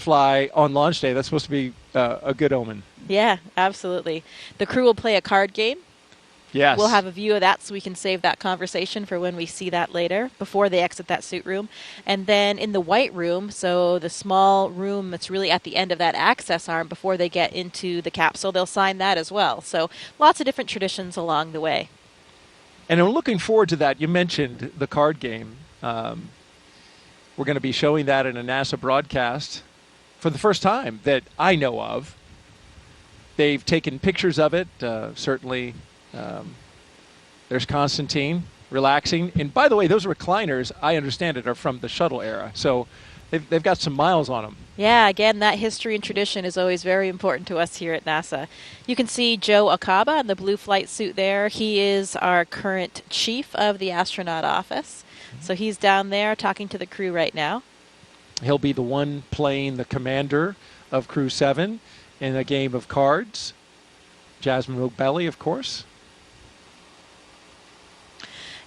fly on launch day. That's supposed to be a good omen. Yeah, absolutely. The crew will play a card game. Yes. We'll have a view of that so we can save that conversation for when we see that later, before they exit that suit room. And then in the white room, so the small room that's really at the end of that access arm before they get into the capsule, they'll sign that as well. So lots of different traditions along the way. And I'm looking forward to that. You mentioned the card game. We're going to be showing that in a NASA broadcast for the first time that I know of. They've taken pictures of it, certainly. There's Constantine relaxing. And by the way, those recliners, I understand it, are from the shuttle era. So they've got some miles on them. Yeah, again, that history and tradition is always very important to us here at NASA. You can see Joe Acaba in the blue flight suit there. He is our current chief of the astronaut office. So he's down there talking to the crew right now. He'll be the one playing the commander of Crew-7 in a game of cards. Jasmine Mogbelli, of course.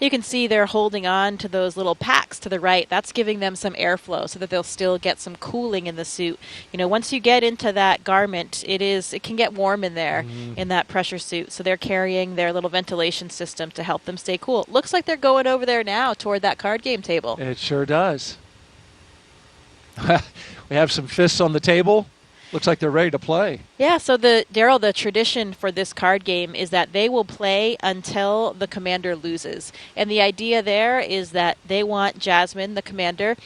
You can see they're holding on to those little packs to the right. That's giving them some airflow so that they'll still get some cooling in the suit. You know, once you get into that garment, it can get warm in there in that pressure suit. So they're carrying their little ventilation system to help them stay cool. Looks like they're going over there now toward that card game table. It sure does. We have some fists on the table. Looks like they're ready to play. Yeah, so Daryl, the tradition for this card game is that they will play until the commander loses. And the idea there is that they want Jasmine, the commander,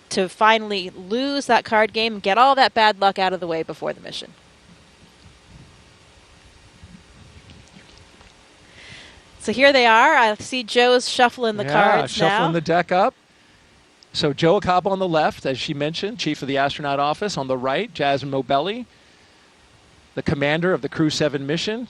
to finally lose that card game and get all that bad luck out of the way before the mission. So here they are. I see Joe's shuffling the cards now. Shuffling the deck up. So Joe Acaba on the left, as she mentioned, chief of the astronaut office. On the right, Jasmine Mogbelli, the commander of the Crew-7 mission.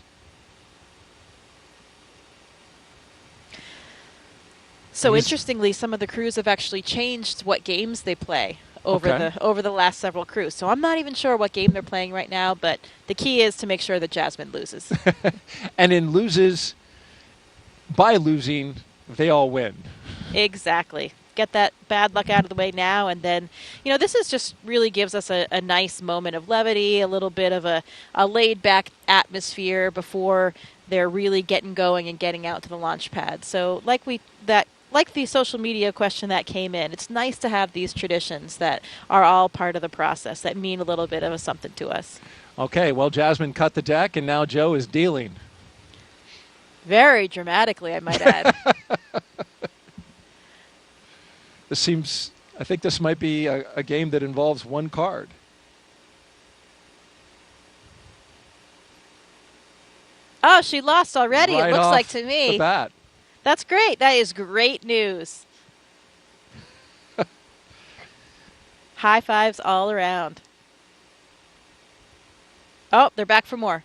So interestingly, some of the crews have actually changed what games they play over the last several crews. So I'm not even sure what game they're playing right now, but the key is to make sure that Jasmine loses. And by losing, they all win. Exactly. Get that bad luck out of the way now, and then, you know, this is just really gives us a nice moment of levity, a little bit of a laid-back atmosphere before they're really getting going and getting out to the launch pad. So like the social media question that came in, it's nice to have these traditions that are all part of the process that mean a little bit of something to us. Okay, well, Jasmine cut the deck, and now Joe is dealing. Very dramatically, I might add. I think this might be a game that involves one card. Oh, she lost already, it looks like to me. The bat. That's great. That is great news. High fives all around. Oh, they're back for more.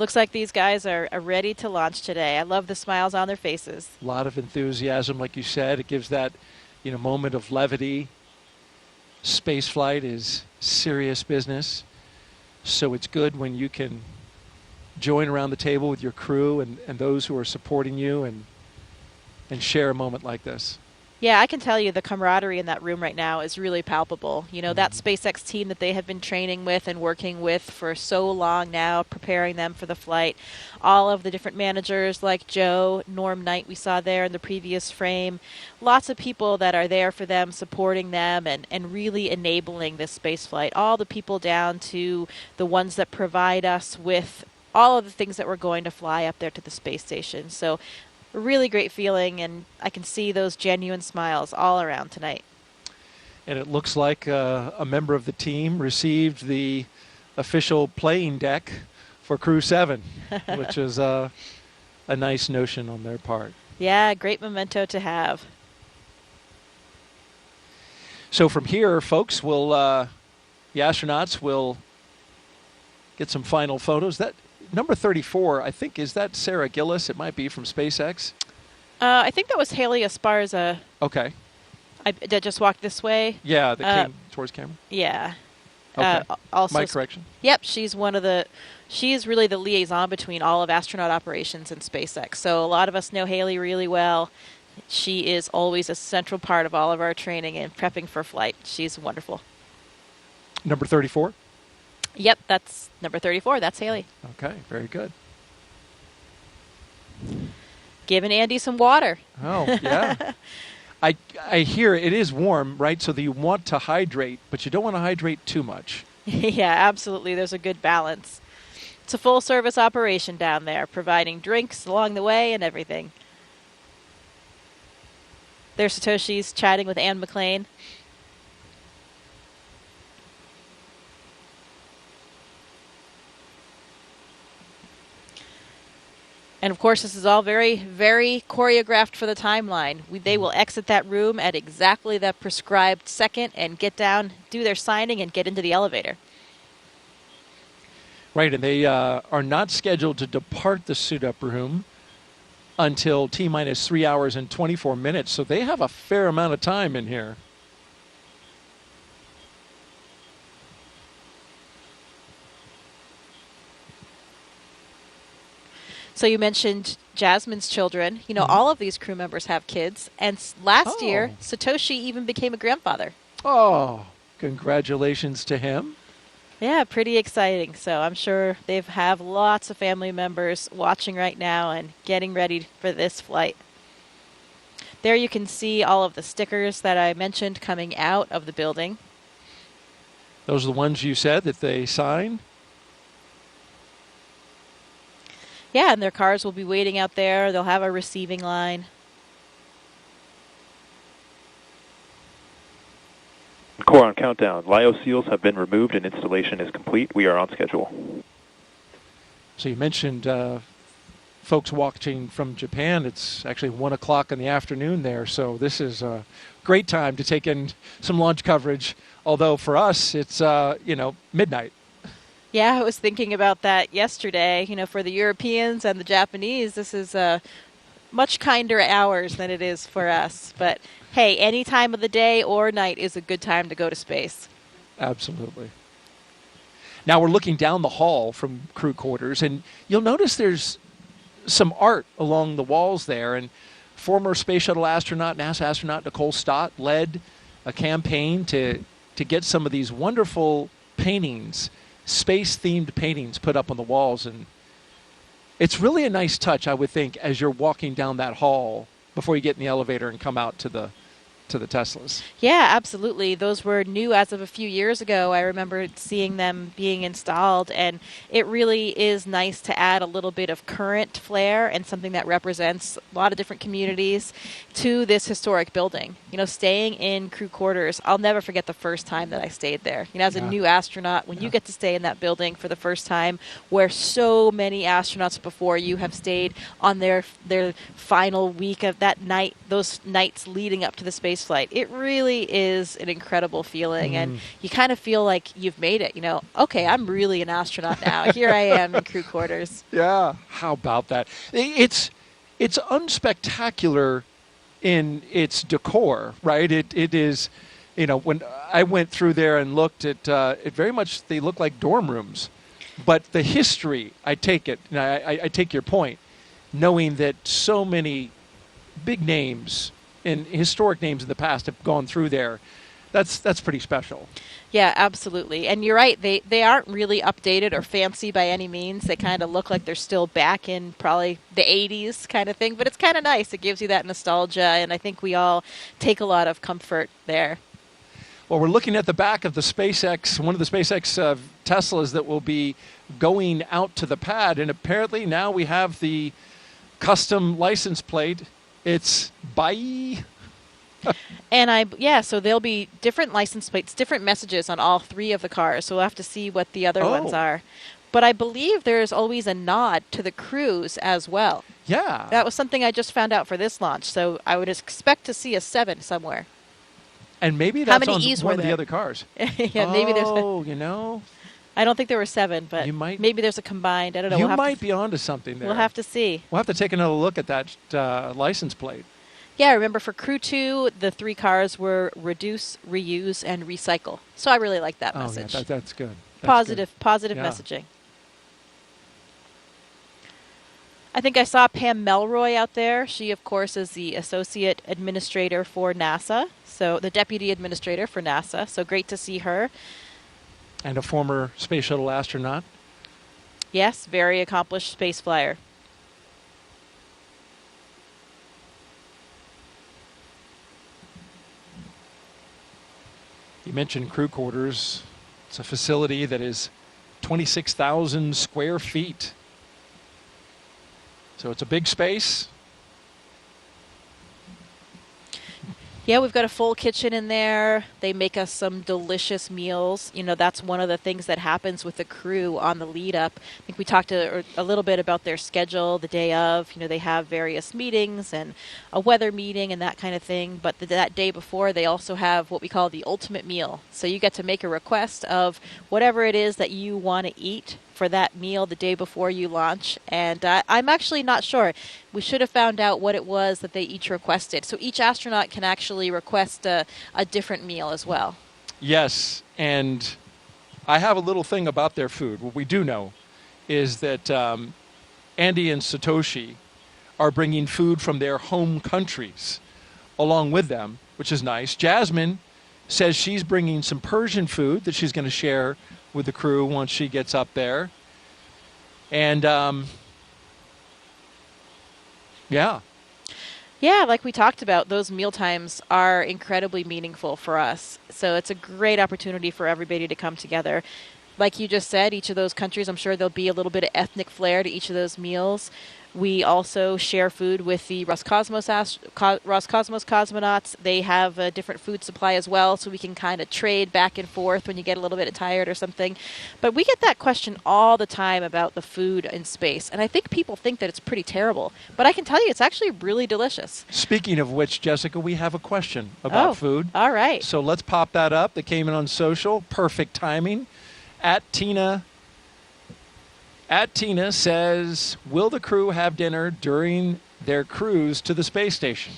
Looks like these guys are ready to launch today. I love the smiles on their faces. A lot of enthusiasm, like you said. It gives that, moment of levity. Space flight is serious business, so it's good when you can join around the table with your crew and those who are supporting you and share a moment like this. Yeah, I can tell you the camaraderie in that room right now is really palpable. That SpaceX team that they have been training with and working with for so long now, preparing them for the flight. All of the different managers like Joe, Norm Knight we saw there in the previous frame. Lots of people that are there for them, supporting them and really enabling this space flight. All the people down to the ones that provide us with all of the things that we're going to fly up there to the space station. So a really great feeling, and I can see those genuine smiles all around tonight. And it looks like a member of the team received the official playing deck for Crew-7, which is a nice notion on their part. Yeah, great memento to have. So from here, folks, the astronauts will get some final photos. That number 34, I think, is that Sarah Gillis? It might be from SpaceX. I think that was Haley Esparza. Okay. That just walked this way. Yeah, that came towards camera. Yeah. Okay. Also, my correction. Yep, she's really the liaison between all of astronaut operations and SpaceX. So a lot of us know Haley really well. She is always a central part of all of our training and prepping for flight. She's wonderful. Number 34? Yep, that's number 34. That's Haley. Okay, very good. Giving Andy some water. Oh, yeah. I hear it is warm, right? So that you want to hydrate, but you don't want to hydrate too much. Yeah, absolutely. There's a good balance. It's a full-service operation down there, providing drinks along the way and everything. There's Satoshi's chatting with Anne McLean. And of course, this is all very, very choreographed for the timeline. They will exit that room at exactly the prescribed second and get down, do their signing, and get into the elevator. Right, and they are not scheduled to depart the suit-up room until T-minus 3 hours and 24 minutes, so they have a fair amount of time in here. So you mentioned Jasmine's children. You know, all of these crew members have kids, and last year, Satoshi even became a grandfather. Oh, congratulations to him. Yeah, pretty exciting. So I'm sure they have lots of family members watching right now and getting ready for this flight. There you can see all of the stickers that I mentioned coming out of the building. Those are the ones you said that they sign? Yeah, and their cars will be waiting out there. They'll have a receiving line. Core on countdown. LIO seals have been removed and installation is complete. We are on schedule. So you mentioned folks watching from Japan. It's actually 1 o'clock in the afternoon there, so this is a great time to take in some launch coverage, although for us it's, midnight. Yeah, I was thinking about that yesterday. You know, for the Europeans and the Japanese, this is much kinder hours than it is for us. But hey, any time of the day or night is a good time to go to space. Absolutely. Now we're looking down the hall from crew quarters, and you'll notice there's some art along the walls there. And former space shuttle astronaut, NASA astronaut Nicole Stott led a campaign to get some of these wonderful paintings, space-themed paintings, put up on the walls. And it's really a nice touch, I would think, as you're walking down that hall before you get in the elevator and come out to the Teslas. Yeah, absolutely. Those were new as of a few years ago. I remember seeing them being installed, and it really is nice to add a little bit of current flair and something that represents a lot of different communities to this historic building. You know, staying in crew quarters, I'll never forget the first time that I stayed there. You know, as a new astronaut, when you get to stay in that building for the first time, where so many astronauts before you have stayed on their final week of that night, those nights leading up to the space flight, it really is an incredible feeling, and you kind of feel like you've made it. You know, okay, I'm really an astronaut now. Here I am in crew quarters. Yeah, how about that? It's unspectacular in its decor, right? It is, you know, when I went through there and looked at it, very much they look like dorm rooms, but the history, I take it, and I take your point, knowing that so many big names and historic names in the past have gone through there. That's pretty special. Yeah, absolutely. And you're right, they aren't really updated or fancy by any means. They kind of look like they're still back in probably the 80s kind of thing, but it's kind of nice. It gives you that nostalgia, and I think we all take a lot of comfort there. Well, we're looking at the back of the SpaceX, one of the SpaceX Teslas that will be going out to the pad, and apparently now we have the custom license plate. It's bye. And so there'll be different license plates, different messages on all three of the cars. So we'll have to see what the other ones are. But I believe there's always a nod to the crews as well. Yeah. That was something I just found out for this launch. So I would expect to see a 7 somewhere. And maybe that's on one of the other cars. Yeah, maybe there's. You know. I don't think there were 7, but maybe there's a combined. I don't know. You might be onto something there. We'll have to see. We'll have to take another look at that license plate. Yeah, remember for Crew 2, the 3 cars were reduce, reuse, and recycle. So I really like that message. Yeah, that's good. Positive Yeah. messaging. I think I saw Pam Melroy out there. She, of course, is the Associate Administrator for NASA, so the Deputy Administrator for NASA. So great to see her. And a former space shuttle astronaut. Yes, very accomplished space flyer. You mentioned crew quarters. It's a facility that is 26,000 square feet. So it's a big space. Yeah, we've got a full kitchen in there. They make us some delicious meals. You know, that's one of the things that happens with the crew on the lead up. I think we talked a little bit about their schedule the day of. You know, they have various meetings and a weather meeting and that kind of thing. But that day before, they also have what we call the ultimate meal. So you get to make a request of whatever it is that you want to eat for that meal the day before you launch. And I'm actually not sure. We should have found out what it was that they each requested. So each astronaut can actually request a different meal as well. Yes, and I have a little thing about their food. What we do know is that Andy and Satoshi are bringing food from their home countries along with them, which is nice. Jasmine says she's bringing some Persian food that she's going to share with the crew once she gets up there. And yeah. Yeah, like we talked about, those meal times are incredibly meaningful for us. So it's a great opportunity for everybody to come together. Like you just said, each of those countries, I'm sure there'll be a little bit of ethnic flair to each of those meals. We also share food with the Roscosmos cosmonauts. They have a different food supply as well, so we can kind of trade back and forth when you get a little bit tired or something. But we get that question all the time about the food in space, and I think people think that it's pretty terrible. But I can tell you, it's actually really delicious. Speaking of which, Jessica, we have a question about food. All right. So let's pop that up. That came in on social. Perfect timing. At Tina says, will the crew have dinner during their cruise to the space station?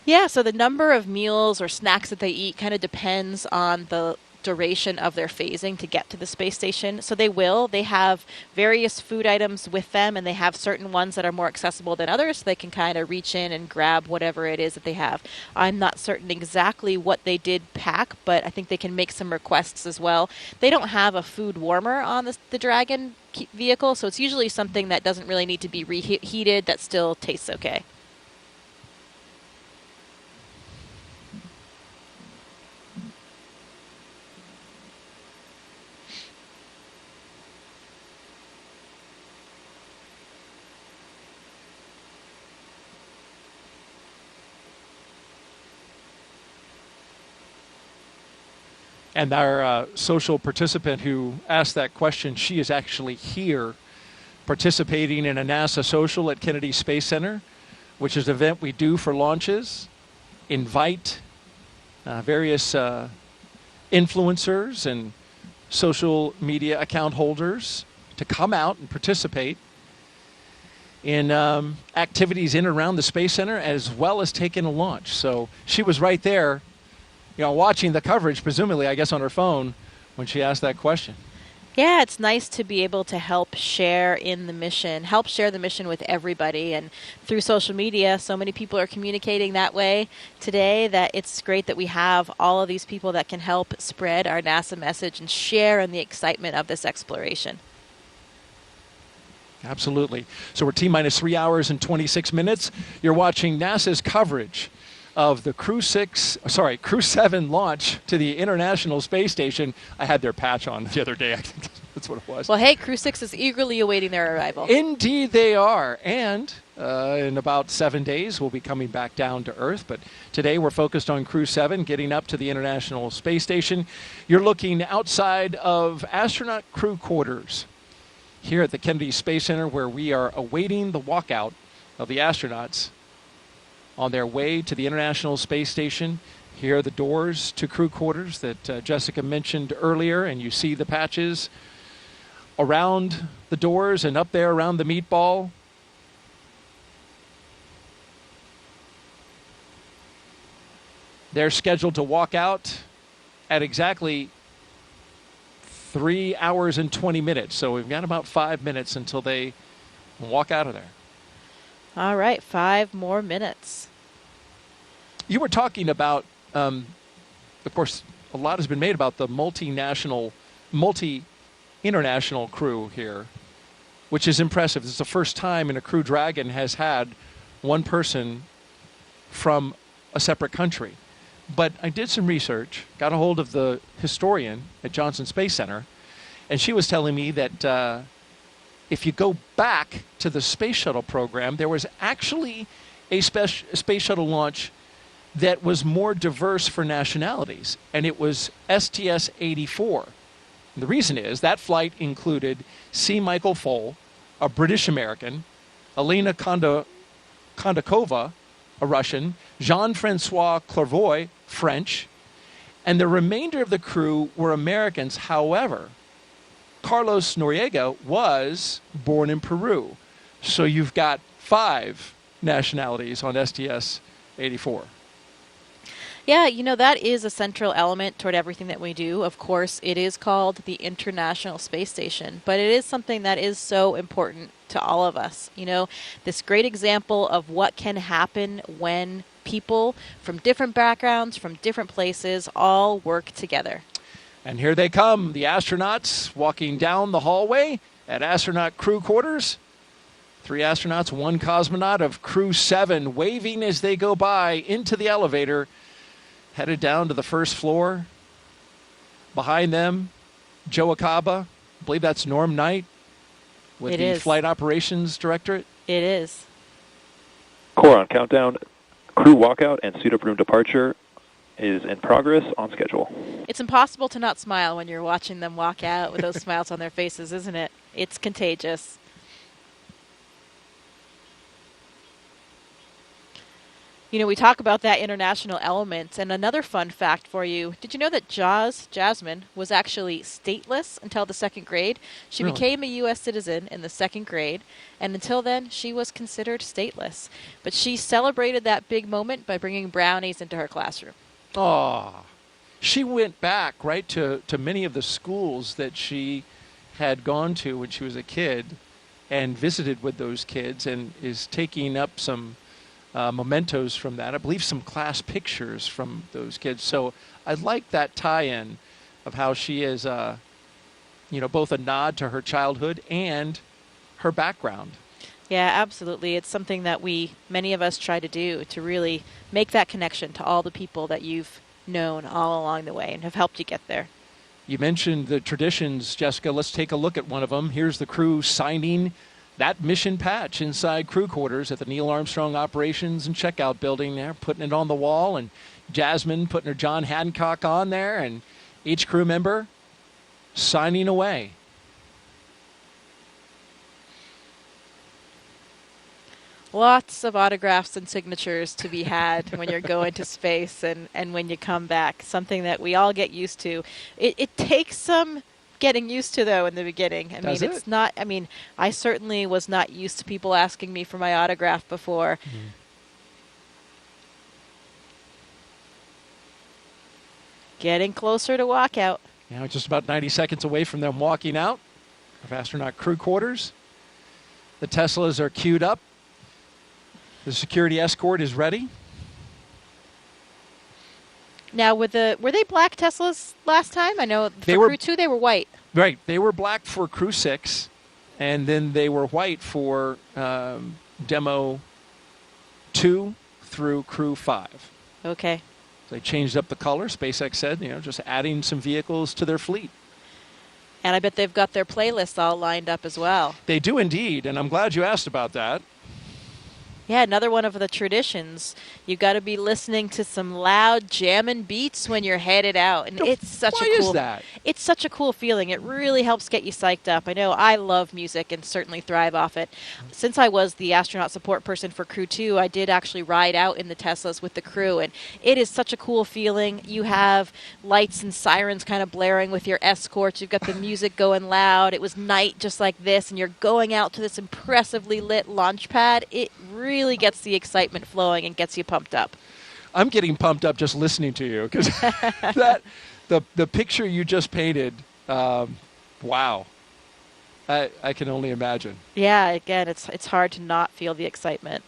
Yeah, so the number of meals or snacks that they eat kind of depends on the duration of their phasing to get to the space station. So they have various food items with them, and they have certain ones that are more accessible than others, so they can kind of reach in and grab whatever it is that they have. I'm not certain exactly what they did pack, but I think they can make some requests as well. They don't have a food warmer on the Dragon vehicle, so it's usually something that doesn't really need to be reheated that still tastes okay. And our social participant who asked that question, she is actually here participating in a NASA social at Kennedy Space Center, which is an event we do for launches, invite various influencers and social media account holders to come out and participate in activities in and around the Space Center, as well as take in a launch. So she was right there, watching the coverage, presumably, I guess, on her phone when she asked that question. Yeah, it's nice to be able to help share the mission with everybody. And through social media, so many people are communicating that way today that it's great that we have all of these people that can help spread our NASA message and share in the excitement of this exploration. Absolutely. So we're T-minus 3 hours and 26 minutes. You're watching NASA's coverage of the Crew-7 launch to the International Space Station. I had their patch on the other day. I think that's what it was. Well, hey, Crew-6 is eagerly awaiting their arrival. Indeed they are. And in about 7 days, we'll be coming back down to Earth. But today we're focused on Crew-7 getting up to the International Space Station. You're looking outside of astronaut crew quarters here at the Kennedy Space Center, where we are awaiting the walkout of the astronauts on their way to the International Space Station. Here are the doors to crew quarters that Jessica mentioned earlier, and you see the patches around the doors and up there around the meatball. They're scheduled to walk out at exactly 3 hours and 20 minutes. So we've got about 5 minutes until they walk out of there. All right, 5 more minutes. You were talking about, of course, a lot has been made about the multi-international crew here, which is impressive. This is the first time in a Crew Dragon has had one person from a separate country. But I did some research, got a hold of the historian at Johnson Space Center, and she was telling me that if you go back to the space shuttle program, there was actually a space shuttle launch that was more diverse for nationalities, and it was STS-84. And the reason is that flight included C. Michael Foale, a British American, Elena Kondakova, a Russian, Jean-Francois Clairvoy, French, and the remainder of the crew were Americans. However, Carlos Noriega was born in Peru. So you've got 5 nationalities on STS-84. Yeah, you know, that is a central element toward everything that we do. Of course, it is called the International Space Station, but it is something that is so important to all of us. You know, this great example of what can happen when people from different backgrounds, from different places, all work together. And here they come, the astronauts walking down the hallway at astronaut crew quarters. 3 astronauts, 1 cosmonaut of Crew-7 waving as they go by into the elevator, headed down to the first floor. Behind them, Joe Acaba. I believe that's Norm Knight with the Flight Operations Directorate. It is. Core on countdown. Crew walkout and suit up room departure is in progress on schedule. It's impossible to not smile when you're watching them walk out with those smiles on their faces, isn't it? It's contagious. You know, we talk about that international element, and another fun fact for you. Did you know that Jasmine was actually stateless until the 2nd grade? She became a U.S. citizen in the 2nd grade, and until then, she was considered stateless. But she celebrated that big moment by bringing brownies into her classroom. Oh, she went back, right, to many of the schools that she had gone to when she was a kid and visited with those kids and is taking up some mementos from that. I believe some class pictures from those kids. So I like that tie-in of how she is, you know, both a nod to her childhood and her background. Yeah, absolutely. It's something that many of us try to do, to really make that connection to all the people that you've known all along the way and have helped you get there. You mentioned the traditions, Jessica. Let's take a look at one of them. Here's the crew signing that mission patch inside crew quarters at the Neil Armstrong Operations and Checkout Building there, putting it on the wall, and Jasmine putting her John Hancock on there, and each crew member signing away. Lots of autographs and signatures to be had when you're going to space and when you come back, something that we all get used to. It takes some getting used to, though, in the beginning. It's not, I certainly was not used to people asking me for my autograph before. Mm-hmm. Getting closer to walkout. Now just about 90 seconds away from them walking out of astronaut crew quarters. The Teslas are queued up. The security escort is ready. Now, were they black Teslas last time? I know for Crew 2 they were white. Right. They were black for Crew 6, and then they were white for Demo 2 through Crew 5. Okay. They changed up the color. SpaceX said, just adding some vehicles to their fleet. And I bet they've got their playlists all lined up as well. They do indeed, and I'm glad you asked about that. Yeah, another one of the traditions. You got to be listening to some loud jamming beats when you're headed out, and it's such Why is that? It's such a cool feeling. It really helps get you psyched up. I know I love music and certainly thrive off it. Since I was the astronaut support person for Crew 2, I did actually ride out in the Teslas with the crew, and it is such a cool feeling. You have lights and sirens kind of blaring with your escorts. You've got the music going loud. It was night just like this, and you're going out to this impressively lit launch pad. It really gets the excitement flowing and gets you pumped up. I'm getting pumped up just listening to you because the picture you just painted, wow. I can only imagine. Yeah, again, it's hard to not feel the excitement.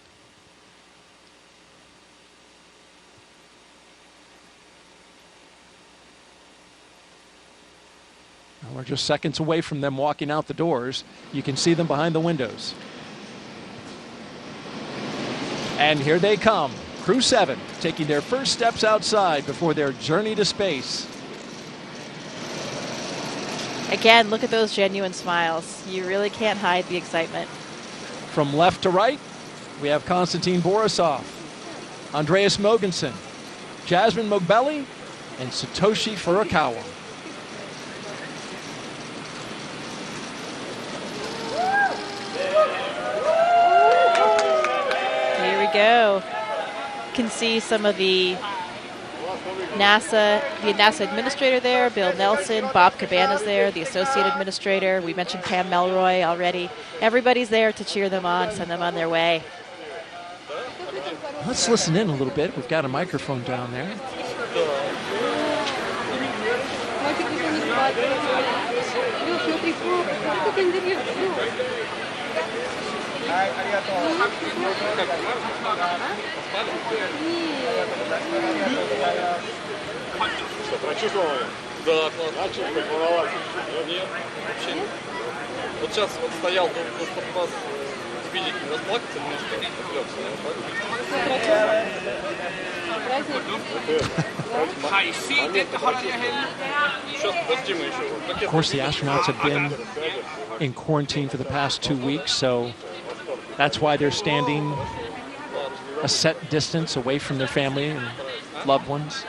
We're just seconds away from them walking out the doors. You can see them behind the windows. And here they come, Crew-7, taking their first steps outside before their journey to space. Again, look at those genuine smiles. You really can't hide the excitement. From left to right, we have Konstantin Borisov, Andreas Mogensen, Jasmine Mogbelli, and Satoshi Furukawa. Here we go. You can see some of the NASA administrator there, Bill Nelson, Bob Cabana's there, the associate administrator. We mentioned Pam Melroy already. Everybody's there to cheer them on, send them on their way. Let's listen in a little bit. We've got a microphone down there. Да, начал волноваться. Нет, вообще нет. Вот сейчас вот стоял, чтобы вас видеть, расплакаться немножко, отвлекся. Of course, the astronauts have been in quarantine for the past 2 weeks, so that's why they're standing a set distance away from their family and loved ones.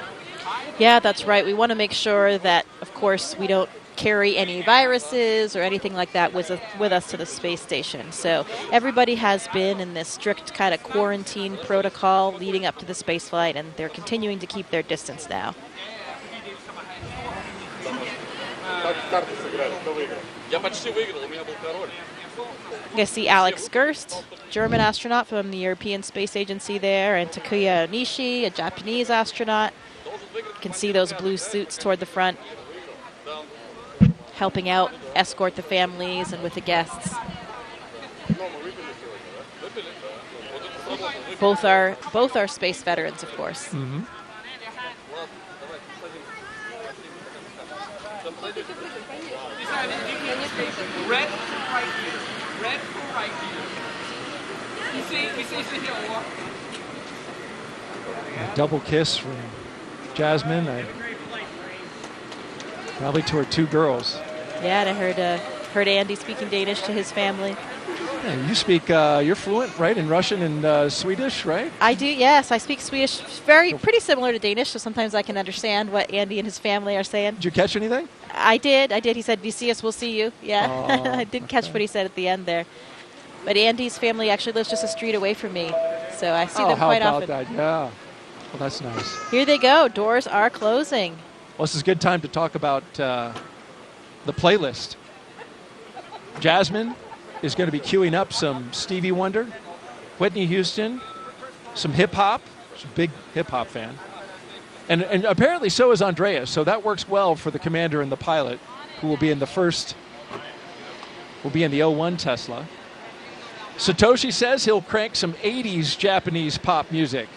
Yeah, that's right. We want to make sure that, of course, we don't carry any viruses or anything like that with us to the space station. So everybody has been in this strict kind of quarantine protocol leading up to the space flight, and they're continuing to keep their distance now. You can see Alex Gerst, German astronaut from the European Space Agency there, and Takuya Onishi, a Japanese astronaut. You can see those blue suits toward the front, helping out, escort the families and with the guests. Both are space veterans, of course. Mm-hmm. Red right here. Red right here. You see here. A double kiss from Jasmine. Probably to her 2 girls. Yeah, and I heard Andy speaking Danish to his family. Yeah, you speak, you're fluent, right, in Russian and Swedish, right? I do, yes. I speak Swedish, pretty similar to Danish, so sometimes I can understand what Andy and his family are saying. Did you catch anything? I did. He said, "You see us, we'll see you." Yeah, I did catch what he said at the end there. But Andy's family actually lives just a street away from me, so I see them quite often. How about that? Yeah. Well, that's nice. Here they go. Doors are closing. Well, this is a good time to talk about the playlist. Jasmine is going to be queuing up some Stevie Wonder, Whitney Houston, some hip-hop. She's a big hip-hop fan. And apparently so is Andreas, so that works well for the commander and the pilot, who will be in the 01 Tesla. Satoshi says he'll crank some 80s Japanese pop music.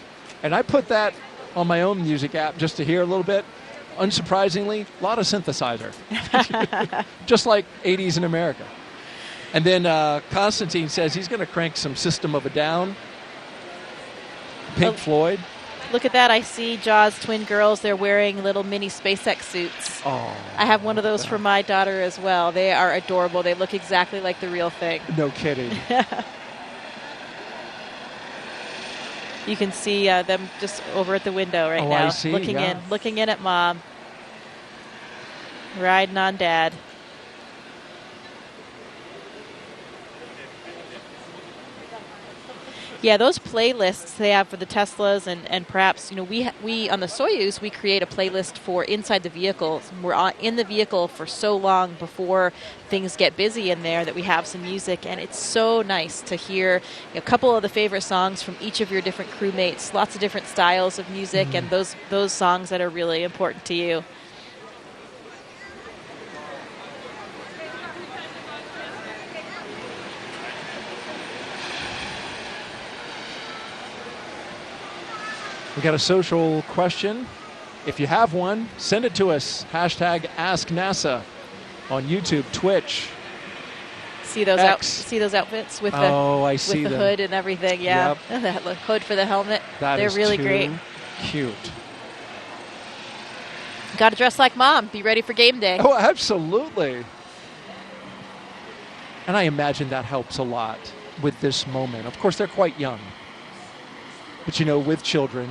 And I put that on my own music app just to hear a little bit. Unsurprisingly, a lot of synthesizer. Just like 80s in America. And then Konstantin says he's going to crank some System of a Down, Pink Floyd. Look at that. I see Jaws twin girls. They're wearing little mini SpaceX suits. Oh, I have one of those for my daughter as well. They are adorable. They look exactly like the real thing. No kidding. You can see them just over at the window right now, looking in at Mom, riding on Dad. Yeah, those playlists they have for the Teslas and perhaps, we on the Soyuz, we create a playlist for inside the vehicle. We're in the vehicle for so long before things get busy in there that we have some music, and it's so nice to hear a couple of the favorite songs from each of your different crewmates, lots of different styles of music, and those songs that are really important to you. We got a social question. If you have one, send it to us. Hashtag #AskNASA on YouTube, Twitch. See those outfits with the hood and everything. Yeah, yep. The hood for the helmet. They're really great. Cute. Got to dress like mom. Be ready for game day. Oh, absolutely. And I imagine that helps a lot with this moment. Of course, they're quite young. But, with children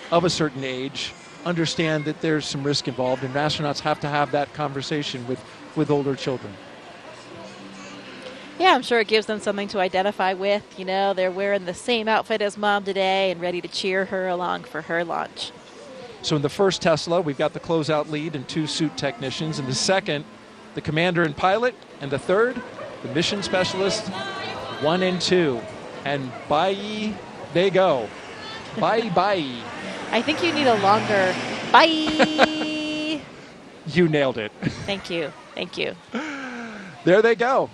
of a certain age, understand that there's some risk involved, and astronauts have to have that conversation with older children. Yeah, I'm sure it gives them something to identify with. They're wearing the same outfit as mom today and ready to cheer her along for her launch. So in the first Tesla, we've got the closeout lead and 2 suit technicians. In the second, the commander and pilot. And the third, the mission specialist, 1 and 2. And bye. They go. Bye, bye. I think you need a longer bye. You nailed it. Thank you. Thank you. There they go.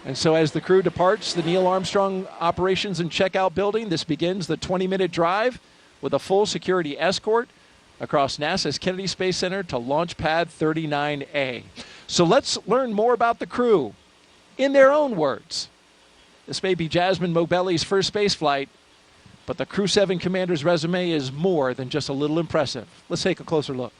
And so as the crew departs the Neil Armstrong Operations and Checkout Building, this begins the 20-minute drive with a full security escort across NASA's Kennedy Space Center to Launch Pad 39A. So let's learn more about the crew in their own words. This may be Jasmine Mogbelli's first space flight, but the Crew-7 commander's resume is more than just a little impressive. Let's take a closer look.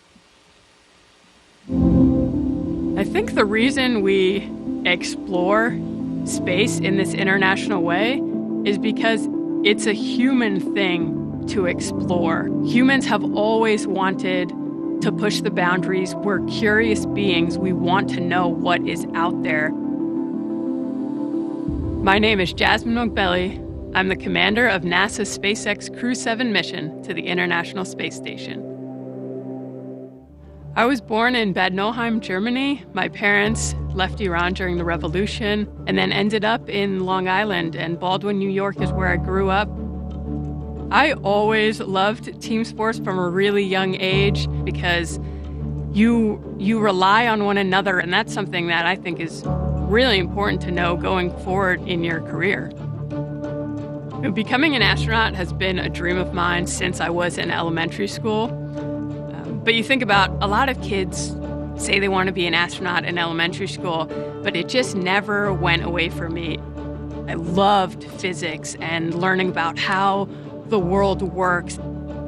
I think the reason we explore space in this international way is because it's a human thing to explore. Humans have always wanted to push the boundaries. We're curious beings. We want to know what is out there. My name is Jasmine Mogbelli. I'm the commander of NASA's SpaceX Crew-7 mission to the International Space Station. I was born in Bad Nauheim, Germany. My parents left Iran during the revolution and then ended up in Long Island, and Baldwin, New York is where I grew up. I always loved team sports from a really young age because you rely on one another, and that's something that I think is really important to know going forward in your career. Becoming an astronaut has been a dream of mine since I was in elementary school. But you think about a lot of kids say they want to be an astronaut in elementary school, but it just never went away from me. I loved physics and learning about how the world works.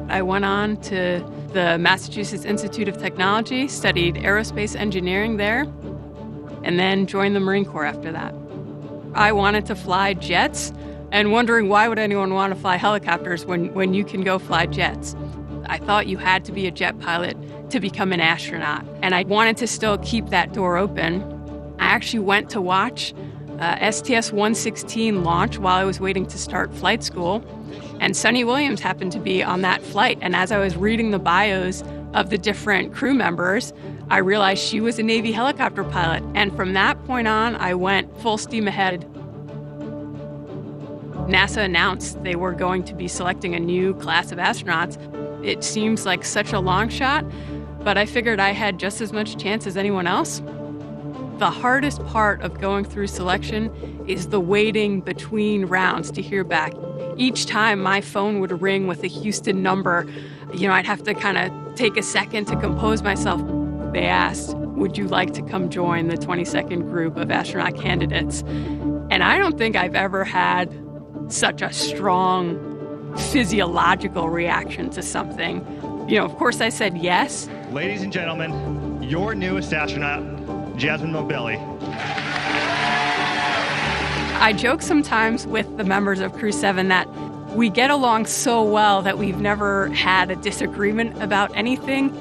I went on to the Massachusetts Institute of Technology, studied aerospace engineering there, and then joined the Marine Corps after that. I wanted to fly jets, and wondering why would anyone want to fly helicopters when you can go fly jets. I thought you had to be a jet pilot to become an astronaut, and I wanted to still keep that door open. I actually went to watch STS-116 launch while I was waiting to start flight school, and Sunny Williams happened to be on that flight, and as I was reading the bios of the different crew members, I realized she was a Navy helicopter pilot, and from that point on, I went full steam ahead. NASA announced they were going to be selecting a new class of astronauts. It seems like such a long shot, but I figured I had just as much chance as anyone else. The hardest part of going through selection is the waiting between rounds to hear back. Each time my phone would ring with a Houston number, I'd have to kind of take a second to compose myself. They asked, would you like to come join the 22nd group of astronaut candidates? And I don't think I've ever had such a strong physiological reaction to something. Of course I said yes. Ladies and gentlemen, your newest astronaut, Jasmine Mogbelli. I joke sometimes with the members of Crew-7 that we get along so well that we've never had a disagreement about anything.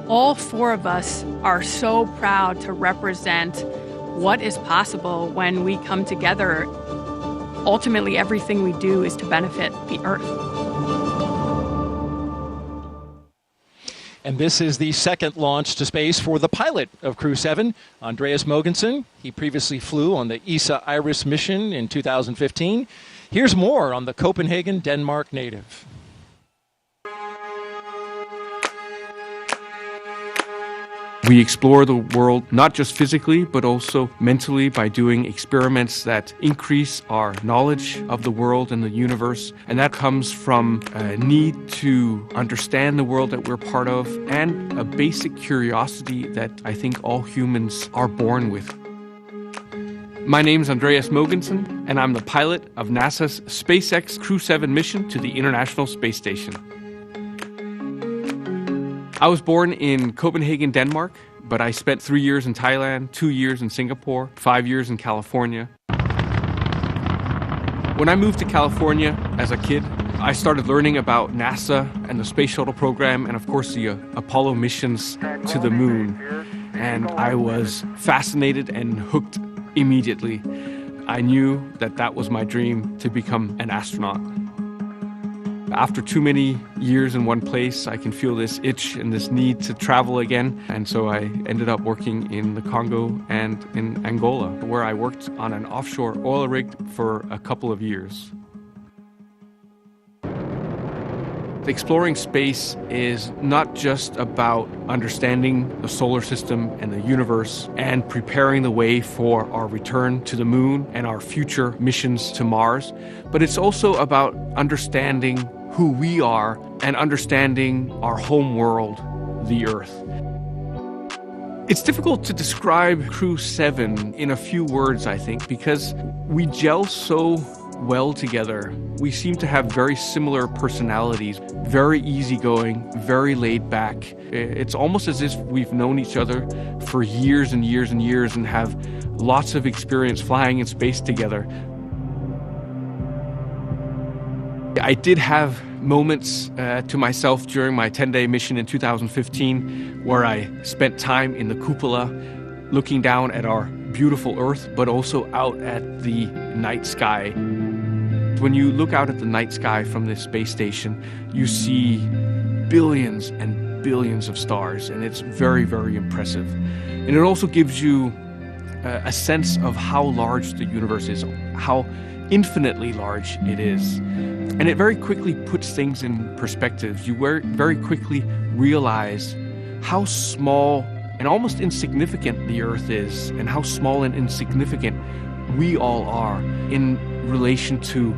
All 4 of us are so proud to represent what is possible when we come together. ultimately everything we do is to benefit the Earth. And this is the second launch to space for the pilot of Crew-7, Andreas Mogensen. He previously flew on the ESA-IRIS mission in 2015. Here's more on the Copenhagen, Denmark native. We explore the world not just physically, but also mentally by doing experiments that increase our knowledge of the world and the universe. And that comes from a need to understand the world that we're part of and a basic curiosity that I think all humans are born with. My name's Andreas Mogensen, and I'm the pilot of NASA's SpaceX Crew-7 mission to the International Space Station. I was born in Copenhagen, Denmark, but I spent 3 years in Thailand, 2 years in Singapore, 5 years in California. When I moved to California as a kid, I started learning about NASA and the Space Shuttle program and, of course, the Apollo missions to the moon. And I was fascinated and hooked immediately. I knew that that was my dream, to become an astronaut. After too many years in one place, I can feel this itch and this need to travel again. And so I ended up working in the Congo and in Angola, where I worked on an offshore oil rig for a couple of years. Exploring space is not just about understanding the solar system and the universe and preparing the way for our return to the moon and our future missions to Mars, but it's also about understanding who we are and understanding our home world, the Earth. It's difficult to describe Crew-7 in a few words, I think, because we gel so well together. We seem to have very similar personalities, very easygoing, very laid back. It's almost as if we've known each other for years and years and years and have lots of experience flying in space together. I did have moments to myself during my 10-day mission in 2015 where I spent time in the cupola looking down at our beautiful Earth, but also out at the night sky. When you look out at the night sky from this space station, you see billions and billions of stars, and it's very, very impressive. And it also gives you a sense of how large the universe is, how infinitely large it is. And it very quickly puts things in perspective. You very quickly realize how small and almost insignificant the Earth is, and how small and insignificant we all are in relation to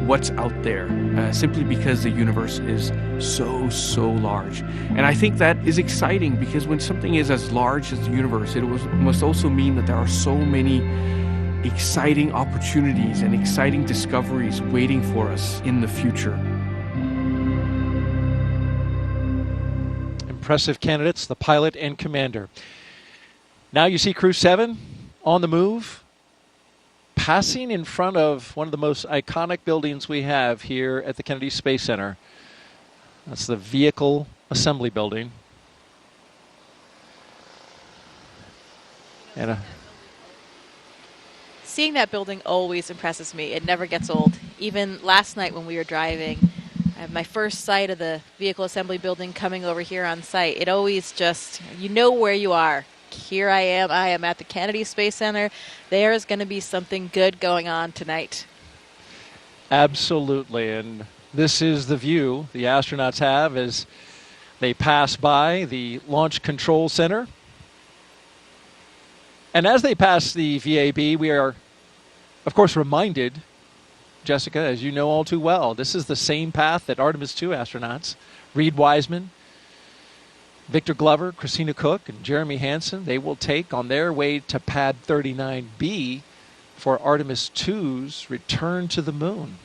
what's out there, simply because the universe is so large. And I think that is exciting, because when something is as large as the universe, it must also mean that there are so many exciting opportunities and exciting discoveries waiting for us in the future. Impressive candidates, the pilot and commander. Now you see Crew-7 on the move, passing in front of one of the most iconic buildings we have here at the Kennedy Space Center. That's the Vehicle Assembly Building. And seeing that building always impresses me. It never gets old. Even last night when we were driving, I have my first sight of the Vehicle Assembly Building coming over here on site. It always just, you know where you are. Here I am at the Kennedy Space Center. There's going to be something good going on tonight. Absolutely, and this is the view the astronauts have as they pass by the Launch Control Center. And as they pass the VAB, we are, of course, reminded, Jessica, as you know all too well, this is the same path that Artemis II astronauts, Reed Wiseman, Victor Glover, Christina Cook, and Jeremy Hansen, they will take on their way to Pad 39B for Artemis II's return to the moon.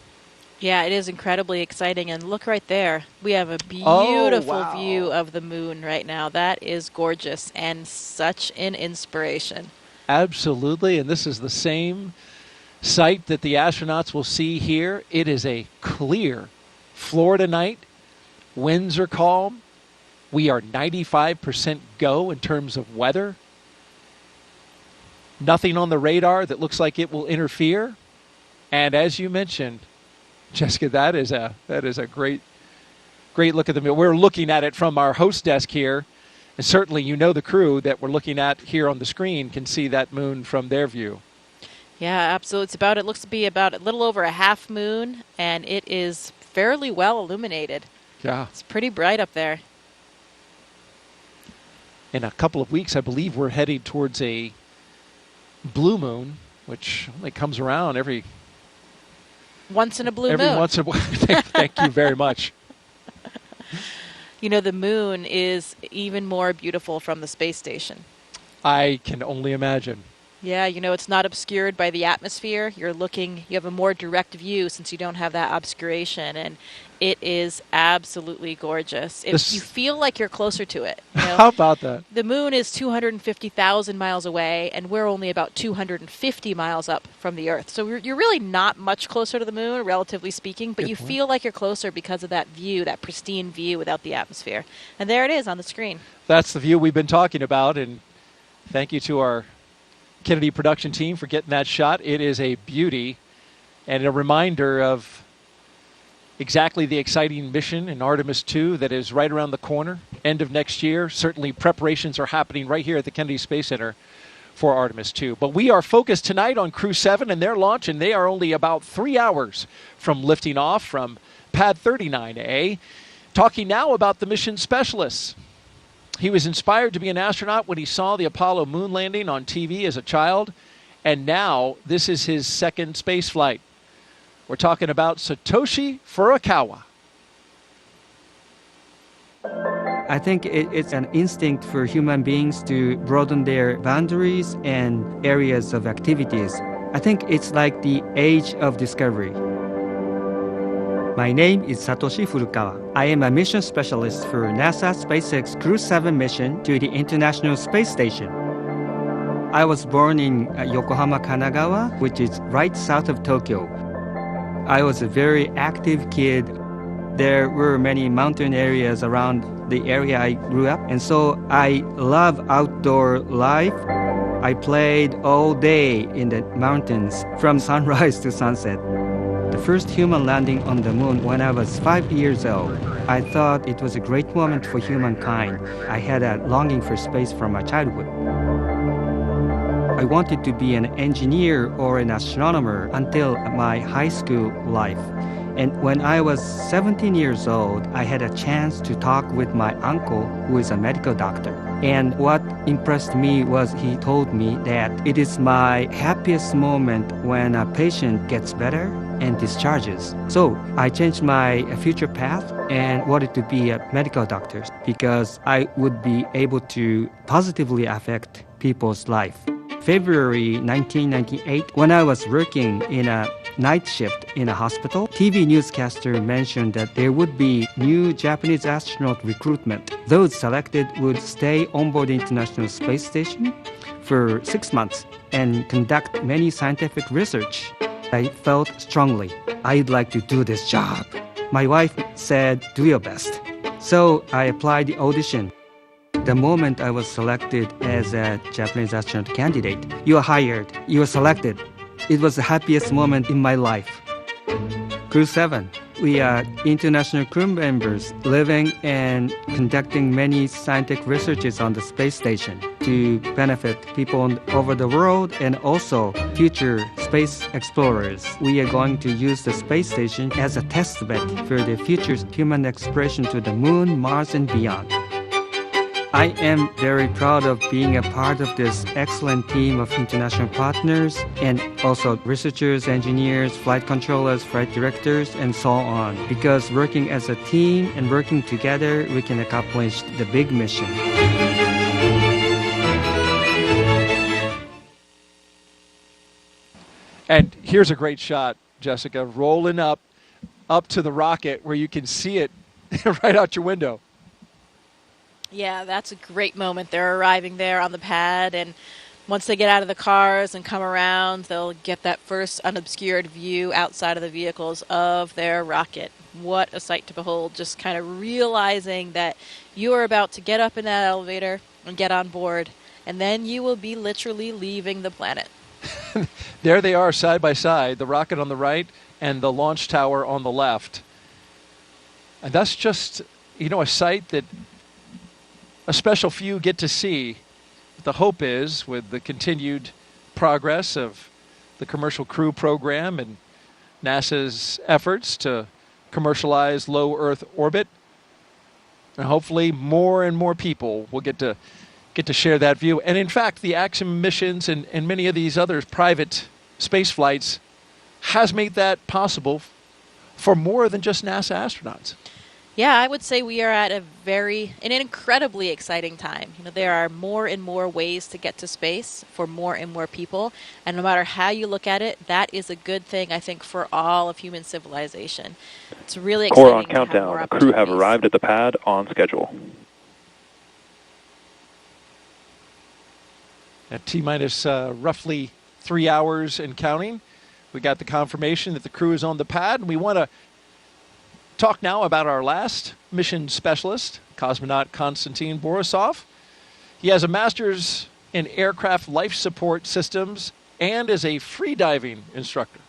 Yeah, it is incredibly exciting. And look right there. We have a beautiful view of the moon right now. That is gorgeous and such an inspiration. Absolutely. And this is the same sight that the astronauts will see here. It is a clear Florida night. Winds are calm. We are 95% go in terms of weather. Nothing on the radar that looks like it will interfere. And as you mentioned, Jessica, that is a great look at the moon. We're looking at it from our host desk here, and certainly the crew that we're looking at here on the screen can see that moon from their view. Yeah, absolutely. It looks to be about a little over a half moon, and it is fairly well illuminated. Yeah. It's pretty bright up there. In a couple of weeks, I believe we're heading towards a blue moon, which only comes around every once in a blue moon. Every once in a while. Thank you very much. The moon is even more beautiful from the space station. I can only imagine. Yeah, it's not obscured by the atmosphere. You have a more direct view since you don't have that obscuration, and it is absolutely gorgeous. You feel like you're closer to it. How about that? The moon is 250,000 miles away, and we're only about 250 miles up from the Earth. So you're really not much closer to the moon, relatively speaking, but you feel like you're closer because of that view, that pristine view without the atmosphere. And there it is on the screen. That's the view we've been talking about, and thank you to our Kennedy production team for getting that shot. It is a beauty and a reminder of exactly the exciting mission in Artemis II that is right around the corner, end of next year. Certainly preparations are happening right here at the Kennedy Space Center for Artemis II. But we are focused tonight on Crew-7 and their launch, and they are only about 3 hours from lifting off from Pad 39A. Talking now about the mission specialists. He was inspired to be an astronaut when he saw the Apollo moon landing on TV as a child, and now this is his second space flight. We're talking about Satoshi Furukawa. I think it's an instinct for human beings to broaden their boundaries and areas of activities. I think it's like the age of discovery. My name is Satoshi Furukawa. I am a mission specialist for NASA SpaceX Crew-7 mission to the International Space Station. I was born in Yokohama, Kanagawa, which is right south of Tokyo. I was a very active kid. There were many mountain areas around the area I grew up, and so I love outdoor life. I played all day in the mountains from sunrise to sunset. The first human landing on the moon when I was 5 years old. I thought it was a great moment for humankind. I had a longing for space from my childhood. I wanted to be an engineer or an astronomer until my high school life. And when I was 17 years old, I had a chance to talk with my uncle, who is a medical doctor. And what impressed me was he told me that it is my happiest moment when a patient gets better and discharges. So I changed my future path and wanted to be a medical doctor because I would be able to positively affect people's life. February 1998, when I was working in a night shift in a hospital, TV newscaster mentioned that there would be new Japanese astronaut recruitment. Those selected would stay on board the International Space Station for 6 months and conduct many scientific research. I felt strongly, I'd like to do this job. My wife said, do your best. So I applied the audition. The moment I was selected as a Japanese astronaut candidate, you are hired, you are selected. It was the happiest moment in my life. Crew-7, we are international crew members living and conducting many scientific researches on the space station to benefit people over the world and also future space explorers. We are going to use the space station as a test bed for the future human exploration to the moon, Mars, and beyond. I am very proud of being a part of this excellent team of international partners and also researchers, engineers, flight controllers, flight directors, and so on. Because working as a team and working together, we can accomplish the big mission. And here's a great shot, Jessica, rolling up to the rocket where you can see it right out your window. Yeah, that's a great moment. They're arriving there on the pad, and once they get out of the cars and come around, they'll get that first unobscured view outside of the vehicles of their rocket. What a sight to behold, just kind of realizing that you are about to get up in that elevator and get on board, and then you will be literally leaving the planet. There they are side by side, the rocket on the right and the launch tower on the left. And that's just, a sight that a special few get to see. The hope is, with the continued progress of the Commercial Crew program and NASA's efforts to commercialize low Earth orbit, and hopefully more and more people will get to share that view. And in fact, the Axiom missions and many of these other private space flights has made that possible for more than just NASA astronauts. Yeah, I would say we are at an incredibly exciting time. There are more and more ways to get to space for more and more people. And no matter how you look at it, that is a good thing, I think, for all of human civilization. It's really exciting. Core on countdown. The crew have arrived at the pad on schedule. At T-minus roughly 3 hours and counting, we got the confirmation that the crew is on the pad. And we want to talk now about our last mission specialist, cosmonaut Konstantin Borisov. He has a master's in aircraft life support systems and is a freediving instructor.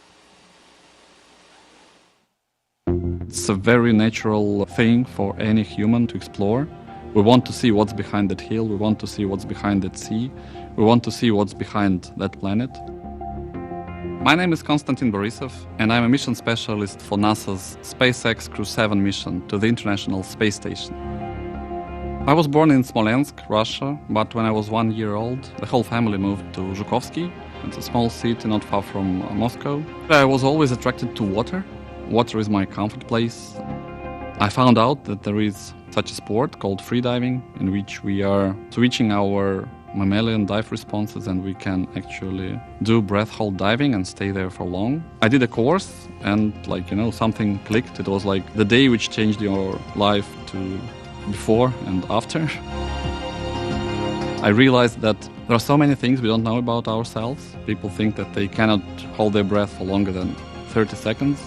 It's a very natural thing for any human to explore. We want to see what's behind that hill, we want to see what's behind that sea, we want to see what's behind that planet. My name is Konstantin Borisov, and I'm a mission specialist for NASA's SpaceX Crew-7 mission to the International Space Station. I was born in Smolensk, Russia, but when I was 1 year old, the whole family moved to Zhukovsky. It's a small city not far from Moscow. I was always attracted to water. Water is my comfort place. I found out that there is such a sport called freediving, in which we are switching our mammalian dive responses and we can actually do breath hold diving and stay there for long. I did a course and something clicked. It was like the day which changed your life to before and after. I realized that there are so many things we don't know about ourselves. People think that they cannot hold their breath for longer than 30 seconds.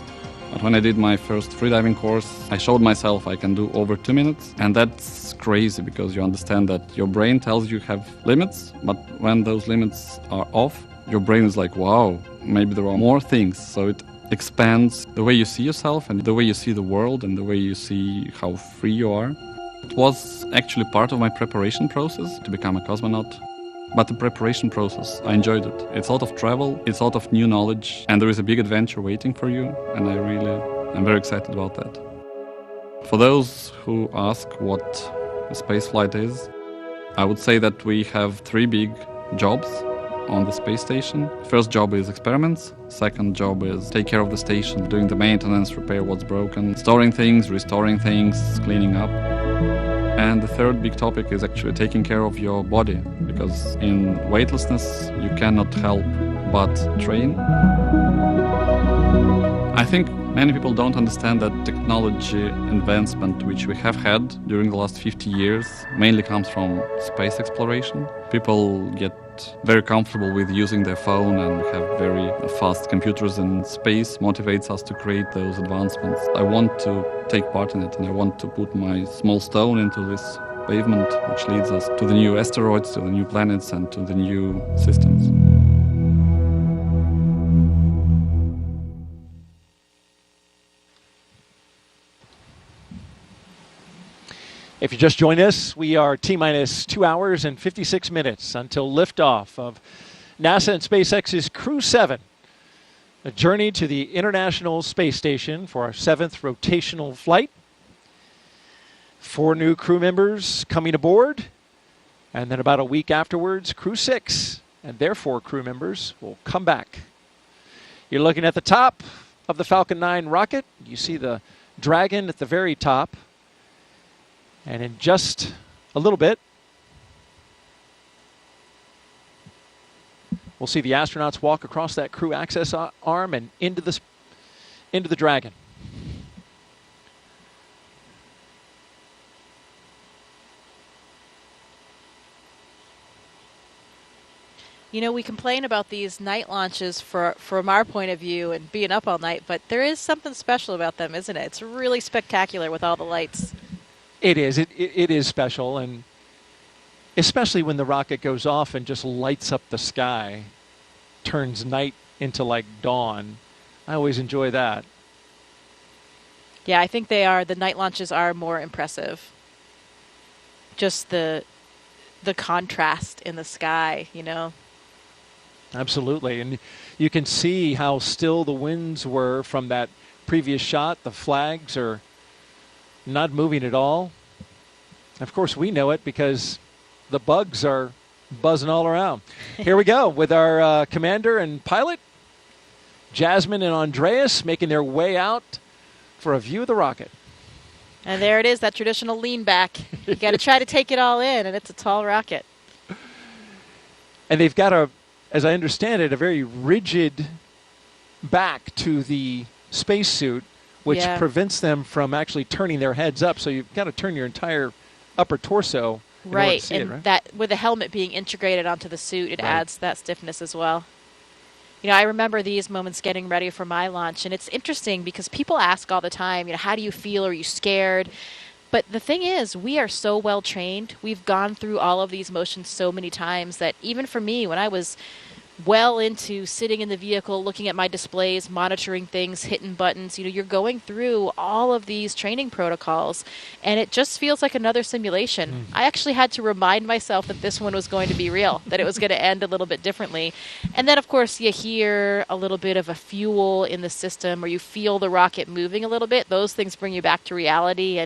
But when I did my first freediving course, I showed myself I can do over 2 minutes. And that's crazy because you understand that your brain tells you have limits, but when those limits are off, your brain is like, wow, maybe there are more things. So it expands the way you see yourself and the way you see the world and the way you see how free you are. It was actually part of my preparation process to become a cosmonaut. But the preparation process, I enjoyed it. It's a lot of travel, it's a lot of new knowledge, and there is a big adventure waiting for you, and I'm very excited about that. For those who ask what a spaceflight is, I would say that we have 3 big jobs on the space station. First job is experiments, second job is take care of the station, doing the maintenance, repair what's broken, storing things, restoring things, cleaning up. And the third big topic is actually taking care of your body, because in weightlessness you cannot help but train. I think many people don't understand that technology advancement which we have had during the last 50 years mainly comes from space exploration. People get very comfortable with using their phone and have very fast computers in space motivates us to create those advancements. I want to take part in it and I want to put my small stone into this pavement which leads us to the new asteroids, to the new planets and to the new systems. If you just joined us, we are T-minus 2 hours and 56 minutes until liftoff of NASA and SpaceX's Crew-7, a journey to the International Space Station for our 7th rotational flight. 4 new crew members coming aboard, and then about a week afterwards, Crew-6 and their 4 crew members will come back. You're looking at the top of the Falcon 9 rocket. You see the Dragon at the very top. And in just a little bit, we'll see the astronauts walk across that crew access arm and into the Dragon. We complain about these night launches from our point of view and being up all night, but there is something special about them, isn't it? It's really spectacular with all the lights. It is. It is special, and especially when the rocket goes off and just lights up the sky. turns night into like dawn. I always enjoy that. Yeah, I think the night launches are more impressive. Just the contrast in the sky, you know. Absolutely. And you can see how still the winds were from that previous shot. The flags are not moving at all. Of course, we know it because the bugs are buzzing all around. Here we go with our commander and pilot, Jasmine and Andreas, making their way out for a view of the rocket. And there it is, that traditional lean back. You got to try to take it all in, and it's a tall rocket. And they've got as I understand it, a very rigid back to the spacesuit, which prevents them from actually turning their heads up. So you've got to turn your entire upper torso. Right, and that with the helmet being integrated onto the suit, it adds that stiffness as well. You know, I remember these moments getting ready for my launch, and it's interesting because people ask all the time, you know, how do you feel? Are you scared? But the thing is, we are so well trained. We've gone through all of these motions so many times that even for me, when I was well into sitting in the vehicle, looking at my displays, monitoring things, hitting buttons, you know, you're going through all of these training protocols, and it just feels like another simulation. I actually had to remind myself that this one was going to be real, that it was going to end a little bit differently. And then, of course, you hear a little bit of a fuel in the system, or you feel the rocket moving a little bit. Those things bring you back to reality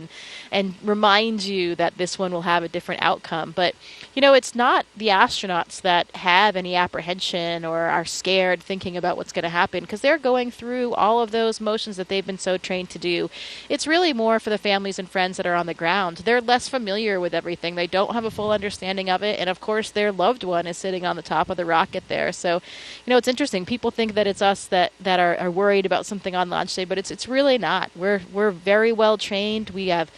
and remind you that this one will have a different outcome. But, you know, it's not the astronauts that have any apprehension or are scared thinking about what's going to happen, because they're going through all of those motions that they've been so trained to do. It's really more for the families and friends that are on the ground. They're less familiar with everything. They don't have a full understanding of it. And of course, their loved one is sitting on the top of the rocket there. So, you know, it's interesting. People think that it's us that are worried about something on launch day, but it's really not. We're very well trained. We have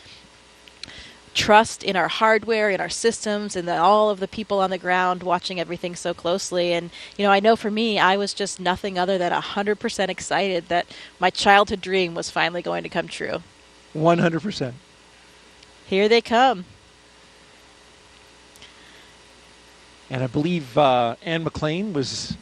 trust in our hardware, in our systems, and all of the people on the ground watching everything so closely. And, you know, I know for me, I was just nothing other than 100% excited that my childhood dream was finally going to come true. 100%. Here they come. And I believe Anne McLean was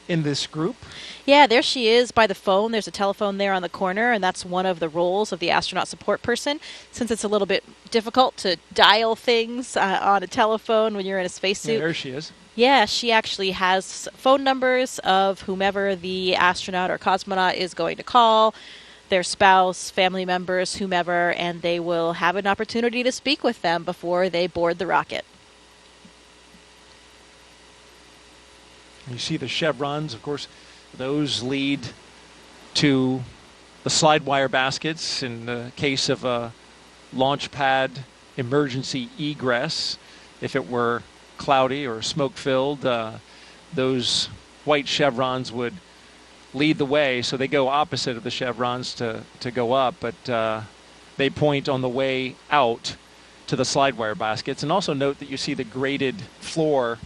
in this group. Yeah, there she is by the phone. There's a telephone there on the corner, and that's one of the roles of the astronaut support person. Since it's a little bit difficult to dial things on a telephone when you're in a spacesuit. Yeah, there she is. Yeah, she actually has phone numbers of whomever the astronaut or cosmonaut is going to call, their spouse, family members, whomever, and they will have an opportunity to speak with them before they board the rocket. You see the chevrons, of course. Those lead to the slide wire baskets in the case of a launch pad emergency egress. If it were cloudy or smoke-filled, those white chevrons would lead the way. So they go opposite of the chevrons to go up, but they point on the way out to the slide wire baskets. And also note that you see the graded floor.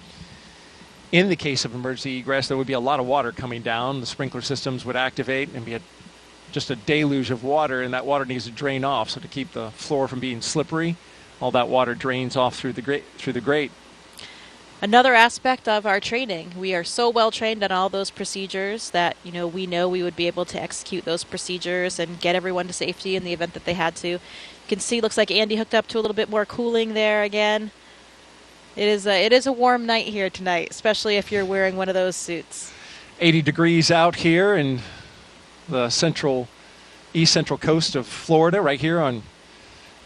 In the case of emergency egress, there would be a lot of water coming down. The sprinkler systems would activate and be just a deluge of water, and that water needs to drain off. So to keep the floor from being slippery, all that water drains off through the grate. Another aspect of our training, we are so well trained on all those procedures that, you know we would be able to execute those procedures and get everyone to safety in the event that they had to. You can see, looks like Andy hooked up to a little bit more cooling there again. It is a warm night here tonight, especially if you're wearing one of those suits. 80 degrees out here in the east central coast of Florida, right here on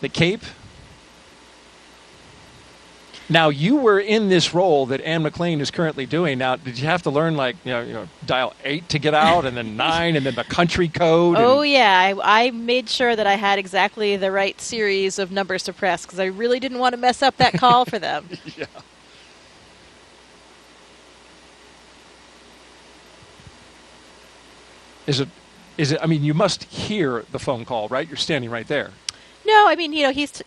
the Cape. Now, you were in this role that Anne McLean is currently doing. Now, did you have to learn, like, dial 8 to get out, and then 9, and then the country code? Oh, yeah. I made sure that I had exactly the right series of numbers to press, because I really didn't want to mess up that call for them. Yeah. Is it, I mean, you must hear the phone call, right? You're standing right there. No, I mean,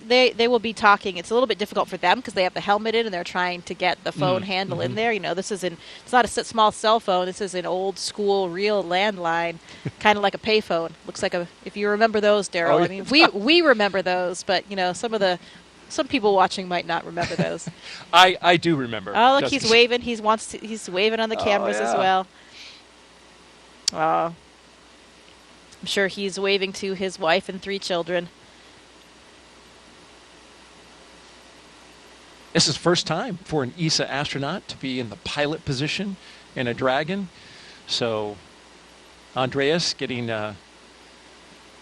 they will be talking. It's a little bit difficult for them because they have the helmet in and they're trying to get the phone handle in there. It's not a small cell phone. This is an old school real landline, kind of like a payphone. Looks like if you remember those, Daryl. Oh, yeah. I mean, we remember those, but some of the Some people watching might not remember those. I do remember. Oh, look, he's waving. He's waving on the cameras as well. I'm sure he's waving to his wife and 3 children. This is first time for an ESA astronaut to be in the pilot position in a Dragon. So Andreas making a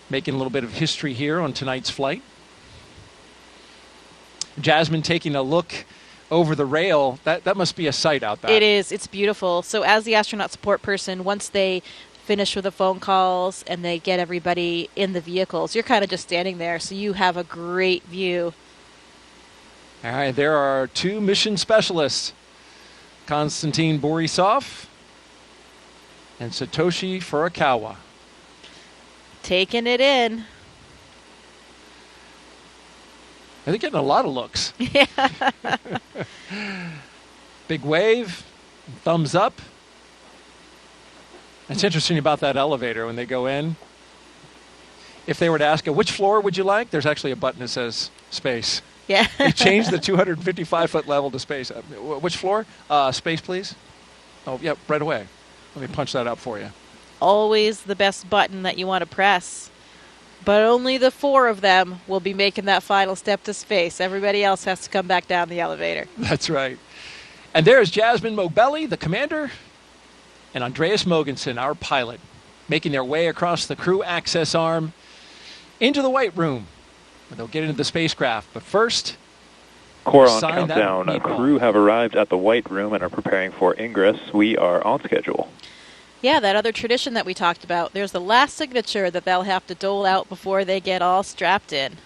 little bit of history here on tonight's flight. Jasmine taking a look over the rail. That must be a sight out there. It is. It's beautiful. So as the astronaut support person, once they finish with the phone calls and they get everybody in the vehicles, you're kind of just standing there, so you have a great view. All right, there are 2 mission specialists, Konstantin Borisov and Satoshi Furukawa. Taking it in. They're getting a lot of looks. Yeah. Big wave, thumbs up. It's interesting about that elevator when they go in. If they were to ask you, which floor would you like? There's actually a button that says space. Yeah. They changed the 255-foot level to space. Which floor? Space, please. Oh, yeah, right away. Let me punch that up for you. Always the best button that you want to press. But only the 4 of them will be making that final step to space. Everybody else has to come back down the elevator. That's right. And there's Jasmine Mobelli, the commander, and Andreas Mogensen, our pilot, making their way across the crew access arm into the White Room, where they'll get into the spacecraft. But first, core on countdown. Crew have arrived at the White Room and are preparing for ingress. We are on schedule. Yeah, that other tradition that we talked about. There's the last signature that they'll have to dole out before they get all strapped in.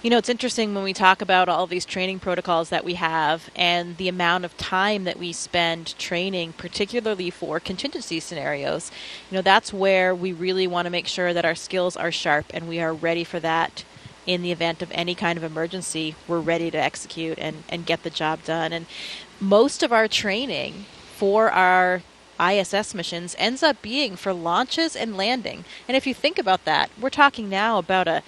You know, it's interesting when we talk about all these training protocols that we have and the amount of time that we spend training, particularly for contingency scenarios. You know, that's where we really want to make sure that our skills are sharp and we are ready for that. In the event of any kind of emergency, we're ready to execute and get the job done. And most of our training for our ISS missions ends up being for launches and landing. And if you think about that, we're talking now about a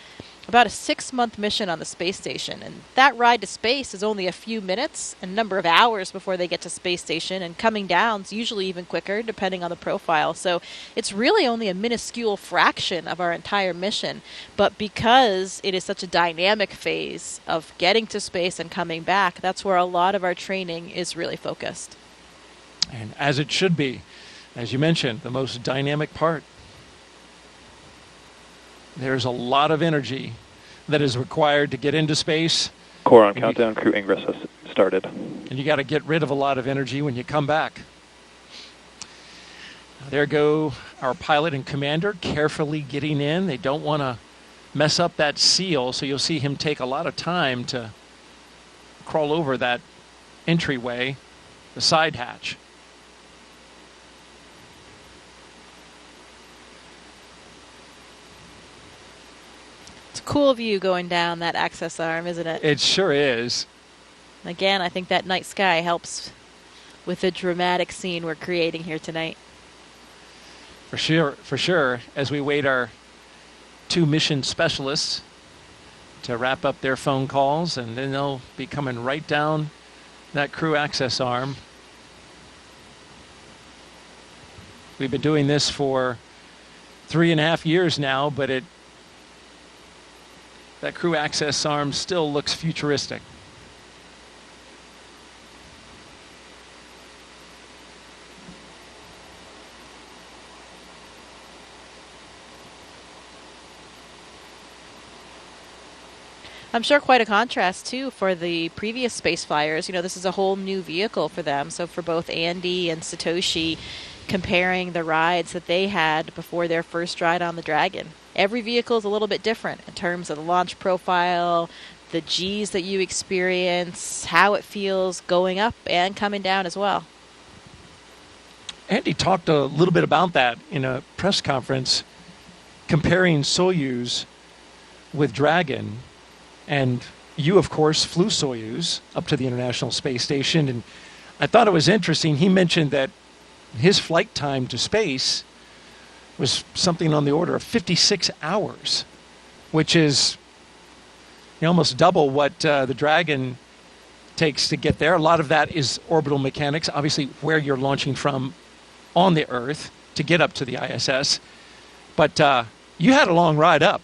6-month mission on the space station. And that ride to space is only a few minutes, a number of hours before they get to space station. And coming down is usually even quicker, depending on the profile. So it's really only a minuscule fraction of our entire mission. But because it is such a dynamic phase of getting to space and coming back, that's where a lot of our training is really focused. And as it should be, as you mentioned, the most dynamic part. There's a lot of energy that is required to get into space. Core on countdown, crew ingress has started. And you got to get rid of a lot of energy when you come back. There go our pilot and commander carefully getting in. They don't want to mess up that seal, so you'll see him take a lot of time to crawl over that entryway, the side hatch. It's a cool view going down that access arm, isn't it? It sure is. Again, I think that night sky helps with the dramatic scene we're creating here tonight. For sure, as we wait our 2 mission specialists to wrap up their phone calls, and then they'll be coming right down that crew access arm. We've been doing this for 3.5 years now, but that crew access arm still looks futuristic. I'm sure quite a contrast, too, for the previous space flyers. You know, this is a whole new vehicle for them. So for both Andy and Satoshi, comparing the rides that they had before their first ride on the Dragon. Every vehicle is a little bit different in terms of the launch profile, the G's that you experience, how it feels going up and coming down as well. Andy talked a little bit about that in a press conference, comparing Soyuz with Dragon. And you, of course, flew Soyuz up to the International Space Station. And I thought it was interesting. He mentioned that his flight time to space was something on the order of 56 hours. which is almost double what the Dragon takes to get there. A lot of that is orbital mechanics, obviously where you're launching from on the Earth to get up to the ISS. But you had a long ride up.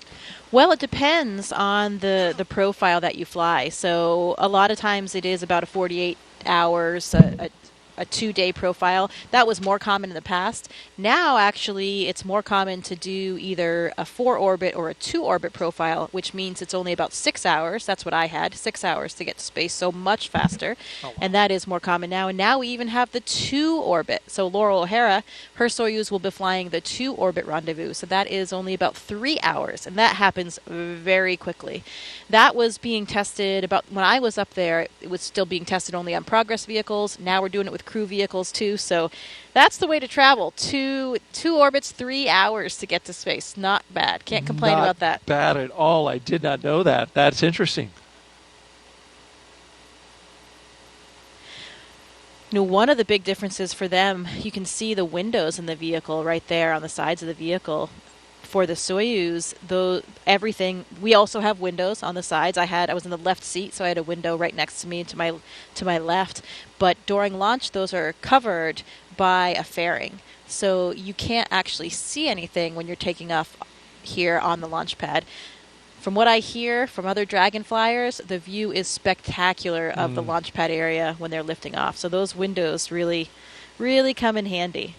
Well, it depends on the profile that you fly. So a lot of times it is about a 48 hours, a 2-day profile. That was more common in the past. Now, actually, it's more common to do either a 4-orbit or a 2-orbit profile, which means it's only about 6 hours. That's what I had, 6 hours to get to space, so much faster. Oh, wow. And that is more common now. And now we even have the 2-orbit. So Laurel O'Hara, her Soyuz will be flying the 2-orbit rendezvous. So that is only about 3 hours, and that happens very quickly. That was being tested about, when I was up there, it was still being tested only on Progress vehicles. Now we're doing it with crew vehicles too, so that's the way to travel. Two orbits, 3 hours to get to space. Not bad. Can't complain about that. Not bad at all. I did not know that. That's interesting. One of the big differences for them, you can see the windows in the vehicle right there on the sides of the vehicle. For the Soyuz, everything, we also have windows on the sides. I was in the left seat, so I had a window right next to me to my left. But during launch, those are covered by a fairing. So you can't actually see anything when you're taking off here on the launch pad. From what I hear from other Dragon flyers, the view is spectacular of the launch pad area when they're lifting off. So those windows really, really come in handy.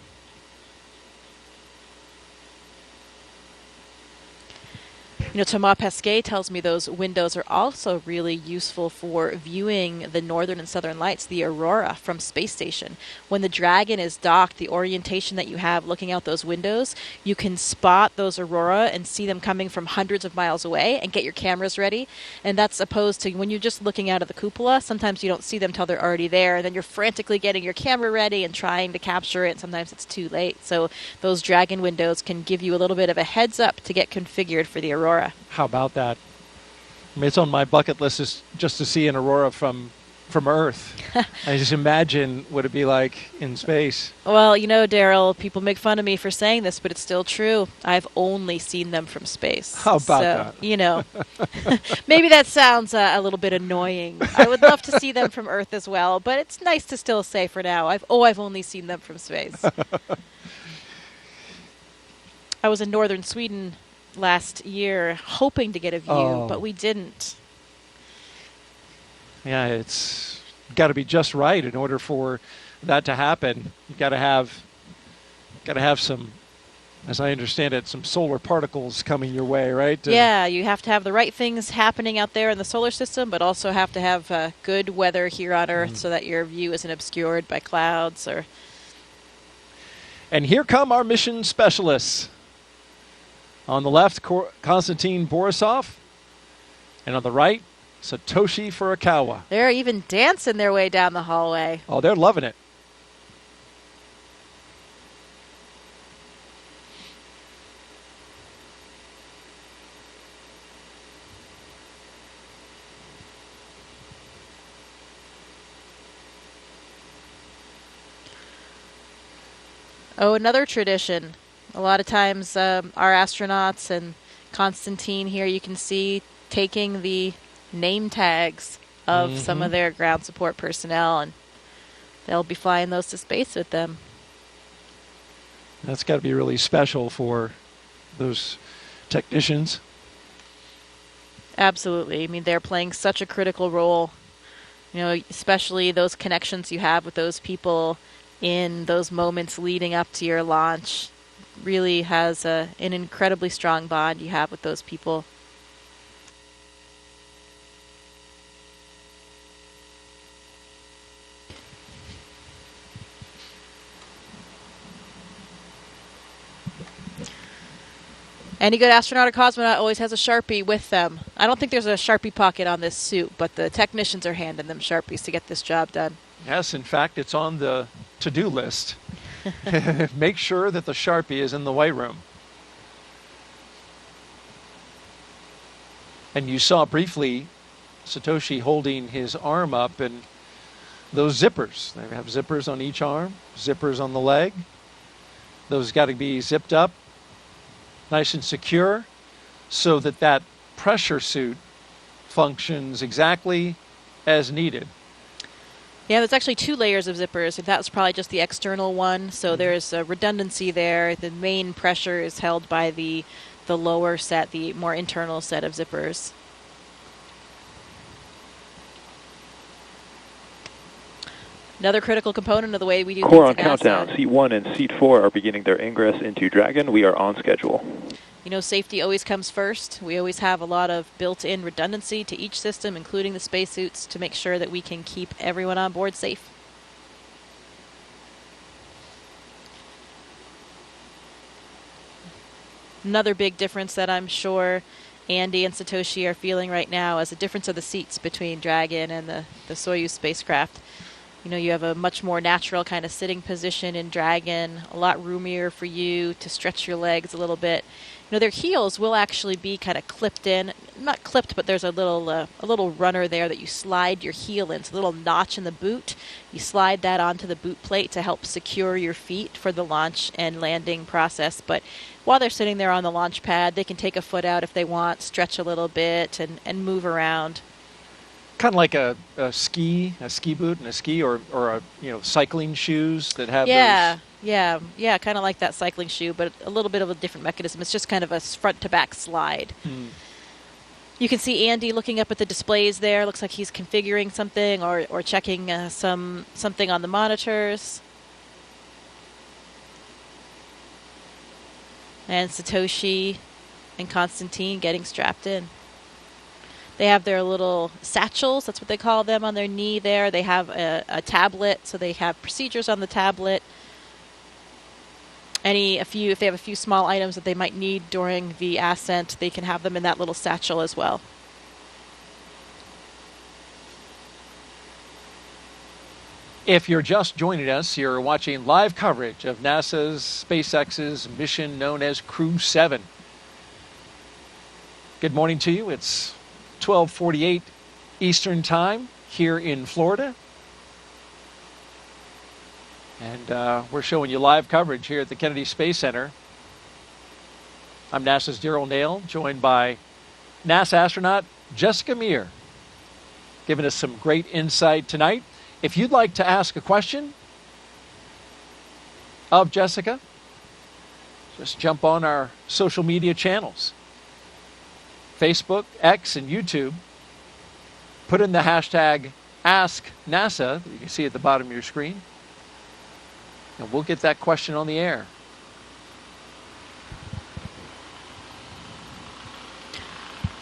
Thomas Pesquet tells me those windows are also really useful for viewing the northern and southern lights, the aurora from space station. When the Dragon is docked, the orientation that you have looking out those windows, you can spot those aurora and see them coming from hundreds of miles away and get your cameras ready. And that's opposed to when you're just looking out of the cupola, sometimes you don't see them till they're already there, and then you're frantically getting your camera ready and trying to capture it, and sometimes it's too late. So those Dragon windows can give you a little bit of a heads up to get configured for the aurora. How about that? I mean, it's on my bucket list just to see an aurora from Earth. I just imagine what it'd be like in space. Well, Daryl, people make fun of me for saying this, but it's still true. I've only seen them from space. How about that? Maybe that sounds a little bit annoying. I would love to see them from Earth as well, but it's nice to still say for now, I've only seen them from space. I was in northern Sweden last year hoping to get a view, but we didn't. Yeah, it's got to be just right in order for that to happen. You got to have some, as I understand it, some solar particles coming your way, right? Yeah, you have to have the right things happening out there in the solar system, but also have to have good weather here on Earth so that your view isn't obscured by clouds. And here come our mission specialists. On the left, Konstantin Borisov, and on the right, Satoshi Furukawa. They're even dancing their way down the hallway. Oh, they're loving it. Oh, another tradition. A lot of times our astronauts and Konstantin here, you can see taking the name tags of some of their ground support personnel, and they'll be flying those to space with them. That's got to be really special for those technicians. Absolutely. I mean, they're playing such a critical role, especially those connections you have with those people in those moments leading up to your launch. Really has an incredibly strong bond you have with those people. Any good astronaut or cosmonaut always has a Sharpie with them. I don't think there's a Sharpie pocket on this suit, but the technicians are handing them Sharpies to get this job done. Yes, in fact, it's on the to-do list. Make sure that the Sharpie is in the white room. And you saw briefly Satoshi holding his arm up, and those zippers. They have zippers on each arm, zippers on the leg. Those got to be zipped up, nice and secure, so that pressure suit functions exactly as needed. Yeah, there's actually 2 layers of zippers. That was probably just the external one, so there's a redundancy there. The main pressure is held by the lower set, the more internal set of zippers. Another critical component of the way we do Core on things at NASA. countdown. Seat 1 and Seat 4 are beginning their ingress into Dragon. We are on schedule. You know, safety always comes first. We always have a lot of built-in redundancy to each system, including the spacesuits, to make sure that we can keep everyone on board safe. Another big difference that I'm sure Andy and Satoshi are feeling right now is the difference of the seats between Dragon and the Soyuz spacecraft. You know, you have a much more natural kind of sitting position in Dragon, a lot roomier for you to stretch your legs a little bit. You know, their heels will actually be kind of clipped in. Not clipped, but there's a little runner there that you slide your heel in. It's a little notch in the boot. You slide that onto the boot plate to help secure your feet for the launch and landing process. But while they're sitting there on the launch pad, they can take a foot out if they want, stretch a little bit, and move around. Kind of like a ski boot and a ski, or a, you know, cycling shoes that have those. Yeah, kind of like that cycling shoe, but a little bit of a different mechanism. It's just kind of a front to back slide. You can see Andy looking up at the displays there. Looks like he's configuring something or checking something on the monitors. And Satoshi and Konstantin getting strapped in. They have their little satchels, that's what they call them, on their knee there. They have a tablet, so they have procedures on the tablet. If they have a few small items that they might need during the ascent, they can have them in that little satchel as well. If you're just joining us, you're watching live coverage of NASA's SpaceX's mission known as Crew-7. Good morning to you. It's 12:48 Eastern Time here in Florida. And we're showing you live coverage here at the Kennedy Space Center. I'm NASA's Daryl Nail, joined by NASA astronaut Jessica Meir, giving us some great insight tonight. If you'd like to ask a question of Jessica, just jump on our social media channels, Facebook, X, and YouTube. Put in the hashtag AskNASA, you can see at the bottom of your screen, and we'll get that question on the air.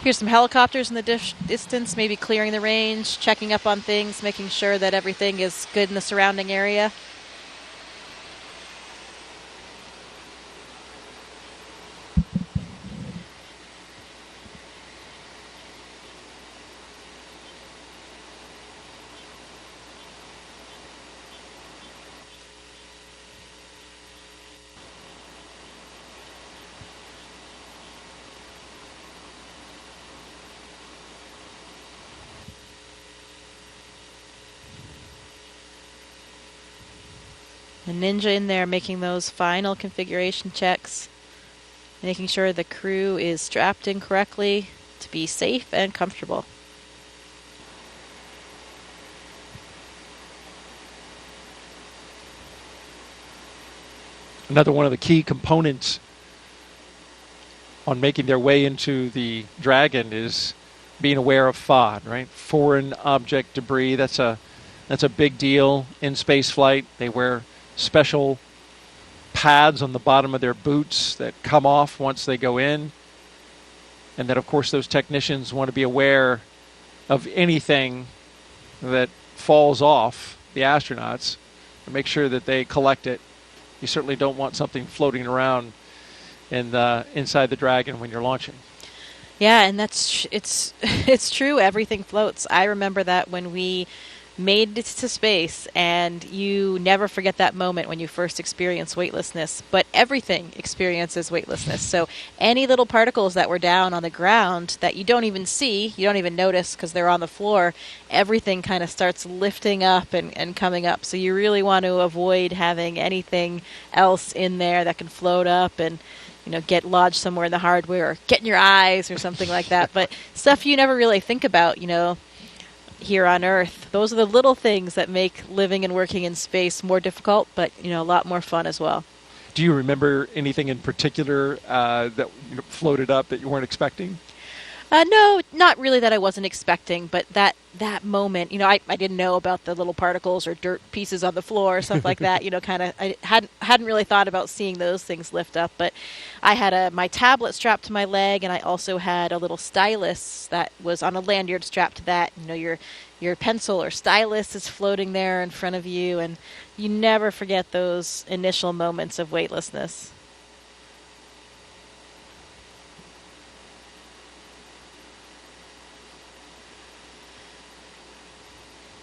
Here's some helicopters in the distance, maybe clearing the range, checking up on things, making sure that everything is good in the surrounding area. The Ninja in there making those final configuration checks, making sure the crew is strapped in correctly to be safe and comfortable. Another one of the key components on making their way into the Dragon is being aware of FOD, right? Foreign object debris. That's a big deal in space flight. They wear special pads on the bottom of their boots that come off once they go in. And then, of course, those technicians want to be aware of anything that falls off the astronauts and make sure that they collect it. You certainly don't want something floating around inside the Dragon when you're launching. Yeah, and it's true. Everything floats. I remember that when we made it to space, and you never forget that moment when you first experience weightlessness, but everything experiences weightlessness. So any little particles that were down on the ground that you don't even see, you don't even notice because they're on the floor, everything kind of starts lifting up and coming up. So you really want to avoid having anything else in there that can float up. And get lodged somewhere in the hardware or get in your eyes or something like that. But stuff you never really think about, here on Earth. Those are the little things that make living and working in space more difficult, but, a lot more fun as well. Do you remember anything in particular that floated up that you weren't expecting? No, not really that I wasn't expecting, but that moment, I didn't know about the little particles or dirt pieces on the floor or stuff like that. I hadn't really thought about seeing those things lift up. But I had my tablet strapped to my leg, and I also had a little stylus that was on a lanyard strapped to that. Your pencil or stylus is floating there in front of you, and you never forget those initial moments of weightlessness.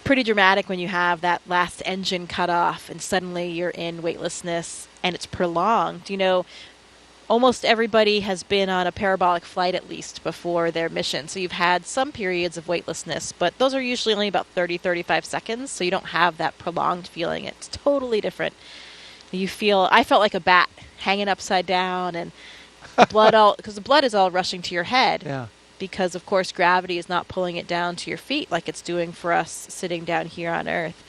Pretty dramatic when you have that last engine cut off and suddenly you're in weightlessness and it's prolonged. Almost everybody has been on a parabolic flight at least before their mission. So you've had some periods of weightlessness, but those are usually only about 30-35 seconds. So you don't have that prolonged feeling. It's totally different. I felt like a bat hanging upside down and because the blood is all rushing to your head. Yeah. Because, of course, gravity is not pulling it down to your feet like it's doing for us sitting down here on Earth.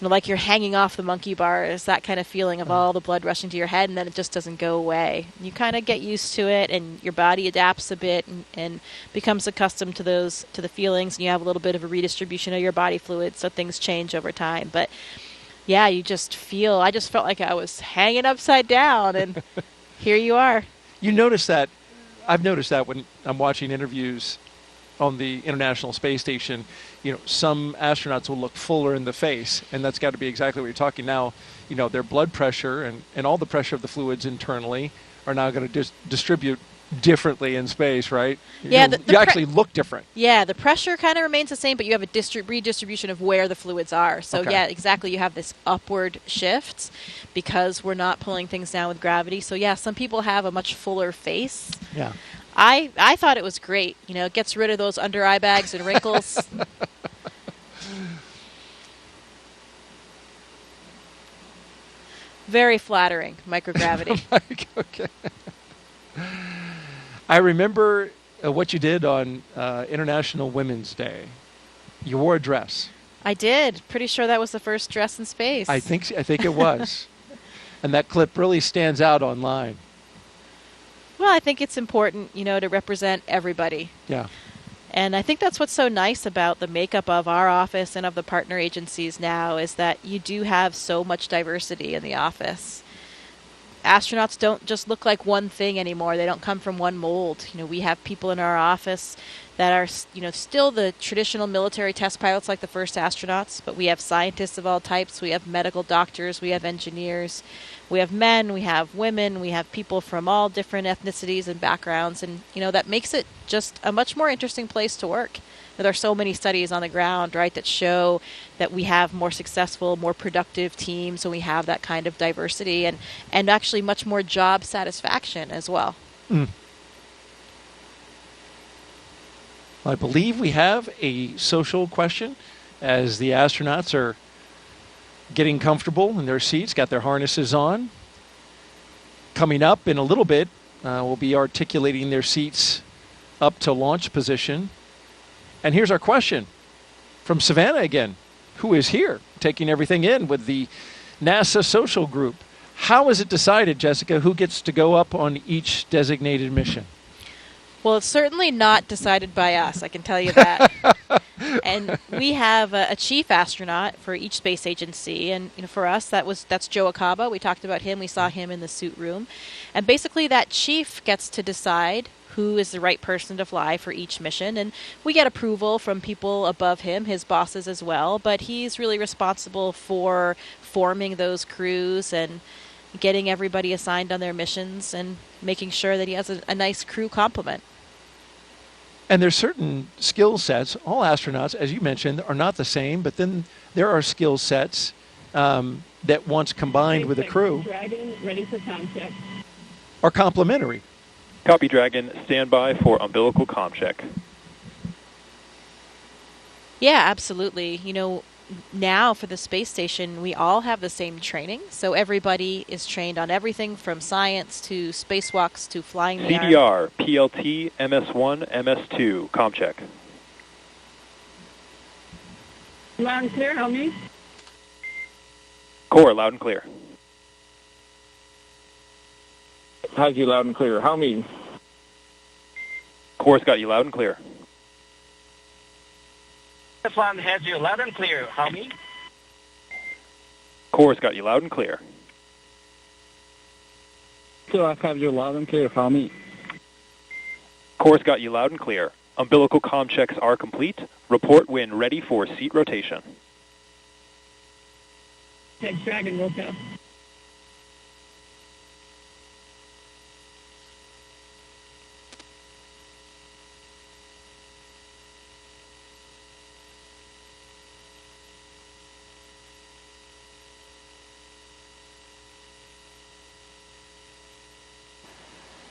Like you're hanging off the monkey bars, that kind of feeling of all the blood rushing to your head, and then it just doesn't go away. You kind of get used to it, and your body adapts a bit and becomes accustomed to the feelings, and you have a little bit of a redistribution of your body fluids, so things change over time. But, yeah, I just felt like I was hanging upside down, and here you are. You notice that. I've noticed that when I'm watching interviews on the International Space Station, some astronauts will look fuller in the face, and that's got to be exactly what you're talking now. Their blood pressure and all the pressure of the fluids internally are now going to distribute differently in space, right? Yeah, you actually look different. Yeah, the pressure kind of remains the same, but you have a redistribution of where the fluids are. So, okay. Yeah, exactly. You have this upward shift because we're not pulling things down with gravity. So, yeah, some people have a much fuller face. Yeah. I thought it was great. It gets rid of those under eye bags and wrinkles. Very flattering, microgravity. Okay. I remember what you did on International Women's Day. You wore a dress. I did. Pretty sure that was the first dress in space. I think it was. And that clip really stands out online. Well, I think it's important, to represent everybody. Yeah. And I think that's what's so nice about the makeup of our office and of the partner agencies now is that you do have so much diversity in the office. Astronauts don't just look like one thing anymore. They don't come from one mold. We have people in our office that are, still the traditional military test pilots like the first astronauts, but we have scientists of all types. We have medical doctors. We have engineers. We have men. We have women. We have people from all different ethnicities and backgrounds. And, that makes it just a much more interesting place to work. There are so many studies on the ground, right, that show that we have more successful, more productive teams when we have that kind of diversity and actually much more job satisfaction as well. Mm. I believe we have a social question as the astronauts are getting comfortable in their seats, got their harnesses on. Coming up in a little bit, we'll be articulating their seats up to launch position. And here's our question from Savannah again, who is here taking everything in with the NASA social group. How is it decided, Jessica, who gets to go up on each designated mission? Well, it's certainly not decided by us, I can tell you that. And we have a chief astronaut for each space agency. And for us, that's Joe Acaba. We talked about him. We saw him in the suit room. And basically that chief gets to decide who is the right person to fly for each mission. And we get approval from people above him, his bosses as well. But he's really responsible for forming those crews and getting everybody assigned on their missions and making sure that he has a nice crew complement. And there's certain skill sets. All astronauts, as you mentioned, are not the same, but then there are skill sets that once combined with a crew Dragon, ready for comm check. are complementary. Copy, Dragon. Stand by for umbilical comm check. Yeah, absolutely. now for the space station, we all have the same training. So everybody is trained on everything from science to spacewalks to flying the CDR, PLT, MS1, MS2, comm check. Loud and clear, help me. Core, loud and clear. Has you loud and clear. How me? Core's got you loud and clear. This one has you loud and clear. How me? Core's got you loud and clear. So I have you loud and clear. How me? Core's got you loud and clear. Umbilical comm checks are complete. Report when ready for seat rotation. Next Dragon woke up.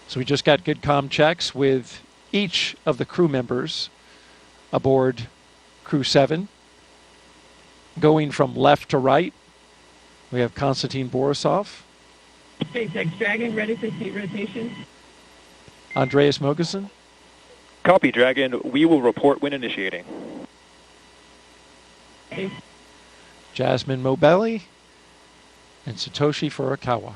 So we just got good comm checks with each of the crew members aboard Crew-7. Going from left to right, we have Konstantin Borisov. SpaceX Dragon ready for seat rotation. Andreas Mogensen. Copy, Dragon. We will report when initiating. Okay. Jasmine Mobelli and Satoshi Furukawa.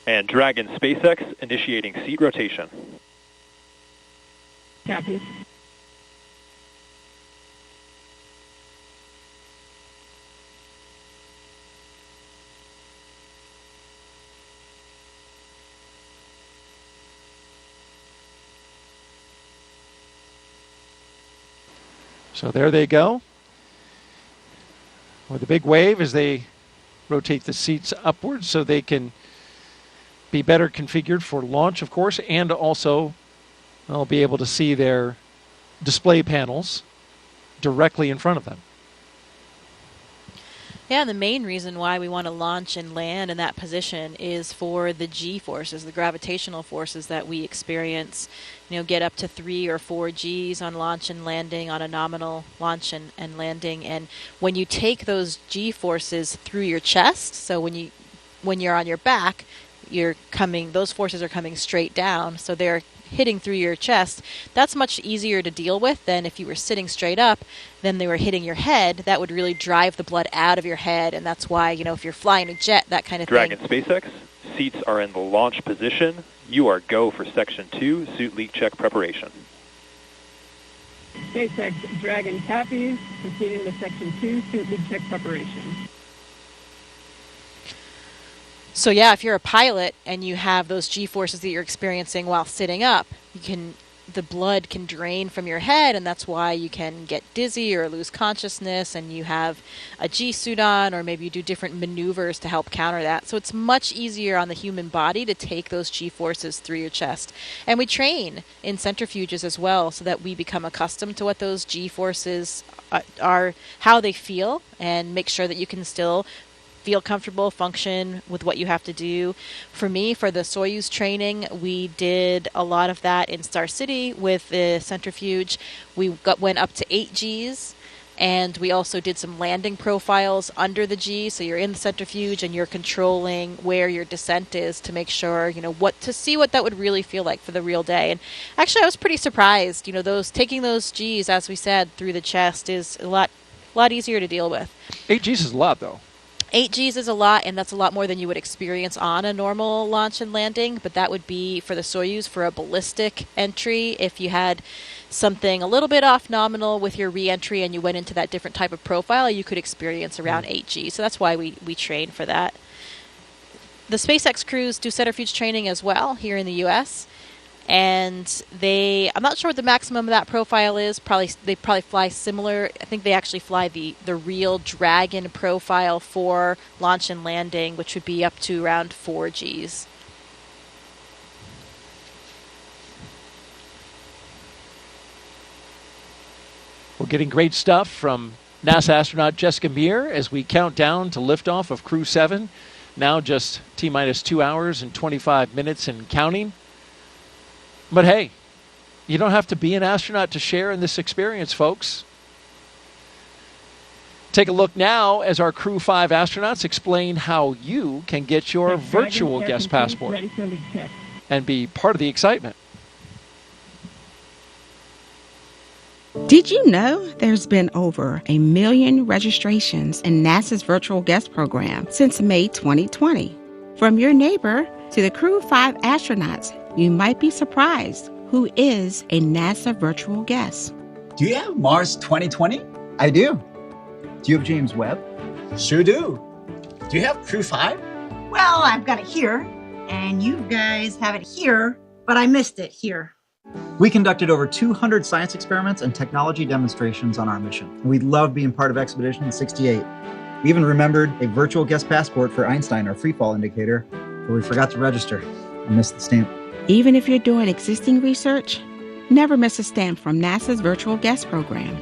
And Dragon SpaceX initiating seat rotation. Copy. So there they go. With a big wave as they rotate the seats upwards so they can be better configured for launch, of course, and also they'll be able to see their display panels directly in front of them. Yeah, and the main reason why we want to launch and land in that position is for the G forces, the gravitational forces that we experience. You know, get up to 3 or 4 Gs on launch and landing, on a nominal launch and landing. And when you take those G forces through your chest, so when you're on your back, those forces are coming straight down, so they're hitting through your chest. That's much easier to deal with than if you were sitting straight up, then they were hitting your head. That would really drive the blood out of your head, and that's why, you know, if you're flying a jet, that kind of Dragon thing. SpaceX, seats are in the launch position. You are go for Section 2, suit leak check preparation. SpaceX Dragon copies, proceeding to Section 2, suit leak check preparation. So yeah, if you're a pilot and you have those G-forces that you're experiencing while sitting up, the blood can drain from your head, and that's why you can get dizzy or lose consciousness, and you have a G-suit on, or maybe you do different maneuvers to help counter that. So it's much easier on the human body to take those G-forces through your chest. And we train in centrifuges as well so that we become accustomed to what those G-forces are, how they feel, and make sure that you can still feel comfortable, function with what you have to do. For me, for the Soyuz training, we did a lot of that in Star City with the centrifuge. We went up to 8 Gs, and we also did some landing profiles under the G, so you're in the centrifuge and you're controlling where your descent is to make sure, you know, to see what that would really feel like for the real day. And actually, I was pretty surprised. You know, taking those Gs, as we said, through the chest is a lot easier to deal with. 8 Gs is a lot, though. 8 Gs is a lot, and that's a lot more than you would experience on a normal launch and landing, but that would be for the Soyuz for a ballistic entry. If you had something a little bit off nominal with your re-entry and you went into that different type of profile, you could experience around 8 Gs. So that's why we train for that. The SpaceX crews do centrifuge training as well here in the U.S., And I'm not sure what the maximum of that profile is. They probably fly similar. I think they actually fly the real Dragon profile for launch and landing, which would be up to around 4 Gs. We're getting great stuff from NASA astronaut Jessica Meir as we count down to liftoff of Crew-7. Now just T-minus 2 hours and 25 minutes and counting. But hey, you don't have to be an astronaut to share in this experience, folks. Take a look now as our Crew-5 astronauts explain how you can get your virtual guest passport and be part of the excitement. Did you know there's been over 1 million registrations in NASA's virtual guest program since May 2020? From your neighbor to the Crew-5 astronauts, you might be surprised who is a NASA virtual guest. Do you have Mars 2020? I do. Do you have James Webb? Sure do. Do you have Crew-5? Well, I've got it here, and you guys have it here, but I missed it here. We conducted over 200 science experiments and technology demonstrations on our mission. We loved being part of Expedition 68. We even remembered a virtual guest passport for Einstein, our freefall indicator, but we forgot to register and missed the stamp. Even if you're doing existing research, never miss a stamp from NASA's virtual guest program.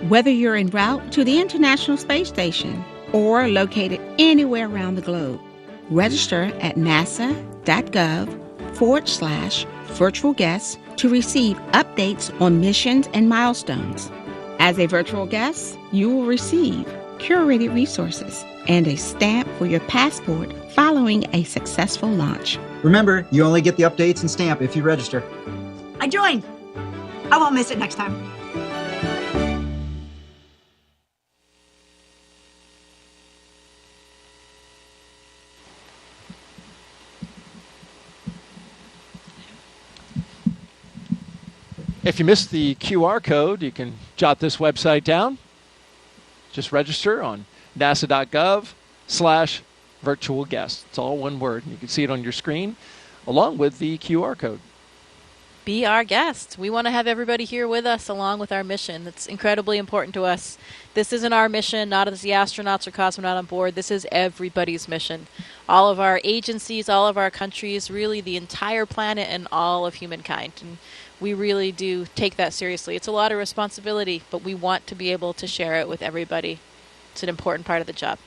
Whether you're en route to the International Space Station or located anywhere around the globe, register at nasa.gov/virtual guests to receive updates on missions and milestones. As a virtual guest, you will receive curated resources and a stamp for your passport following a successful launch. Remember, you only get the updates and stamp if you register. I joined. I won't miss it next time. If you missed the QR code, you can jot this website down. Just register on nasa.gov/virtual guest. It's all one word. You can see it on your screen along with the QR code. Be our guest. We want to have everybody here with us along with our mission. That's incredibly important to us. This isn't our mission, not as the astronauts or cosmonaut on board. This is everybody's mission. All of our agencies, all of our countries, really the entire planet and all of humankind. And we really do take that seriously. It's a lot of responsibility, but we want to be able to share it with everybody. It's an important part of the job.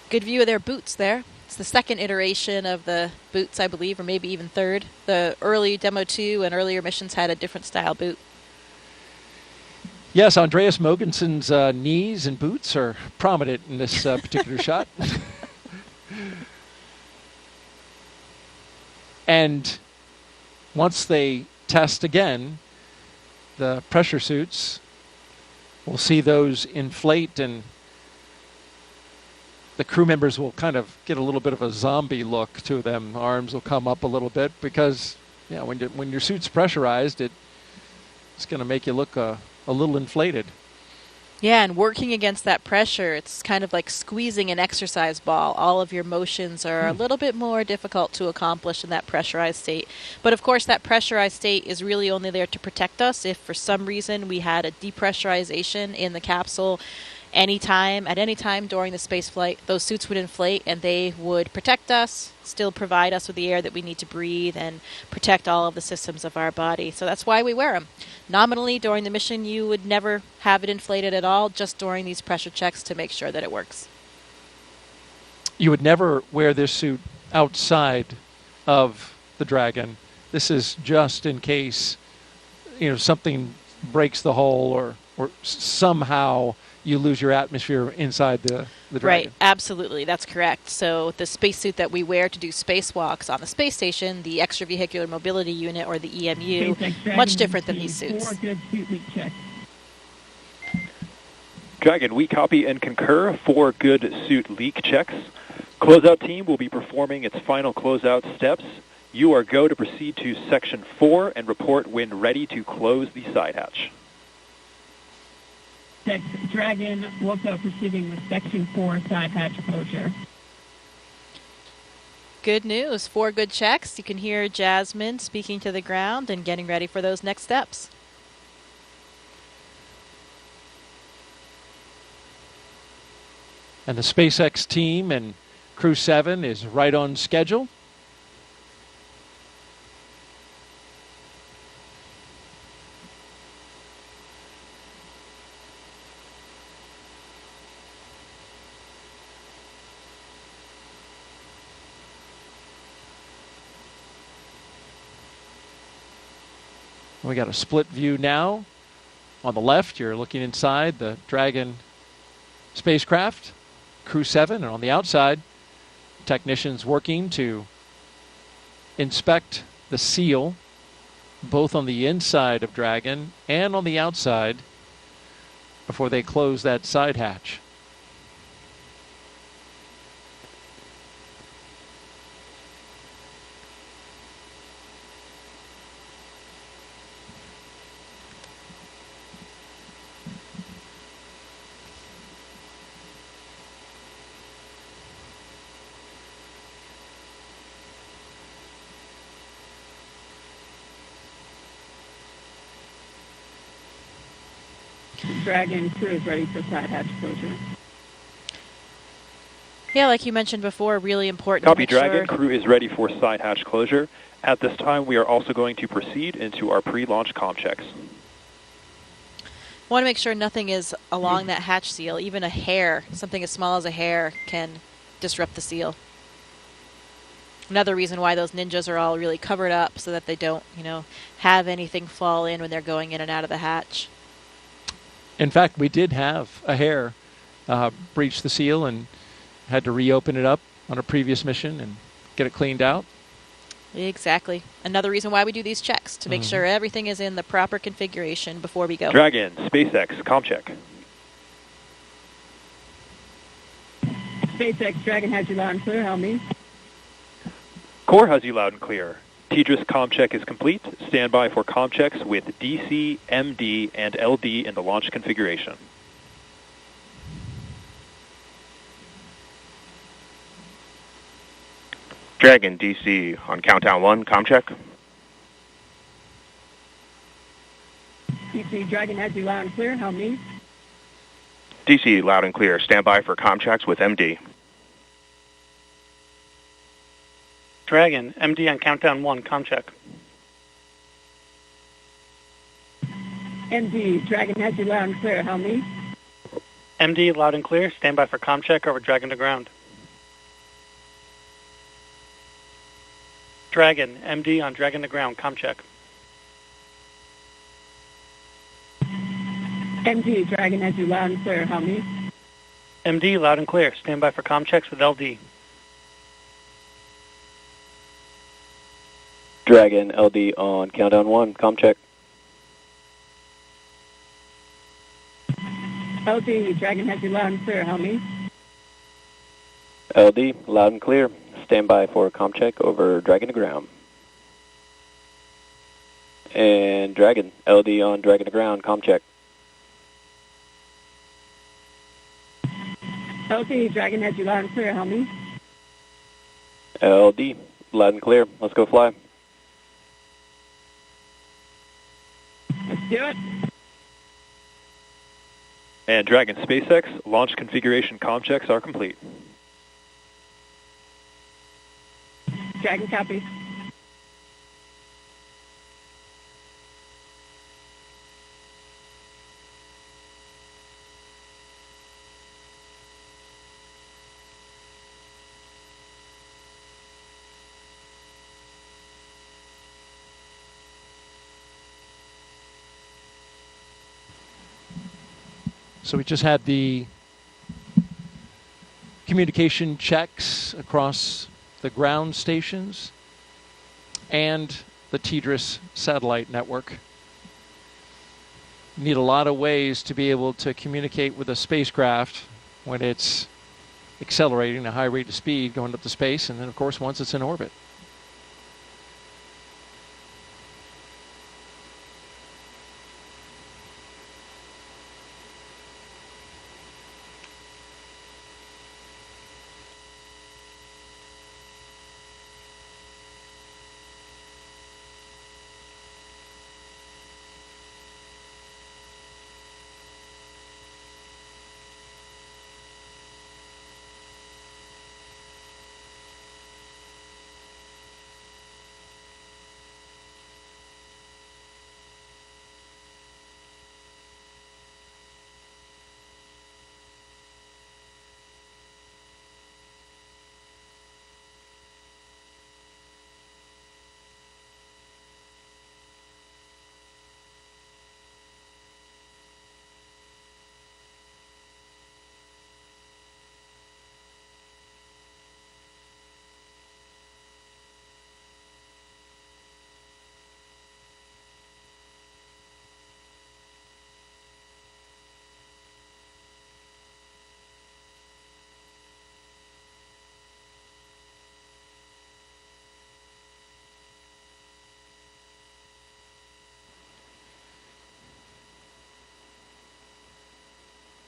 Good view of their boots there. It's the second iteration of the boots, I believe, or maybe even third. The early Demo 2 and earlier missions had a different style boot. Yes, Andreas Mogenson's knees and boots are prominent in this particular shot. And once they test again, the pressure suits, we'll see those inflate and the crew members will kind of get a little bit of a zombie look to them. Arms will come up a little bit because, yeah, when your suit's pressurized, it's going to make you look a little inflated. Yeah, and working against that pressure, it's kind of like squeezing an exercise ball. All of your motions are a little bit more difficult to accomplish in that pressurized state. But of course, that pressurized state is really only there to protect us. If for some reason we had a depressurization in the capsule, at any time during the space flight, those suits would inflate and they would protect us, still provide us with the air that we need to breathe and protect all of the systems of our body. So that's why we wear them. Nominally, during the mission, you would never have it inflated at all, just during these pressure checks to make sure that it works. You would never wear this suit outside of the Dragon. This is just in case, something breaks the hull or somehow you lose your atmosphere inside the Dragon. Right, absolutely, that's correct. So the spacesuit that we wear to do spacewalks on the space station, the extravehicular mobility unit or the EMU, much different than these suits. Dragon, we copy and concur 4 good suit leak checks. Closeout team will be performing its final closeout steps. You are go to proceed to section 4 and report when ready to close the side hatch. SpaceX Dragon woke up proceeding with Section 4 side hatch closure. Good news. 4 good checks. You can hear Jasmine speaking to the ground and getting ready for those next steps. And the SpaceX team and Crew-7 is right on schedule. We got a split view now. On the left, you're looking inside the Dragon spacecraft, Crew-7, and on the outside, technicians working to inspect the seal, both on the inside of Dragon and on the outside, before they close that side hatch. Dragon crew is ready for side hatch closure. Yeah, like you mentioned before, really important. Copy, Dragon. Crew is ready for side hatch closure. At this time, we are also going to proceed into our pre-launch comm checks. Want to make sure nothing is along that hatch seal. Even a hair, something as small as a hair, can disrupt the seal. Another reason why those ninjas are all really covered up, so that they don't, have anything fall in when they're going in and out of the hatch. In fact, we did have a hair breach the seal and had to reopen it up on a previous mission and get it cleaned out. Exactly. Another reason why we do these checks, to make sure everything is in the proper configuration before we go. Dragon, SpaceX, comm check. SpaceX Dragon has you loud and clear. How me? Core has you loud and clear. TDRS comm check is complete. Stand by for comm checks with DC, MD, and LD in the launch configuration. Dragon, DC, on countdown 1, comm check. DC Dragon has you loud and clear. How me? DC, loud and clear. Stand by for comm checks with MD. Dragon, MD on countdown 1, comm check. MD, Dragon has you loud and clear. How me? MD, loud and clear. Stand by for comm check over Dragon to ground. Dragon, MD on Dragon to ground, comm check. MD, Dragon has you loud and clear. How me? MD, loud and clear. Stand by for comm checks with LD. Dragon, LD on countdown 1, comm check. LD, Dragon has you loud and clear. How me? LD, loud and clear. Stand by for comm check over Dragon to ground. And Dragon, LD on Dragon to ground, comm check. LD, Dragon has you loud and clear. How me? LD, loud and clear. Let's go fly. Let's do it. And Dragon SpaceX, launch configuration comm checks are complete. Dragon copy. So we just had the communication checks across the ground stations and the TDRS satellite network. You need a lot of ways to be able to communicate with a spacecraft when it's accelerating at a high rate of speed going up to space, and then of course once it's in orbit.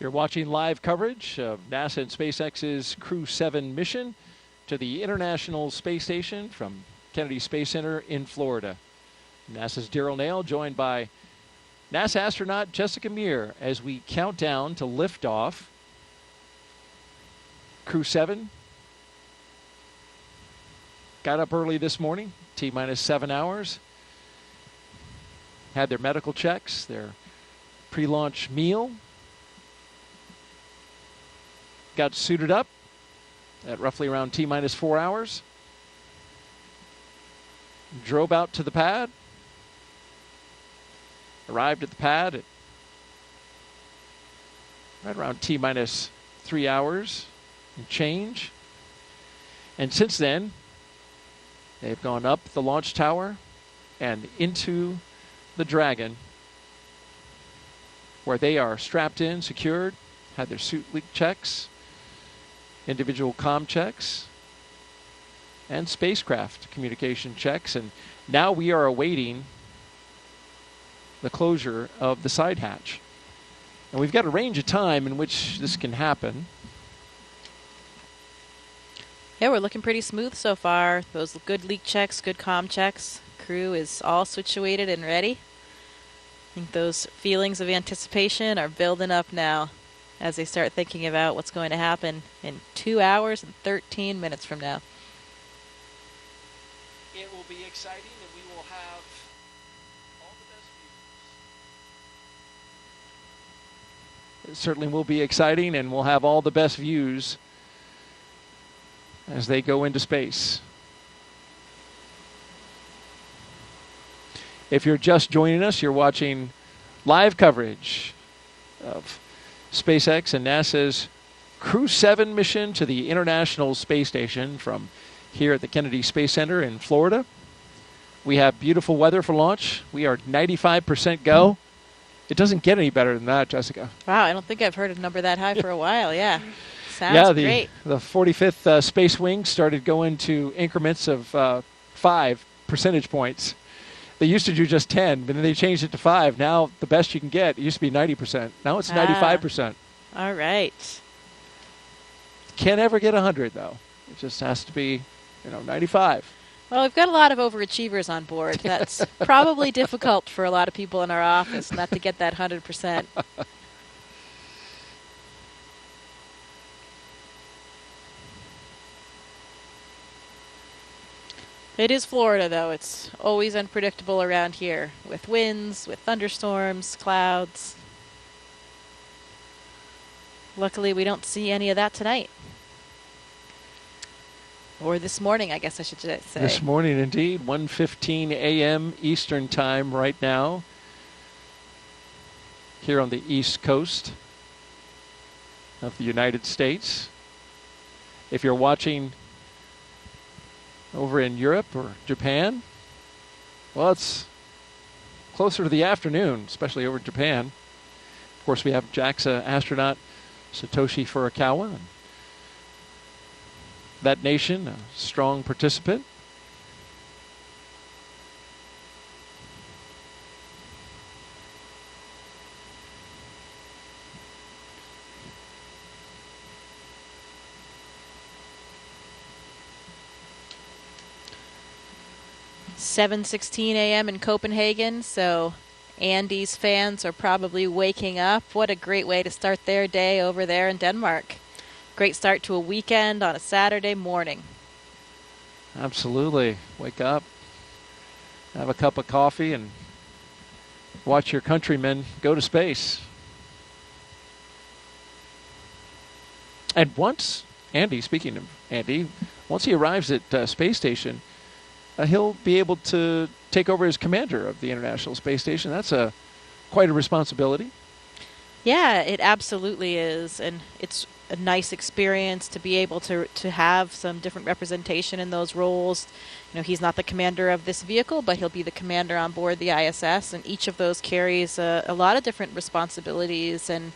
You're watching live coverage of NASA and SpaceX's Crew-7 mission to the International Space Station from Kennedy Space Center in Florida. NASA's Daryl Nail joined by NASA astronaut Jessica Meir as we count down to liftoff. Crew-7 got up early this morning, T-minus 7 hours. Had their medical checks, their pre-launch meal. Got suited up at roughly around T-minus 4 hours. Drove out to the pad. Arrived at the pad at right around T-minus 3 hours and change. And since then, they've gone up the launch tower and into the Dragon, where they are strapped in, secured, had their suit leak checks, individual comm checks, and spacecraft communication checks. And now we are awaiting the closure of the side hatch. And we've got a range of time in which this can happen. Yeah, we're looking pretty smooth so far. Those good leak checks, good comm checks. Crew is all situated and ready. I think those feelings of anticipation are building up now as they start thinking about what's going to happen in 2 hours and 13 minutes from now. It will be exciting, and we will have all the best views. It certainly will be exciting, and we'll have all the best views as they go into space. If you're just joining us, you're watching live coverage of SpaceX and NASA's Crew-7 mission to the International Space Station from here at the Kennedy Space Center in Florida. We have beautiful weather for launch. We are 95% go. It doesn't get any better than that, Jessica. Wow, I don't think I've heard a number that high for a while. Yeah, sounds great. The 45th Space Wing started going to increments of 5 percentage points. They used to do just 10, but then they changed it to 5. Now the best you can get, it used to be 90%. Now it's 95%. All right. Can't ever get 100, though. It just has to be, 95. Well, we've got a lot of overachievers on board. That's probably difficult for a lot of people in our office not to get that 100%. It is Florida, though. It's always unpredictable around here with winds, with thunderstorms, clouds. Luckily, we don't see any of that tonight. Or this morning, I guess I should say. This morning, indeed. 1:15 a.m. Eastern Time right now here on the East Coast of the United States. If you're watching over in Europe or Japan, well, it's closer to the afternoon, especially over in Japan. Of course, we have JAXA astronaut Satoshi Furukawa. That nation, a strong participant. (7:16 a.m. in Copenhagen), so Andy's fans are probably waking up. What a great way to start their day over there in Denmark. Great start to a weekend on a Saturday morning. Absolutely. Wake up, have a cup of coffee, and watch your countrymen go to space. And once Andy, speaking of Andy, once he arrives at Space Station, he'll be able to take over as commander of the International Space Station. That's quite a responsibility. Yeah, it absolutely is. And it's a nice experience to be able to have some different representation in those roles. He's not the commander of this vehicle, but he'll be the commander on board the ISS, and each of those carries a lot of different responsibilities. And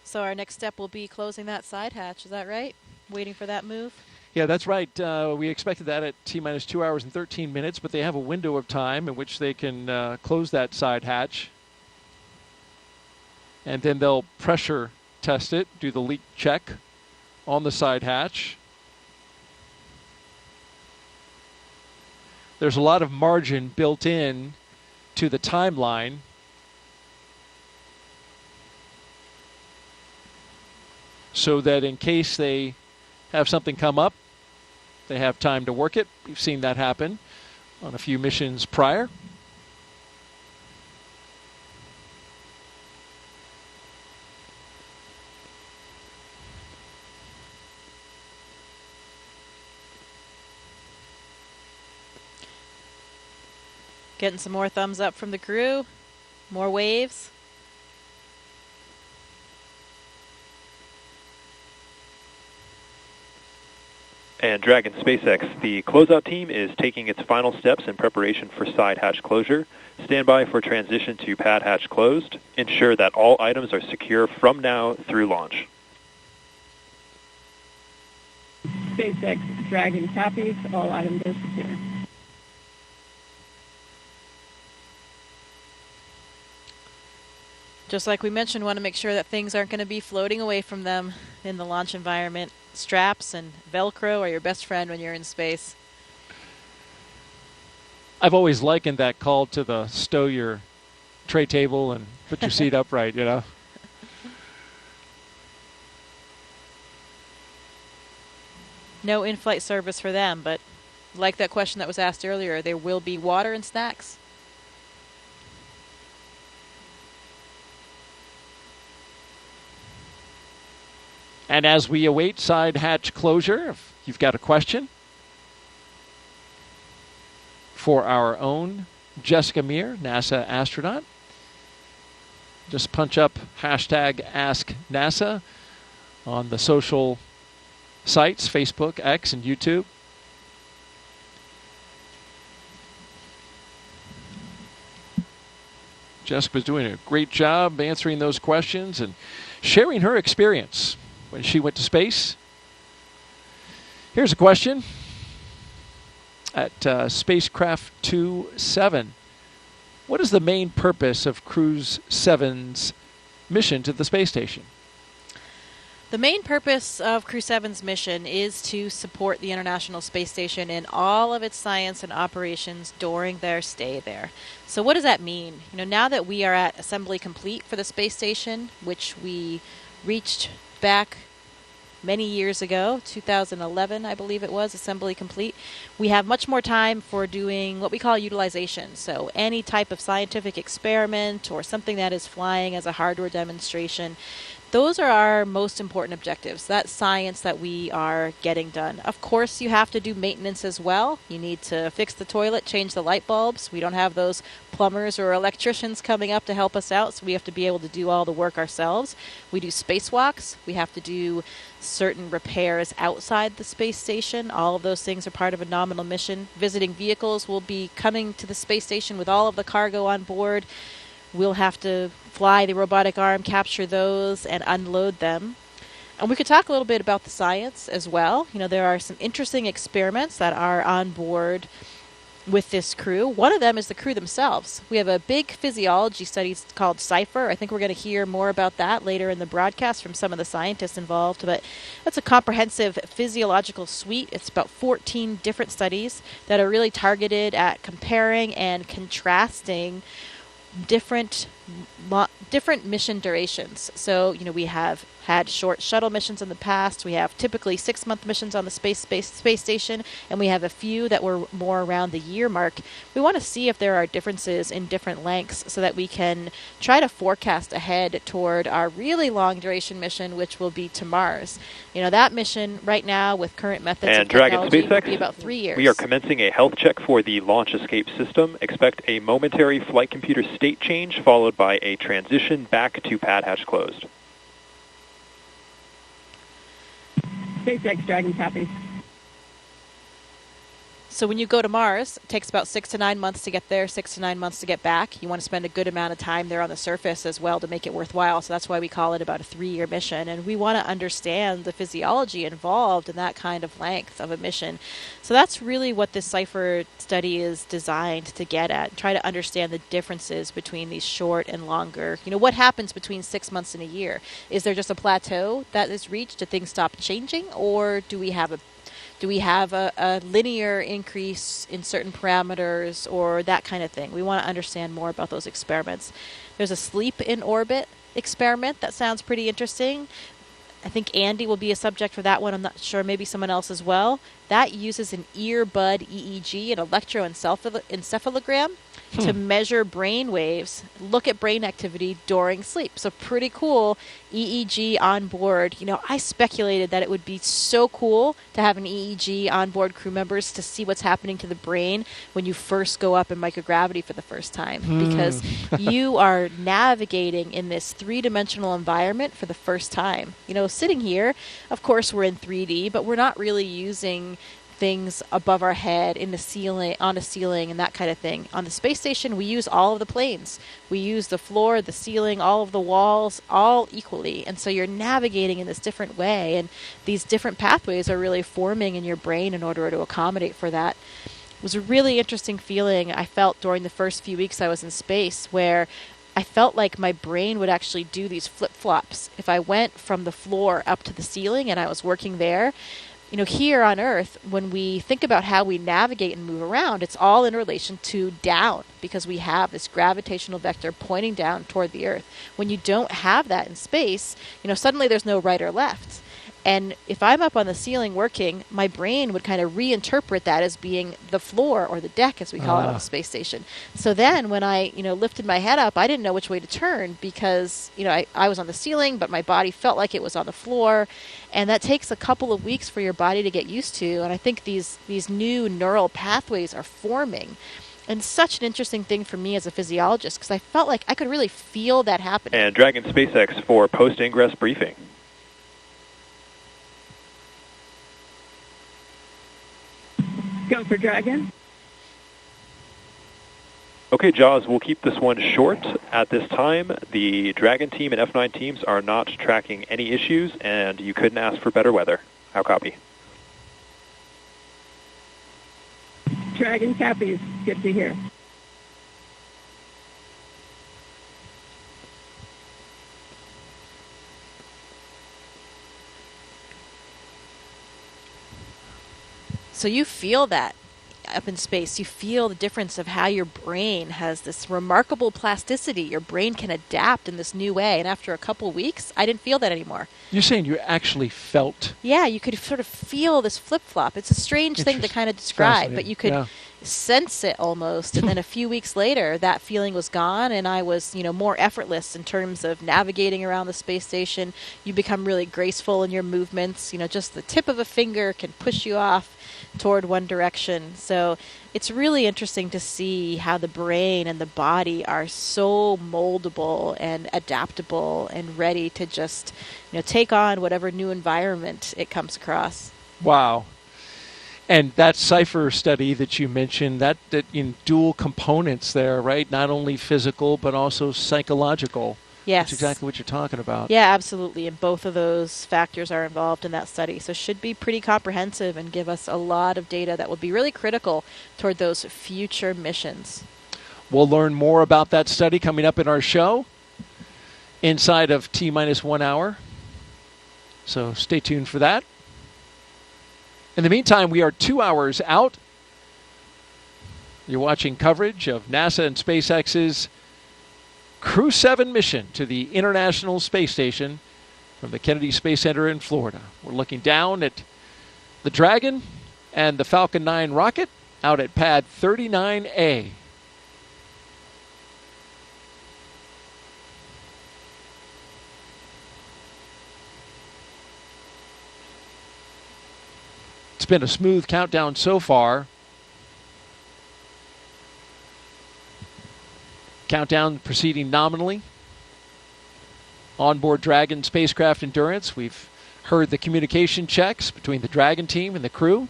So our next step will be closing that side hatch. Is that right? Waiting for that move? Yeah, that's right. We expected that at T-minus 2 hours and 13 minutes, but they have a window of time in which they can close that side hatch. And then they'll pressure test it, do the leak check on the side hatch. There's a lot of margin built in to the timeline. So that in case they have something come up, they have time to work it. We've seen that happen on a few missions prior. Getting some more thumbs up from the crew. More waves. And Dragon SpaceX, the closeout team is taking its final steps in preparation for side hatch closure. Stand by for transition to pad hatch closed. Ensure that all items are secure from now through launch. SpaceX Dragon copies. All items are secure. Just like we mentioned, want to make sure that things aren't going to be floating away from them in the launch environment. Straps and Velcro are your best friend when you're in space. I've always likened that call to the stow your tray table and put your seat upright, you know. No in-flight service for them, but like that question that was asked earlier, there will be water and snacks. And as we await side hatch closure, if you've got a question for our own Jessica Meir, NASA astronaut, just punch up hashtag AskNASA on the social sites, Facebook, X, and YouTube. Jessica's doing a great job answering those questions and sharing her experience when she went to space. Here's a question at Spacecraft 2-7. What is the main purpose of Crew-7's mission to the space station? The main purpose of Crew-7's mission is to support the International Space Station in all of its science and operations during their stay there. So what does that mean? You know, now that we are at assembly complete for the space station, which we reached back many years ago, 2011, I believe it was, assembly complete, we have much more time for doing what we call utilization. So any type of scientific experiment or something that is flying as a hardware demonstration, those are our most important objectives, that science that we are getting done. Of course, you have to do maintenance as well. You need to fix the toilet, change the light bulbs. We don't have those plumbers or electricians coming up to help us out, so we have to be able to do all the work ourselves. We do spacewalks. We have to do certain repairs outside the space station. All of those things are part of a nominal mission. Visiting vehicles will be coming to the space station with all of the cargo on board. We'll have to fly the robotic arm, capture those, and unload them. And we could talk a little bit about the science as well. You know, there are some interesting experiments that are on board with this crew. One of them is the crew themselves. We have a big physiology study called CIPHER. I think we're going to hear more about that later in the broadcast from some of the scientists involved. But that's a comprehensive physiological suite. It's about 14 different studies that are really targeted at comparing and contrasting different mission durations. So, you know, we have had short shuttle missions in the past. We have typically 6-month missions on the space station, and we have a few that were more around the year mark. We want to see if there are differences in different lengths so that we can try to forecast ahead toward our really long duration mission, which will be to Mars. You know, that mission right now with current methods and of Dragon technology will SpaceX, be about 3 years. We are commencing a health check for the launch escape system. Expect a momentary flight computer state change followed by a transition back to pad hatch closed. SpaceX Dragon copies. So when you go to Mars, it takes about 6 to 9 months to get there, 6 to 9 months to get back. You want to spend a good amount of time there on the surface as well to make it worthwhile. So that's why we call it about a 3-year mission. And we want to understand the physiology involved in that kind of length of a mission. So that's really what this CIPHER study is designed to get at. Try to understand the differences between these short and longer. You know, what happens between 6 months and a year? Is there just a plateau that is reached? Do things stop changing? Or do we have a linear increase in certain parameters or that kind of thing? We want to understand more about those experiments. There's a sleep in orbit experiment that sounds pretty interesting. I think Andy will be a subject for that one. I'm not sure, maybe someone else as well. That uses an earbud EEG, an electroencephalogram, to measure brain waves, look at brain activity during sleep. So pretty cool EEG on board. You know, I speculated that it would be so cool to have an EEG on board crew members to see what's happening to the brain when you first go up in microgravity for the first time. Because you are navigating in this 3-dimensional environment for the first time. You know, sitting here, of course we're in 3D, but we're not really using things above our head, in the ceiling, on a ceiling, and that kind of thing. On the space station, we use all of the planes. We use the floor, the ceiling, all of the walls, all equally. And so you're navigating in this different way, and these different pathways are really forming in your brain in order to accommodate for that. It was a really interesting feeling I felt during the first few weeks I was in space, where I felt like my brain would actually do these flip-flops. If I went from the floor up to the ceiling and I was working there, you know, here on Earth, when we think about how we navigate and move around, it's all in relation to down, because we have this gravitational vector pointing down toward the Earth. When you don't have that in space, you know, suddenly there's no right or left. And if I'm up on the ceiling working, my brain would kind of reinterpret that as being the floor, or the deck, as we call it on the space station. So then when I, you know, lifted my head up, I didn't know which way to turn, because, you know, I was on the ceiling, but my body felt like it was on the floor. And that takes a couple of weeks for your body to get used to. And I think these new neural pathways are forming. And such an interesting thing for me as a physiologist, because I felt like I could really feel that happening. And Dragon SpaceX for post-ingress briefing. Go for Dragon. Okay, Jaws, we'll keep this one short. At this time, the Dragon team and F9 teams are not tracking any issues, and you couldn't ask for better weather. How copy? Dragon copies. Good to hear. So you feel that up in space. You feel the difference of how your brain has this remarkable plasticity. Your brain can adapt in this new way. And after a couple weeks, I didn't feel that anymore. You're saying you actually felt? Yeah, you could sort of feel this flip-flop. It's a strange thing to kind of describe, but you could sense it almost. And then a few weeks later, that feeling was gone, and I was, you know, more effortless in terms of navigating around the space station. You become really graceful in your movements. You know, just the tip of a finger can push you off toward one direction. So it's really interesting to see how the brain and the body are so moldable and adaptable and ready to just, you know, take on whatever new environment it comes across. Wow. And that CIPHER study that you mentioned, that in dual components there, right? Not only physical, but also psychological. Yes. That's exactly what you're talking about. Yeah, absolutely. And both of those factors are involved in that study. So it should be pretty comprehensive and give us a lot of data that will be really critical toward those future missions. We'll learn more about that study coming up in our show inside of T-1 hour. So stay tuned for that. In the meantime, we are 2 hours out. You're watching coverage of NASA and SpaceX's Crew-7 mission to the International Space Station from the Kennedy Space Center in Florida. We're looking down at the Dragon and the Falcon 9 rocket out at pad 39A. It's been a smooth countdown so far. Countdown proceeding nominally. Onboard Dragon spacecraft endurance. We've heard the communication checks between the Dragon team and the crew.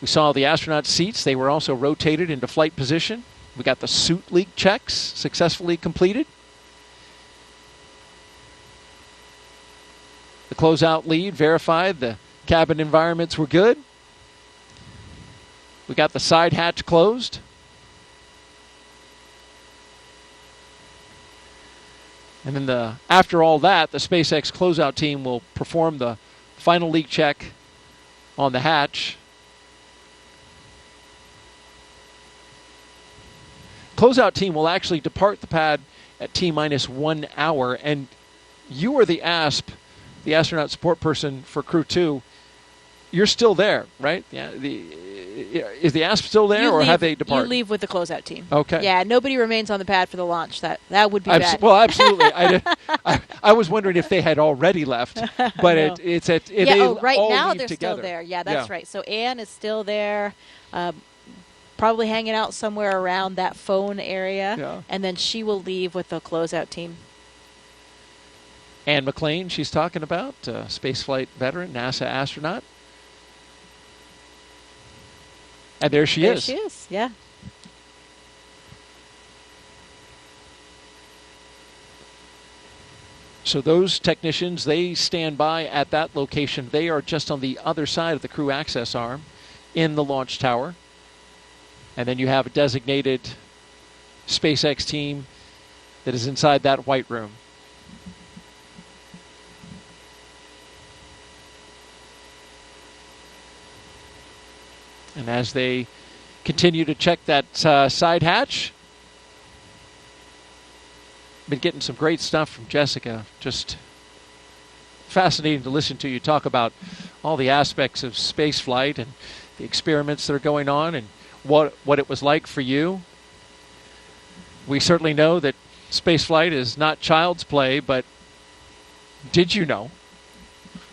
We saw the astronaut seats. They were also rotated into flight position. We got the suit leak checks successfully completed. The closeout lead verified the cabin environments were good. We got the side hatch closed. And then after all that, the SpaceX closeout team will perform the final leak check on the hatch. Closeout team will actually depart the pad at T-minus 1 hour. And you are the ASP, the astronaut support person for Crew 2. You're still there, right? Yeah. Is the ASP still there, or have they departed? You leave with the closeout team. Okay. Yeah, nobody remains on the pad for the launch. That would be bad. Well, absolutely. I was wondering if they had already left, but No. it's at right all now leave they're together. still there. Yeah, that's right. So Anne is still there, probably hanging out somewhere around that phone area, and then she will leave with the closeout team. Anne McLean, she's talking about, spaceflight veteran, NASA astronaut. And there she is. There she is, yeah. So those technicians, they stand by at that location. They are just on the other side of the crew access arm in the launch tower. And then you have a designated SpaceX team that is inside that white room. And as they continue to check that side hatch, been getting some great stuff from Jessica. Just fascinating to listen to you talk about all the aspects of space flight and the experiments that are going on and what it was like for you. We certainly know that space flight is not child's play, but did you know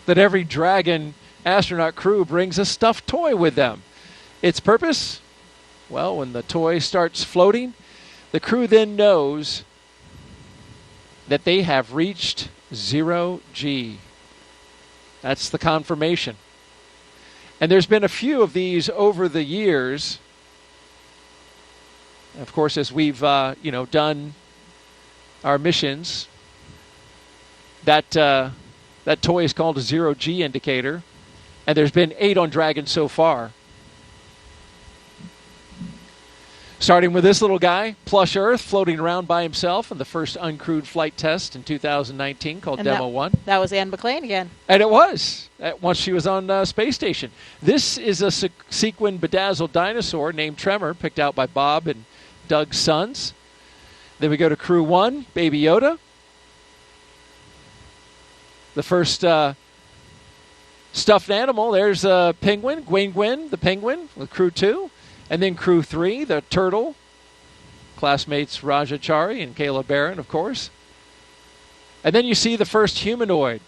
that every Dragon astronaut crew brings a stuffed toy with them? Its purpose? Well, when the toy starts floating, the crew then knows that they have reached 0G. That's the confirmation. And there's been a few of these over the years. Of course, as we've done our missions, that toy is called a 0G indicator, and there's been 8 on Dragon so far. Starting with this little guy, Plush Earth, floating around by himself in the first uncrewed flight test in 2019 called Demo 1. That was Anne McLean again. And it was, once she was on Space Station. This is a sequin bedazzled dinosaur named Tremor, picked out by Bob and Doug's sons. Then we go to Crew 1, Baby Yoda. The first stuffed animal, there's a penguin, Gwyn, the penguin, with Crew 2. And then Crew 3, the turtle, classmates Raja Chari and Kayla Barron, of course. And then you see the first humanoid.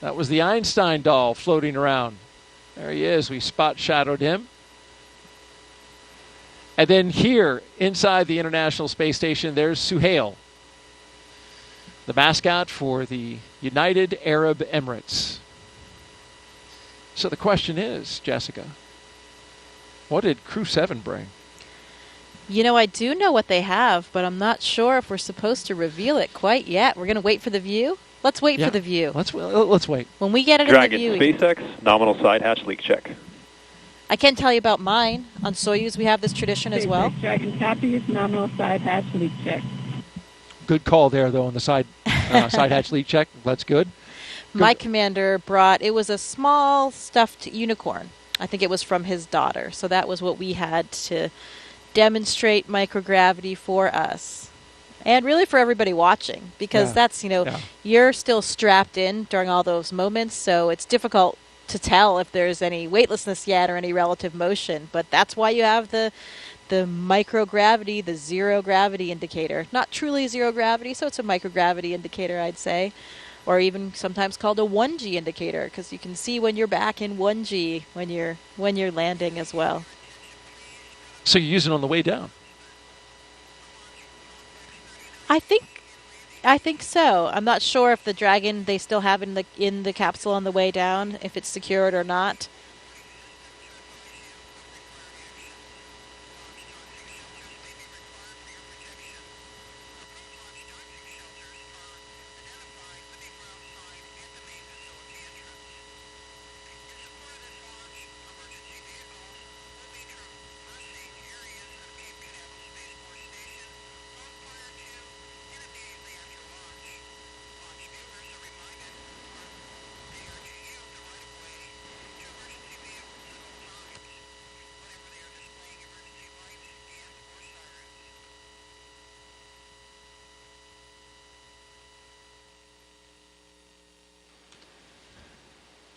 That was the Einstein doll floating around. There he is. We spot shadowed him. And then here, inside the International Space Station, there's Suhail, the mascot for the United Arab Emirates. So the question is, Jessica, what did Crew 7 bring? You know, I do know what they have, but I'm not sure if we're supposed to reveal it quite yet. We're going to wait for the view? Let's wait for the view. Let's wait. When we get it Dragon, in the view... SpaceX, nominal side hatch leak check. I can tell you about mine. On Soyuz, we have this tradition as well. Dragon copies, nominal side hatch leak check. Good call there, though, on the side hatch leak check. That's good. My commander brought... It was a small stuffed unicorn. I think it was from his daughter. So that was what we had to demonstrate microgravity for us. And really for everybody watching. Because that's, you're still strapped in during all those moments. So it's difficult to tell if there's any weightlessness yet or any relative motion. But that's why you have the microgravity, the zero gravity indicator. Not truly zero gravity, so it's a microgravity indicator, I'd say. Or even sometimes called a 1G indicator, because you can see when you're back in 1G when you're landing as well. So you use it on the way down? I think so. I'm not sure if the Dragon they still have in the capsule on the way down, if it's secured or not.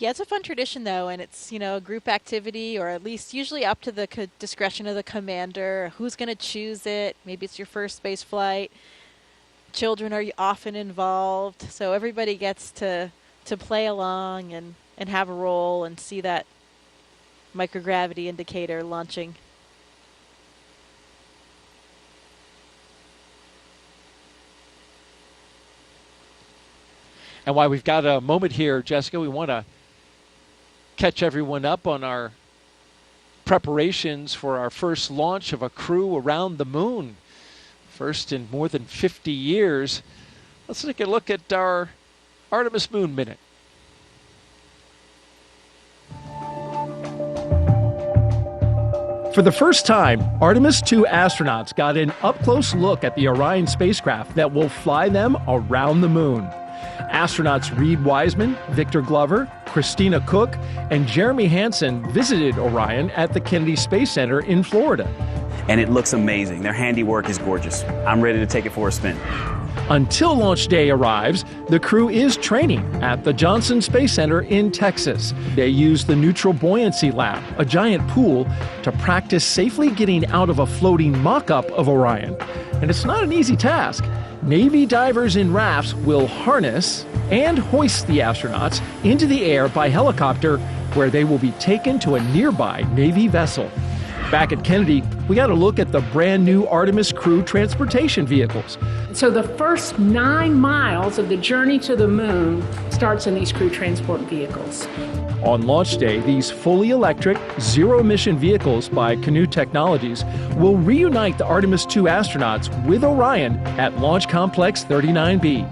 Yeah, it's a fun tradition, though, and it's, a group activity, or at least usually up to the discretion of the commander. Who's going to choose it? Maybe it's your first space flight. Children are often involved, so everybody gets to play along and have a role and see that microgravity indicator launching. And while we've got a moment here, Jessica, we want to catch everyone up on our preparations for our first launch of a crew around the moon. First in more than 50 years. Let's take a look at our Artemis Moon Minute. For the first time, Artemis 2 astronauts got an up-close look at the Orion spacecraft that will fly them around the moon. Astronauts Reed Wiseman, Victor Glover, Christina Cook, and Jeremy Hansen visited Orion at the Kennedy Space Center in Florida. And it looks amazing. Their handiwork is gorgeous. I'm ready to take it for a spin. Until launch day arrives, the crew is training at the Johnson Space Center in Texas. They use the Neutral Buoyancy Lab, a giant pool, to practice safely getting out of a floating mock-up of Orion. And it's not an easy task. Navy divers in rafts will harness and hoist the astronauts into the air by helicopter, where they will be taken to a nearby Navy vessel. Back at Kennedy, we got a look at the brand new Artemis crew transportation vehicles. So the first 9 miles of the journey to the moon starts in these crew transport vehicles. On launch day, these fully electric, zero-emission vehicles by Canoe Technologies will reunite the Artemis 2 astronauts with Orion at Launch Complex 39B.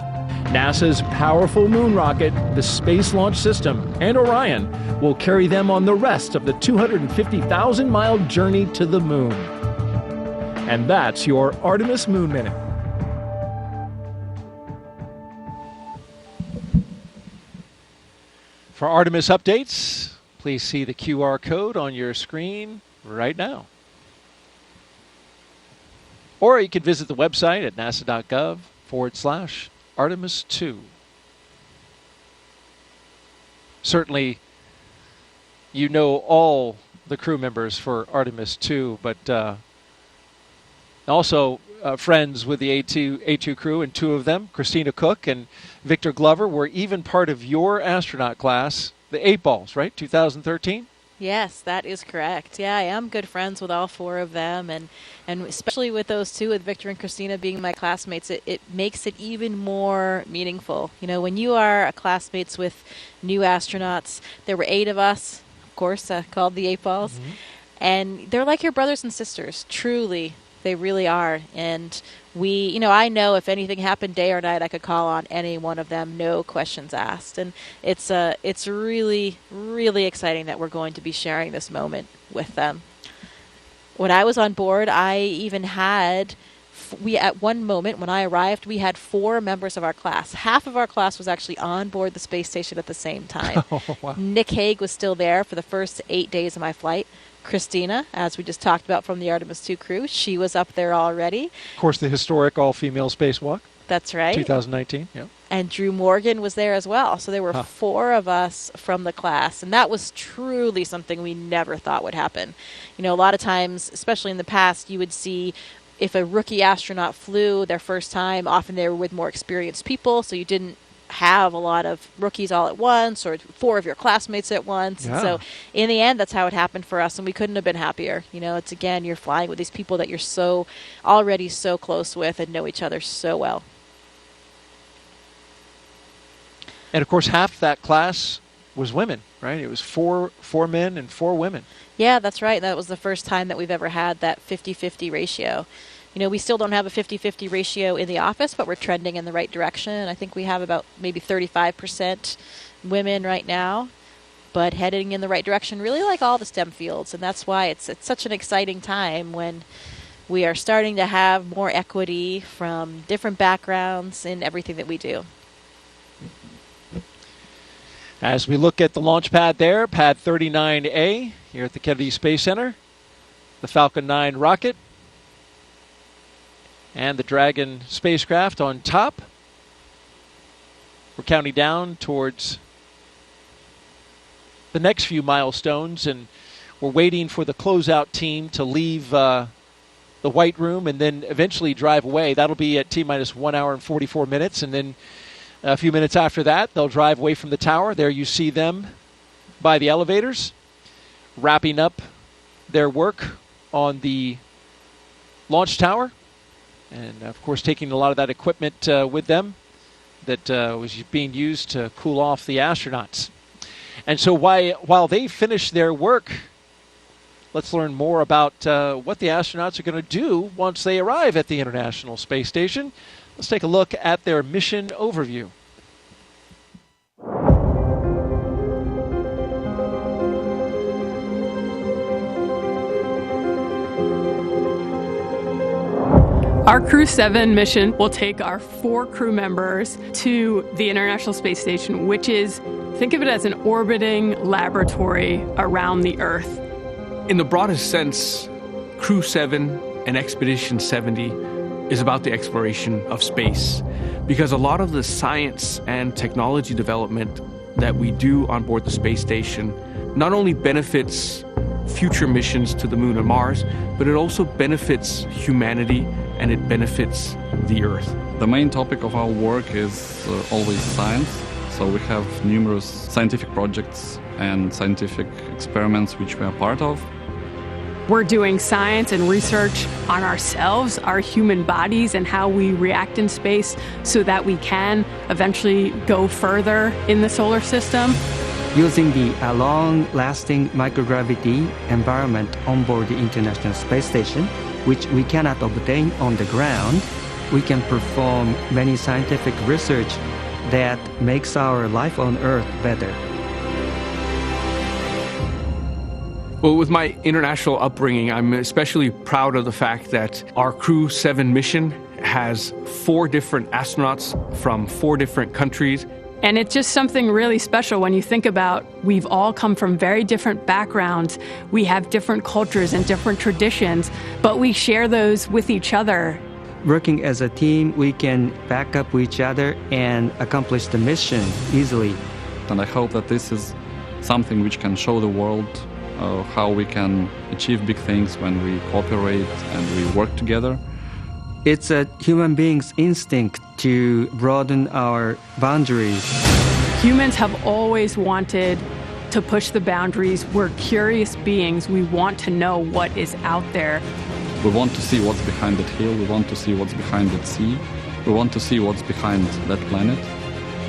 NASA's powerful moon rocket, the Space Launch System, and Orion will carry them on the rest of the 250,000-mile journey to the moon. And that's your Artemis Moon Minute. For Artemis updates, please see the QR code on your screen right now. Or you can visit the website at nasa.gov/Artemis 2. Certainly, you know all the crew members for Artemis 2, but also friends with the A2 crew, and 2 of them, Christina Cook and Victor Glover, were even part of your astronaut class, the 8 Balls, right? 2013? Yes, that is correct. Yeah, I am good friends with all 4 of them, and especially with those 2, with Victor and Christina being my classmates, it makes it even more meaningful. When you are classmates with new astronauts, there were 8 of us, of course, called the 8 Balls, mm-hmm. and they're like your brothers and sisters, truly. They really are. And I know if anything happened day or night, I could call on any one of them, no questions asked. And it's really, really exciting that we're going to be sharing this moment with them. When I was on board, I even had, at one moment when I arrived, we had 4 members of our class. Half of our class was actually on board the space station at the same time. Oh, wow. Nick Hague was still there for the first 8 days of my flight. Christina, as we just talked about from the Artemis 2 crew, she was up there already. Of course, the historic all-female spacewalk. That's right. 2019, yeah. And Drew Morgan was there as well. So there were 4 of us from the class, and that was truly something we never thought would happen. A lot of times, especially in the past, you would see if a rookie astronaut flew their first time, often they were with more experienced people, so you didn't have a lot of rookies all at once, or 4 of your classmates at once. Yeah. And so in the end, that's how it happened for us, and we couldn't have been happier. It's, again, you're flying with these people that you're already so close with and know each other so well. And of course, half that class was women, right? It was 4 men and 4 women. Yeah, that's right. That was the first time that we've ever had that 50-50 ratio. We still don't have a 50-50 ratio in the office, but we're trending in the right direction. I think we have about maybe 35% women right now, but heading in the right direction, really like all the STEM fields. And that's why it's such an exciting time when we are starting to have more equity from different backgrounds in everything that we do. As we look at the launch pad there, pad 39A here at the Kennedy Space Center, the Falcon 9 rocket, and the Dragon spacecraft on top. We're counting down towards the next few milestones, and we're waiting for the closeout team to leave the White Room and then eventually drive away. That'll be at T-minus 1 hour and 44 minutes, and then a few minutes after that, they'll drive away from the tower. There you see them by the elevators, wrapping up their work on the launch tower, and of course taking a lot of that equipment with them that was being used to cool off the astronauts. And so while they finish their work, let's learn more about what the astronauts are going to do once they arrive at the International Space Station. Let's take a look at their mission overview. Our Crew-7 mission will take our 4 crew members to the International Space Station, which is, think of it as an orbiting laboratory around the Earth. In the broadest sense, Crew-7 and Expedition 70 is about the exploration of space, because a lot of the science and technology development that we do on board the space station not only benefits future missions to the Moon and Mars, but it also benefits humanity and it benefits the Earth. The main topic of our work is always science, so we have numerous scientific projects and scientific experiments which we are part of. We're doing science and research on ourselves, our human bodies, and how we react in space so that we can eventually go further in the solar system. Using the long-lasting microgravity environment on board the International Space Station, which we cannot obtain on the ground, we can perform many scientific research that makes our life on Earth better. Well, with my international upbringing, I'm especially proud of the fact that our Crew-7 mission has 4 different astronauts from 4 different countries. And it's just something really special when you think about we've all come from very different backgrounds. We have different cultures and different traditions, but we share those with each other. Working as a team, we can back up each other and accomplish the mission easily. And I hope that this is something which can show the world how we can achieve big things when we cooperate and we work together. It's a human being's instinct to broaden our boundaries. Humans have always wanted to push the boundaries. We're curious beings. We want to know what is out there. We want to see what's behind that hill. We want to see what's behind that sea. We want to see what's behind that planet.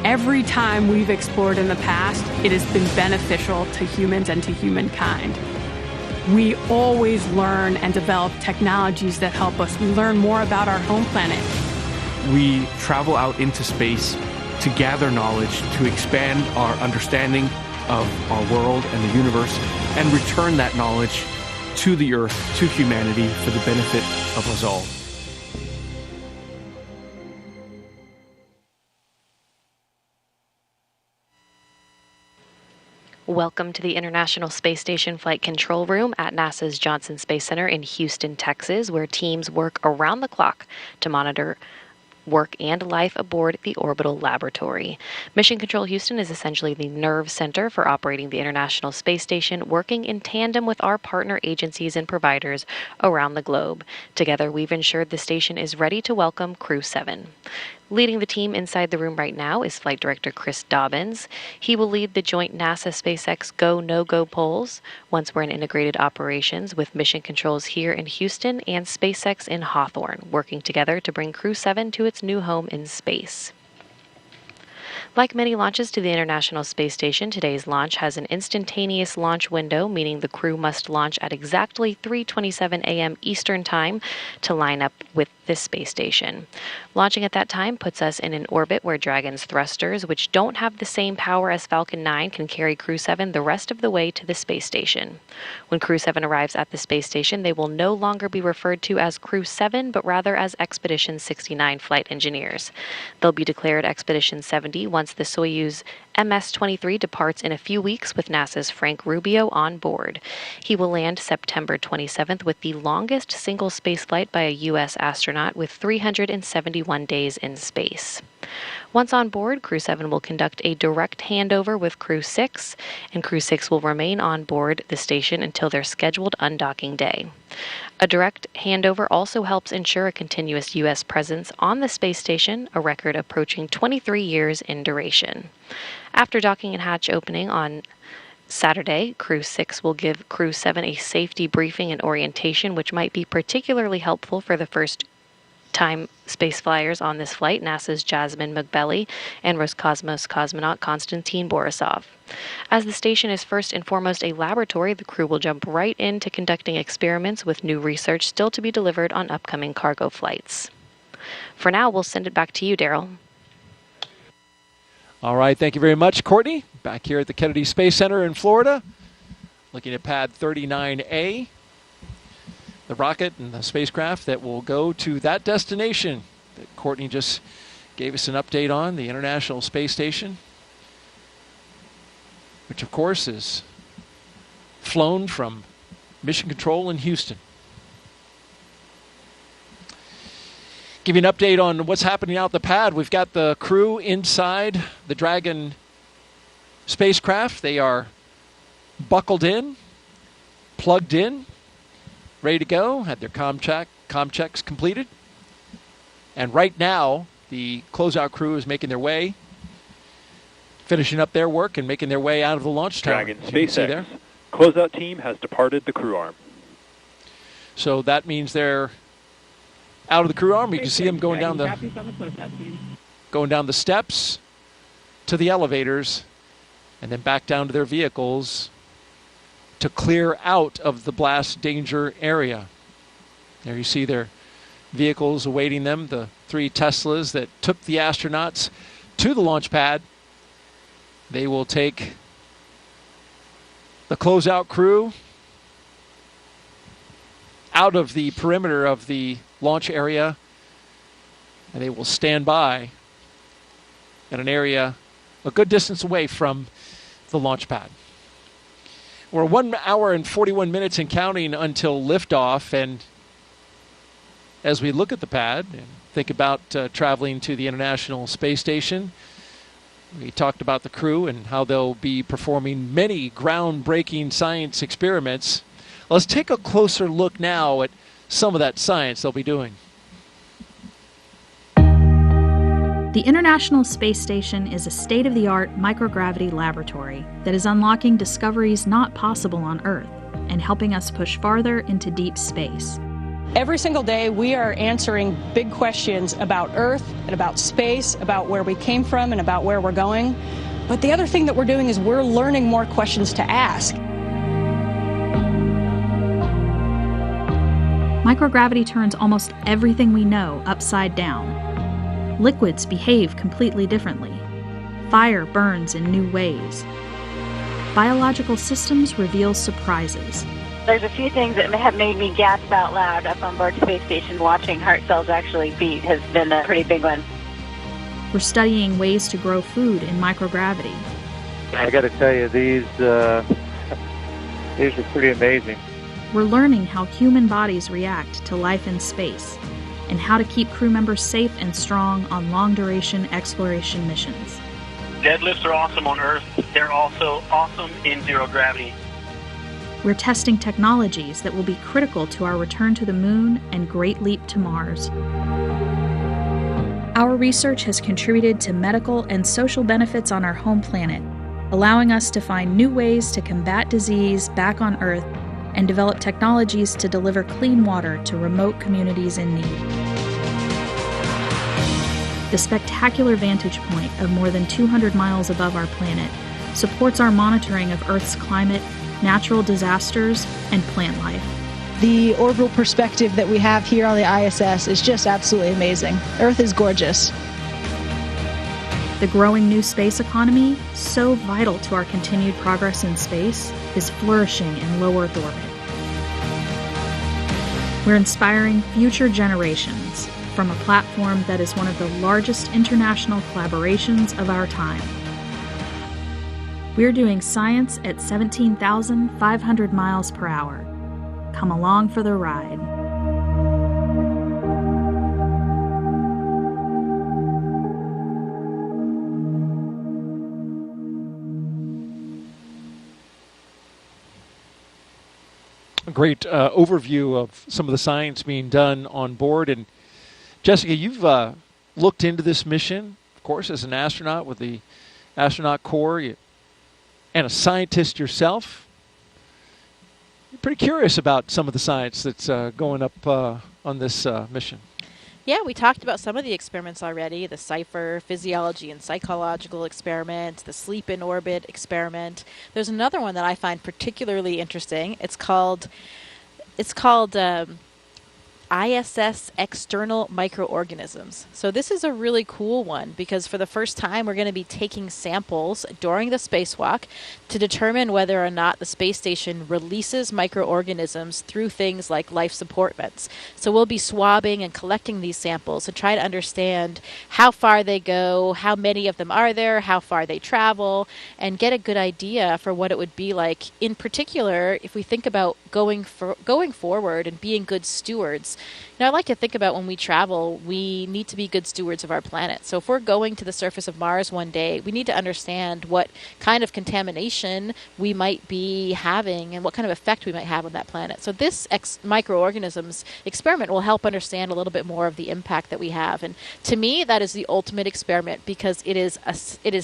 Every time we've explored in the past, it has been beneficial to humans and to humankind. We always learn and develop technologies that help us. We learn more about our home planet. We travel out into space to gather knowledge, to expand our understanding of our world and the universe, and return that knowledge to the Earth, to humanity, for the benefit of us all. Welcome to the International Space Station Flight Control Room at NASA's Johnson Space Center in Houston, Texas, where teams work around the clock to monitor work and life aboard the orbital laboratory. Mission Control Houston is essentially the nerve center for operating the International Space Station, working in tandem with our partner agencies and providers around the globe. Together, we've ensured the station is ready to welcome Crew-7. Leading the team inside the room right now is Flight Director Chris Dobbins. He will lead the joint NASA-SpaceX Go, No-Go polls once we're in integrated operations with mission controls here in Houston and SpaceX in Hawthorne, working together to bring Crew-7 to its new home in space. Like many launches to the International Space Station, today's launch has an instantaneous launch window, meaning the crew must launch at exactly 3:27 a.m. Eastern Time to line up with this space station. Launching at that time puts us in an orbit where Dragon's thrusters, which don't have the same power as Falcon 9, can carry Crew-7 the rest of the way to the space station. When Crew-7 arrives at the space station, they will no longer be referred to as Crew-7, but rather as Expedition 69 flight engineers. They'll be declared Expedition 70 once the Soyuz MS-23 departs in a few weeks with NASA's Frank Rubio on board. He will land September 27th with the longest single spaceflight by a U.S. astronaut with 371 days in space. Once on board, Crew-7 will conduct a direct handover with Crew-6, and Crew-6 will remain on board the station until their scheduled undocking day. A direct handover also helps ensure a continuous U.S. presence on the space station, a record approaching 23 years in duration. After docking and hatch opening on Saturday, Crew-6 will give Crew-7 a safety briefing and orientation, which might be particularly helpful for the first-time space flyers on this flight, NASA's Jasmine McBelly and Roscosmos cosmonaut Konstantin Borisov. As the station is first and foremost a laboratory, the crew will jump right into conducting experiments with new research still to be delivered on upcoming cargo flights. For now, we'll send it back to you, Daryl. All right, thank you very much, Courtney. Back here at the Kennedy Space Center in Florida, looking at pad 39A, the rocket and the spacecraft that will go to that destination that Courtney just gave us an update on, the International Space Station, which of course is flown from Mission Control in Houston. Give you an update on what's happening out the pad. We've got the crew inside the Dragon spacecraft. They are buckled in, plugged in, ready to go, had their comm checks completed. And right now, the closeout crew is making their way, finishing up their work and making their way out of the launch tower. Dragon SpaceX closeout team has departed the crew arm. So that means they're out of the crew arm. You can see them going down the steps to the elevators and then back down to their vehicles to clear out of the blast danger area. There you see their vehicles awaiting them, the 3 Teslas that took the astronauts to the launch pad. They will take the closeout crew out of the perimeter of the launch area, and they will stand by at an area a good distance away from the launch pad. We're 1 hour and 41 minutes and counting until liftoff, and as we look at the pad and think about traveling to the International Space Station, we talked about the crew and how they'll be performing many groundbreaking science experiments. Let's take a closer look now at some of that science they'll be doing. The International Space Station is a state-of-the-art microgravity laboratory that is unlocking discoveries not possible on Earth and helping us push farther into deep space. Every single day, we are answering big questions about Earth and about space, about where we came from and about where we're going. But the other thing that we're doing is we're learning more questions to ask. Microgravity turns almost everything we know upside down. Liquids behave completely differently. Fire burns in new ways. Biological systems reveal surprises. There's a few things that have made me gasp out loud up on board the space station. Watching heart cells actually beat has been a pretty big one. We're studying ways to grow food in microgravity. I got to tell you, these are pretty amazing. We're learning how human bodies react to life in space and how to keep crew members safe and strong on long-duration exploration missions. Deadlifts are awesome on Earth. They're also awesome in zero gravity. We're testing technologies that will be critical to our return to the moon and great leap to Mars. Our research has contributed to medical and social benefits on our home planet, allowing us to find new ways to combat disease back on Earth and develop technologies to deliver clean water to remote communities in need. The spectacular vantage point of more than 200 miles above our planet supports our monitoring of Earth's climate, natural disasters, and plant life. The orbital perspective that we have here on the ISS is just absolutely amazing. Earth is gorgeous. The growing new space economy, so vital to our continued progress in space, is flourishing in low Earth orbit. We're inspiring future generations from a platform that is one of the largest international collaborations of our time. We're doing science at 17,500 miles per hour. Come along for the ride. A great overview of some of the science being done on board. And Jessica, you've looked into this mission, of course, as an astronaut with the astronaut corps and a scientist yourself. You're pretty curious about some of the science that's going up on this mission. Yeah, we talked about some of the experiments already, the CIPHER, physiology and psychological experiment, the sleep in orbit experiment. There's another one that I find particularly interesting. It's called ISS external microorganisms. So this is a really cool one because for the first time we're going to be taking samples during the spacewalk to determine whether or not the space station releases microorganisms through things like life support vents. So we'll be swabbing and collecting these samples and try to understand how far they go, how many of them are there, how far they travel, and get a good idea for what it would be like. In particular, if we think about going forward and being good stewards. Now, I like to think about when we travel, we need to be good stewards of our planet. So if we're going to the surface of Mars one day, we need to understand what kind of contamination we might be having and what kind of effect we might have on that planet. So this microorganisms experiment will help understand a little bit more of the impact that we have. And to me, that is the ultimate experiment because it is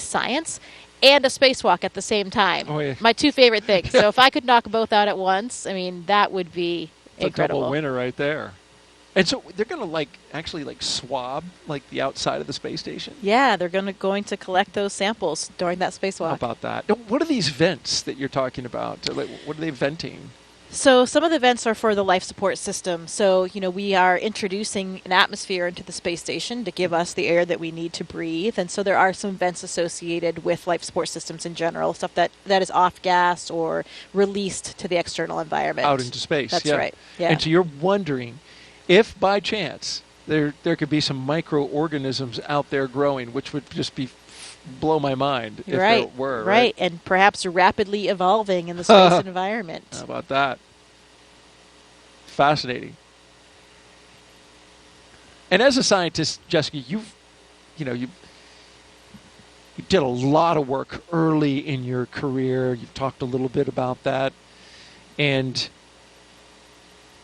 science and a spacewalk at the same time. Oh, yeah. My two favorite things. So if I could knock both out at once, I mean, that would be incredible. A double winner right there. And so they're going to actually swab the outside of the space station? Yeah, they're going to collect those samples during that spacewalk. How about that? What are these vents that you're talking about? What are they venting? So some of the vents are for the life support system. So, we are introducing an atmosphere into the space station to give us the air that we need to breathe. And so there are some vents associated with life support systems in general, stuff that is off-gassed or released to the external environment. Out into space. That's right. Yeah. And so you're wondering if by chance there could be some microorganisms out there growing, which would just blow my mind if there were. Right, and perhaps rapidly evolving in the space environment. How about that? Fascinating. And as a scientist, Jessica, you did a lot of work early in your career. You've talked a little bit about that. And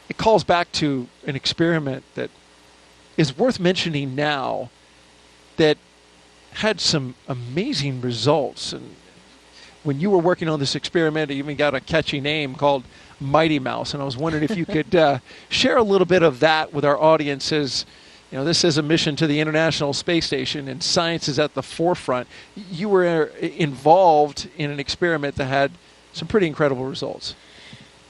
it calls back to an experiment that is worth mentioning now that had some amazing results. And when you were working on this experiment, it even got a catchy name called Mighty Mouse. And I was wondering if you could share a little bit of that with our audiences. This is a mission to the International Space Station, and science is at the forefront. You were involved in an experiment that had some pretty incredible results.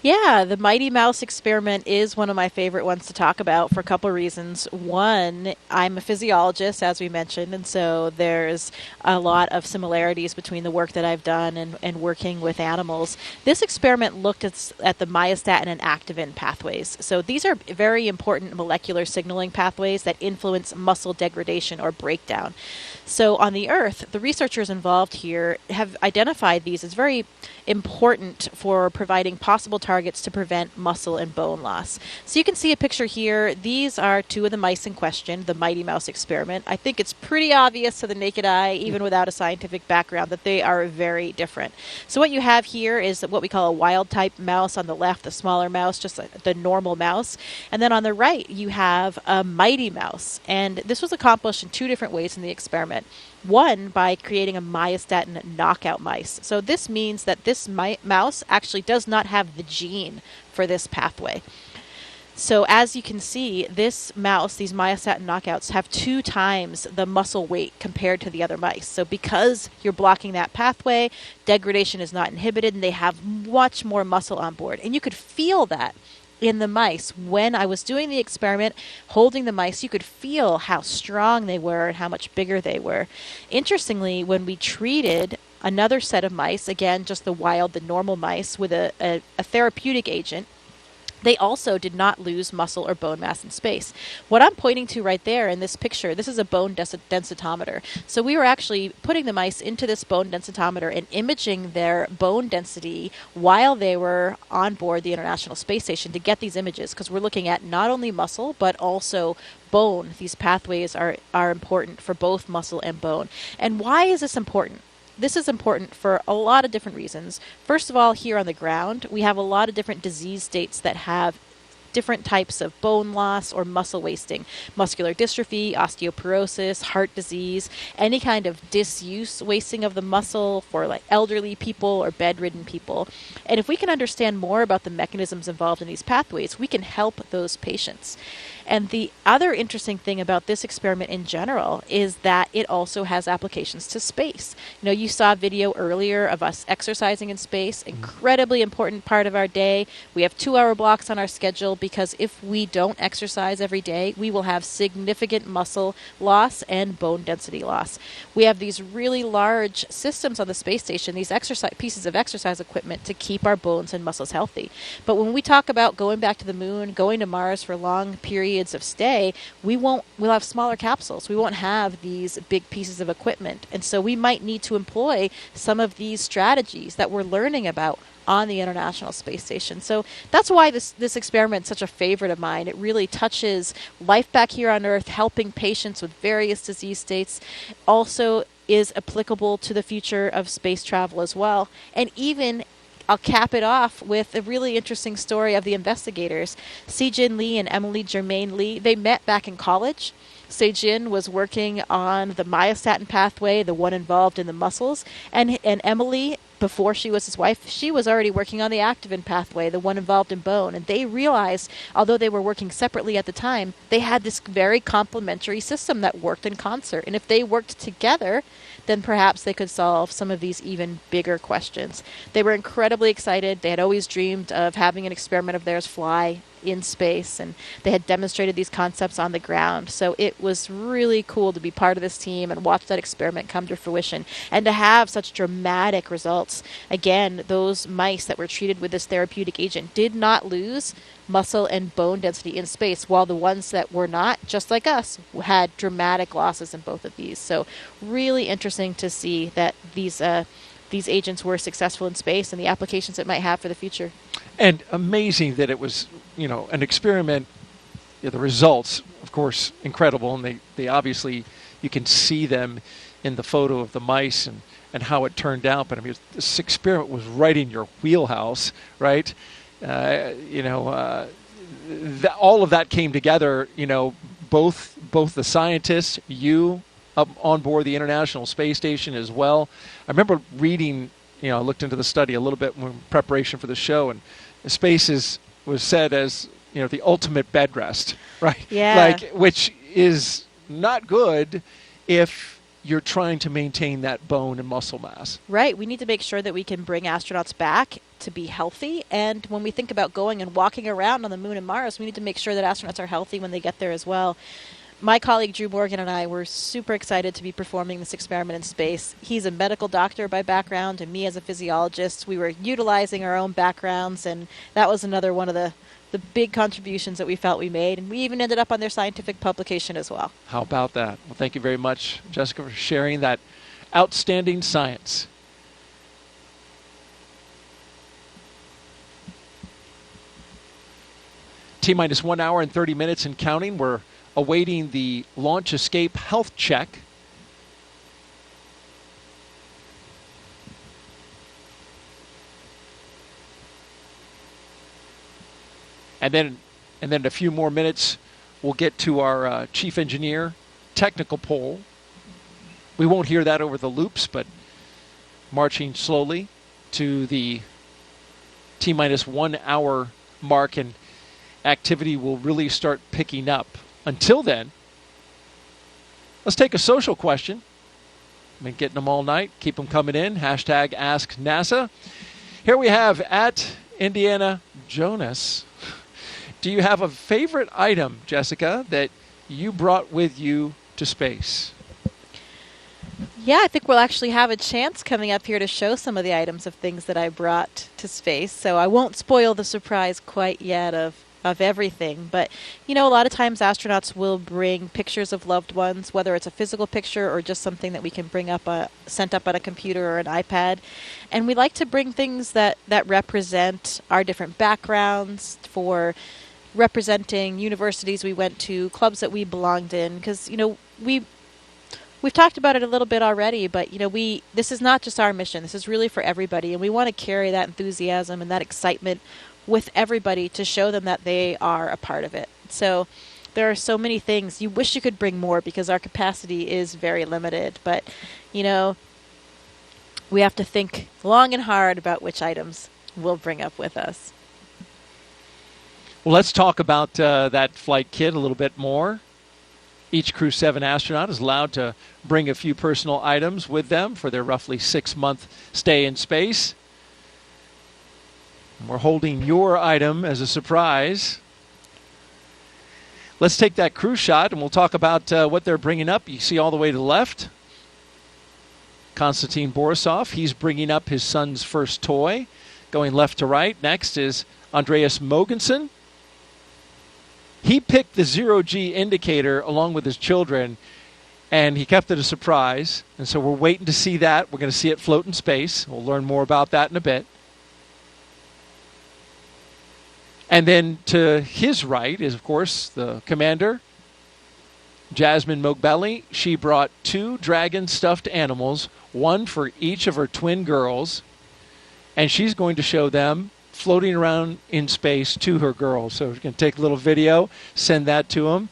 Yeah, the Mighty Mouse experiment is one of my favorite ones to talk about for a couple of reasons. One, I'm a physiologist, as we mentioned, and so there's a lot of similarities between the work that I've done and working with animals. This experiment looked at the myostatin and activin pathways. So these are very important molecular signaling pathways that influence muscle degradation or breakdown. So on the Earth, the researchers involved here have identified these as very important for providing possible targets to prevent muscle and bone loss. So you can see a picture here. These are two of the mice in question, the Mighty Mouse experiment. I think it's pretty obvious to the naked eye, even without a scientific background, that they are very different. So what you have here is what we call a wild type mouse on the left, the smaller mouse, just the normal mouse. And then on the right, you have a Mighty Mouse. And this was accomplished in two different ways in the experiment. One, by creating a myostatin knockout mice. So this means that this mouse actually does not have the gene for this pathway. So as you can see, this mouse, these myostatin knockouts, have 2 times the muscle weight compared to the other mice. So because you're blocking that pathway, degradation is not inhibited, and they have much more muscle on board. And you could feel that in the mice. When I was doing the experiment, holding the mice, you could feel how strong they were and how much bigger they were. Interestingly, when we treated another set of mice, again, just the normal mice, with a therapeutic agent, they also did not lose muscle or bone mass in space. What I'm pointing to right there in this picture, this is a bone densitometer. So we were actually putting the mice into this bone densitometer and imaging their bone density while they were on board the International Space Station to get these images, because we're looking at not only muscle, but also bone. These pathways are important for both muscle and bone. And why is this important? this is important for a lot of different reasons. First of all, here on the ground, we have a lot of different disease states that have different types of bone loss or muscle wasting, muscular dystrophy, osteoporosis, heart disease, any kind of disuse wasting of the muscle for like elderly people or bedridden people. And if we can understand more about the mechanisms involved in these pathways, we can help those patients. And the other interesting thing about this experiment in general is that it also has applications to space. You know, you saw a video earlier of us exercising in space, incredibly important part of our day. We have 2-hour blocks on our schedule because if we don't exercise every day, we will have significant muscle loss and bone density loss. We have these really large systems on the space station, these pieces of exercise equipment to keep our bones and muscles healthy. But when we talk about going back to the moon, going to Mars for long periods of stay, we'll have smaller capsules. We won't have these big pieces of equipment. And so we might need to employ some of these strategies that we're learning about on the International Space Station. So that's why this experiment is such a favorite of mine. It really touches life back here on Earth, helping patients with various disease states. Also is applicable to the future of space travel as well. And even I'll cap it off with a really interesting story of the investigators. Se-Jin Lee and Emily Germain Lee, they met back in college. Se-Jin was working on the myostatin pathway, the one involved in the muscles, and Emily, before she was his wife, she was already working on the activin pathway, the one involved in bone. And they realized, although they were working separately at the time, they had this very complementary system that worked in concert. And if they worked together, then perhaps they could solve some of these even bigger questions. They were incredibly excited. They had always dreamed of having an experiment of theirs fly in space, and they had demonstrated these concepts on the ground. So it was really cool to be part of this team and watch that experiment come to fruition and to have such dramatic results. Again, those mice that were treated with this therapeutic agent did not lose muscle and bone density in space, while the ones that were not, just like us, had dramatic losses in both of these. So really interesting to see that these agents were successful in space and the applications it might have for the future. And amazing that it was, an experiment. The results, of course, incredible, and they obviously, you can see them in the photo of the mice and how it turned out. But I mean, this experiment was right in your wheelhouse, right? All of that came together. Both the scientists, you up on board the International Space Station as well. I remember reading, I looked into the study a little bit in preparation for the show, and space was said as, the ultimate bed rest, right? Yeah. Which is not good if you're trying to maintain that bone and muscle mass. Right. We need to make sure that we can bring astronauts back to be healthy. And when we think about going and walking around on the moon and Mars, we need to make sure that astronauts are healthy when they get there as well. My colleague Drew Morgan and I were super excited to be performing this experiment in space. He's a medical doctor by background, and me as a physiologist. We were utilizing our own backgrounds, and that was another one of the big contributions that we felt we made. And we even ended up on their scientific publication as well. How about that? Well, thank you very much, Jessica, for sharing that outstanding science. T-minus 1 hour and 30 minutes and counting. We're awaiting the launch escape health check. And then in a few more minutes, we'll get to our chief engineer technical poll. We won't hear that over the loops, but marching slowly to the T-minus 1 hour mark, and activity will really start picking up. Until then, let's take a social question. I've been getting them all night. Keep them coming in. Hashtag Ask NASA. Here we have at Indiana Jonas. Do you have a favorite item, Jessica, that you brought with you to space? Yeah, I think we'll actually have a chance coming up here to show some of the items of things that I brought to space. So I won't spoil the surprise quite yet of everything. But, a lot of times astronauts will bring pictures of loved ones, whether it's a physical picture or just something that we can bring up, sent up on a computer or an iPad. And we like to bring things that represent our different backgrounds, for representing universities we went to, clubs that we belonged in, because, we've talked about it a little bit already, but this is not just our mission. This is really for everybody, and we want to carry that enthusiasm and that excitement with everybody to show them that they are a part of it. So there are so many things. You wish you could bring more because our capacity is very limited, but we have to think long and hard about which items we'll bring up with us. Well, let's talk about that flight kit a little bit more. Each Crew-7 astronaut is allowed to bring a few personal items with them for their roughly 6-month stay in space. And we're holding your item as a surprise. Let's take that crew shot and we'll talk about what they're bringing up. You see all the way to the left, Konstantin Borisov. He's bringing up his son's first toy. Going left to right, next is Andreas Mogensen. He picked the zero-G indicator along with his children, and he kept it a surprise. And so we're waiting to see that. We're going to see it float in space. We'll learn more about that in a bit. And then to his right is, of course, the commander, Jasmine Mogbelli. She brought 2 dragon stuffed animals, one for each of her twin girls, and she's going to show them floating around in space to her girls. So we're going to take a little video, send that to them.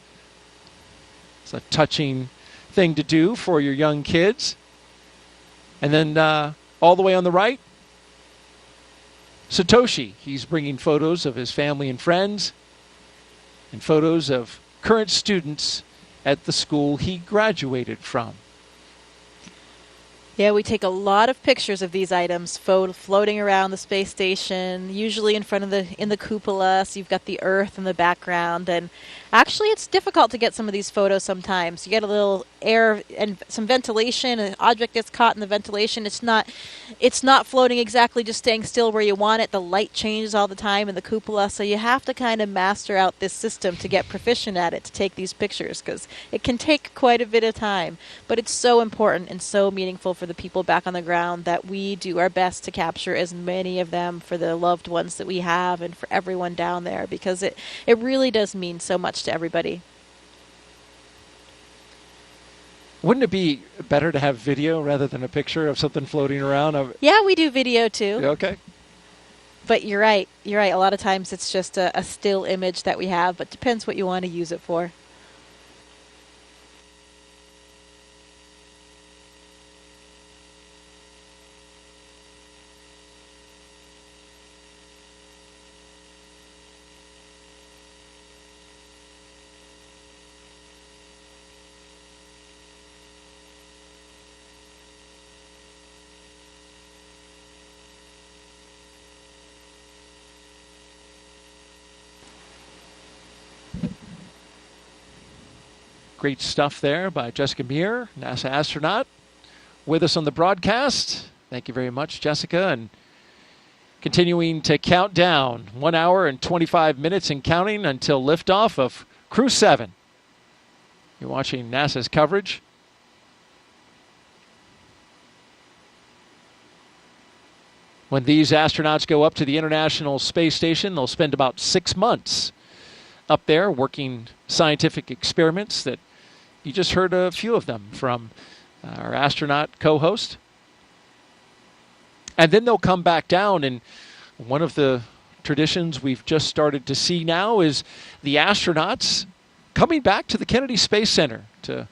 It's a touching thing to do for your young kids. And then all the way on the right, Satoshi. He's bringing photos of his family and friends and photos of current students at the school he graduated from. Yeah, we take a lot of pictures of these items floating around the space station, usually in front of in the cupola, so you've got the Earth in the background. And actually, it's difficult to get some of these photos sometimes. You get a little air and some ventilation, an object gets caught in the ventilation. It's not floating exactly, just staying still where you want it. The light changes all the time in the cupola, so you have to kind of master out this system to get proficient at it to take these pictures, because it can take quite a bit of time. But it's so important and so meaningful for the people back on the ground that we do our best to capture as many of them for the loved ones that we have and for everyone down there, because it really does mean so much to everybody. Wouldn't it be better to have video rather than a picture of something floating around? Yeah, we do video too. Okay. But you're right. A lot of times it's just a still image that we have, but depends what you want to use it for. Great stuff there by Jessica Meir, NASA astronaut, with us on the broadcast. Thank you very much, Jessica. And continuing to count down 1 hour and 25 minutes and counting until liftoff of Crew-7. You're watching NASA's coverage. When these astronauts go up to the International Space Station, they'll spend about 6 months up there working scientific experiments that you just heard a few of them from our astronaut co-host. And then they'll come back down, and one of the traditions we've just started to see now is the astronauts coming back to the Kennedy Space Center to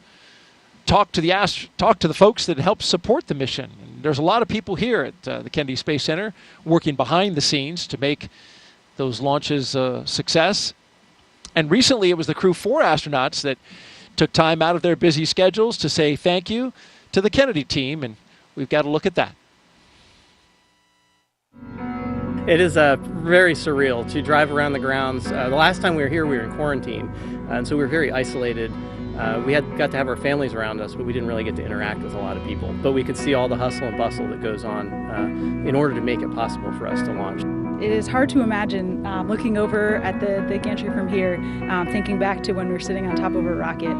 talk to the folks that help support the mission. And there's a lot of people here at the Kennedy Space Center working behind the scenes to make those launches a success. And recently it was the Crew-4 astronauts that took time out of their busy schedules to say thank you to the Kennedy team, and we've got to look at that. It is very surreal to drive around the grounds. The last time we were here, we were in quarantine, and so we were very isolated. We got to have our families around us, but we didn't really get to interact with a lot of people. But we could see all the hustle and bustle that goes on in order to make it possible for us to launch. It is hard to imagine looking over at the gantry from here, thinking back to when we were sitting on top of a rocket.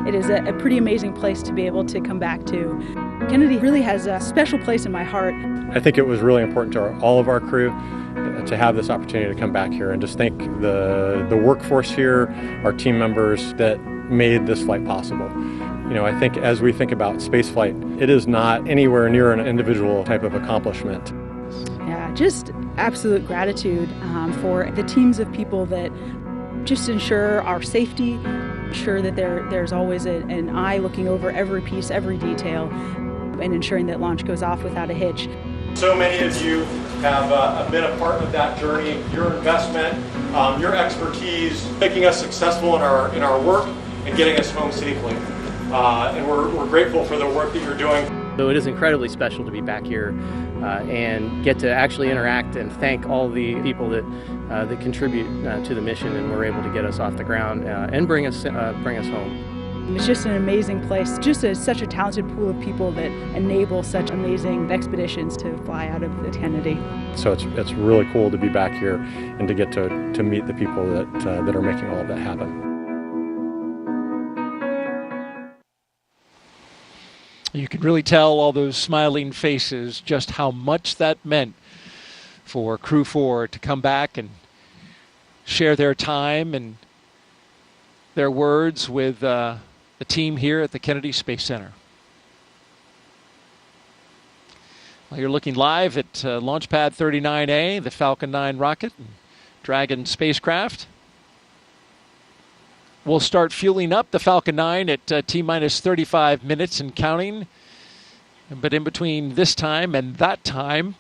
It is a pretty amazing place to be able to come back to. Kennedy really has a special place in my heart. I think it was really important to all of our crew to have this opportunity to come back here and just thank the workforce here, our team members that made this flight possible. You know, I think as we think about spaceflight, it is not anywhere near an individual type of accomplishment. Yeah, just absolute gratitude for the teams of people that just ensure our safety, ensure that there's always an eye looking over every piece, every detail, and ensuring that launch goes off without a hitch. So many of you have been a part of that journey. Your investment, your expertise, making us successful in our work and getting us home safely. And we're grateful for the work that you're doing. So it is incredibly special to be back here and get to actually interact and thank all the people that contribute to the mission and were able to get us off the ground and bring us home. It's just an amazing place, just such a talented pool of people that enable such amazing expeditions to fly out of the Kennedy. So it's really cool to be back here and to get to meet the people that are making all of that happen. You can really tell all those smiling faces just how much that meant for Crew 4 to come back and share their time and their words with the team here at the Kennedy Space Center. Well, you're looking live at Launch Pad 39A, the Falcon 9 rocket and Dragon spacecraft. We'll start fueling up the Falcon 9 at T-minus 35 minutes and counting. But in between this time and that time,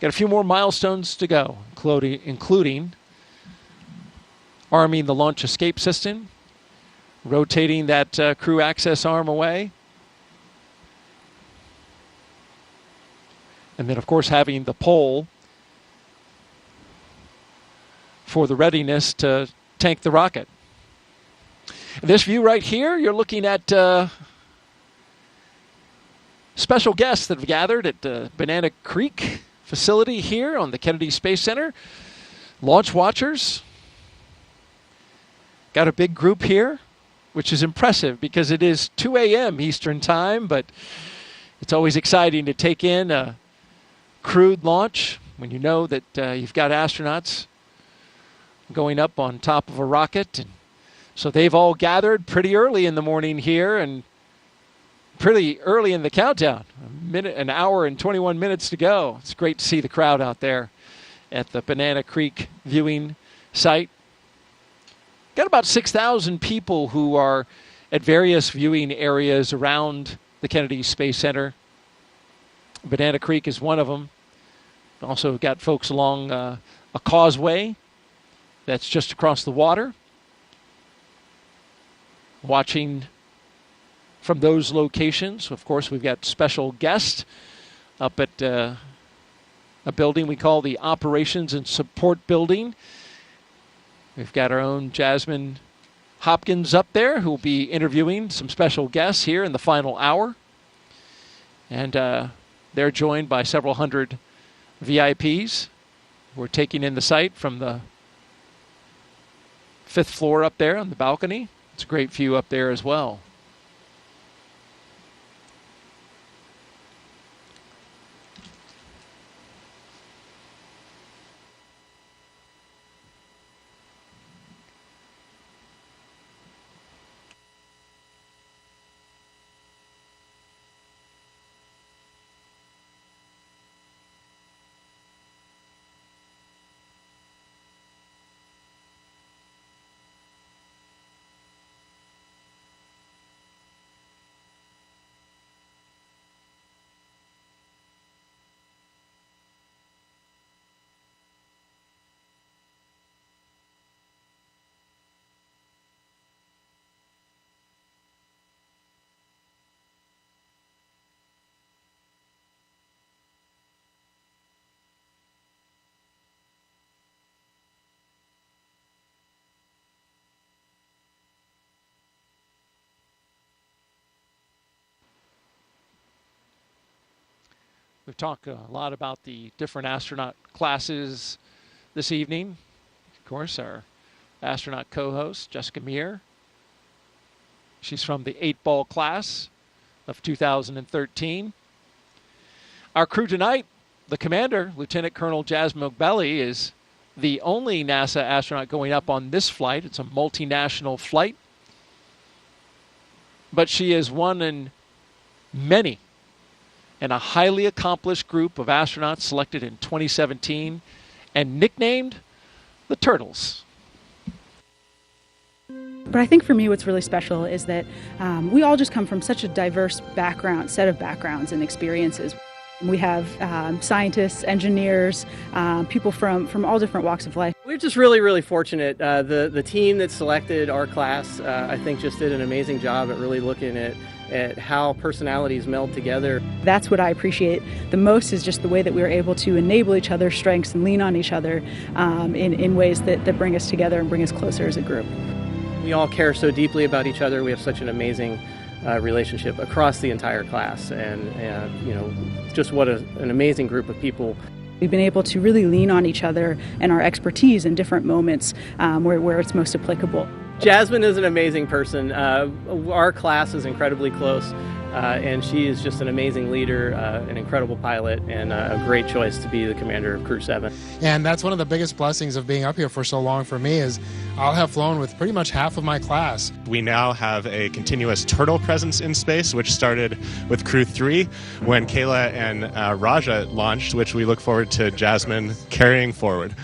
got a few more milestones to go, including arming the launch escape system, rotating that crew access arm away, and then, of course, having the pole for the readiness to tank the rocket. This view right here, you're looking at special guests that have gathered at the Banana Creek facility here on the Kennedy Space Center. Launch watchers. Got a big group here, which is impressive because it is 2 a.m. Eastern Time, but it's always exciting to take in a crewed launch when you know that you've got astronauts going up on top of a rocket. And so they've all gathered pretty early in the morning here and pretty early in the countdown. An hour and 21 minutes to go. It's great to see the crowd out there at the Banana Creek viewing site. Got about 6,000 people who are at various viewing areas around the Kennedy Space Center. Banana Creek is one of them. Also got folks along a causeway that's just across the water, watching from those locations. Of course, we've got special guests up at a building we call the Operations and Support Building. We've got our own Jasmine Hopkins up there who will be interviewing some special guests here in the final hour. And they're joined by several hundred VIPs who are taking in the site from the 5th floor up there on the balcony. It's a great view up there as well. We've talked a lot about the different astronaut classes this evening. Of course, our astronaut co-host, Jessica Meir. She's from the 8-ball class of 2013. Our crew tonight, the commander, Lieutenant Colonel Jasmine Ogbeli, is the only NASA astronaut going up on this flight. It's a multinational flight. but she is one in many and a highly accomplished group of astronauts selected in 2017 and nicknamed the Turtles. But I think for me what's really special is that we all just come from such a diverse set of backgrounds and experiences. We have scientists, engineers, people from all different walks of life. We're just really, really fortunate. The team that selected our class, I think, just did an amazing job at really looking at how personalities meld together. That's what I appreciate the most, is just the way that we were able to enable each other's strengths and lean on each other in ways that bring us together and bring us closer as a group. We all care so deeply about each other. We have such an amazing relationship across the entire class, and just what an amazing group of people. We've been able to really lean on each other and our expertise in different moments where it's most applicable. Jasmine is an amazing person. Our class is incredibly close, and she is just an amazing leader, an incredible pilot, and a great choice to be the commander of Crew-7. And that's one of the biggest blessings of being up here for so long for me, is I'll have flown with pretty much half of my class. We now have a continuous turtle presence in space, which started with Crew-3 when Kayla and Raja launched, which we look forward to Jasmine carrying forward.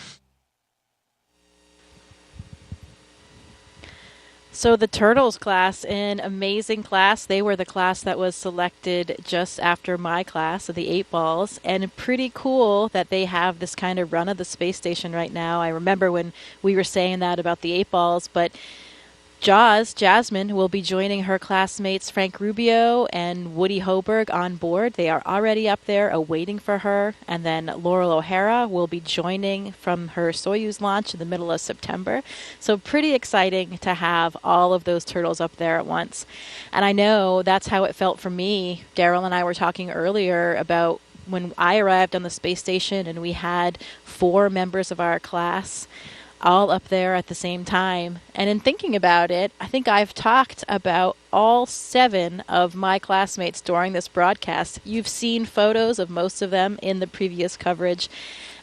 So the Turtles class, an amazing class. They were the class that was selected just after my class of the 8 balls, and pretty cool that they have this kind of run of the space station right now. I remember when we were saying that about the 8 balls, but Jasmine will be joining her classmates Frank Rubio and Woody Hoberg on board. They are already up there awaiting for her. And then Laurel O'Hara will be joining from her Soyuz launch in the middle of September. So pretty exciting to have all of those turtles up there at once. And I know that's how it felt for me. Daryl and I were talking earlier about when I arrived on the space station and we had 4 members of our class all up there at the same time. And in thinking about it, I think I've talked about all 7 of my classmates during this broadcast. You've seen photos of most of them in the previous coverage.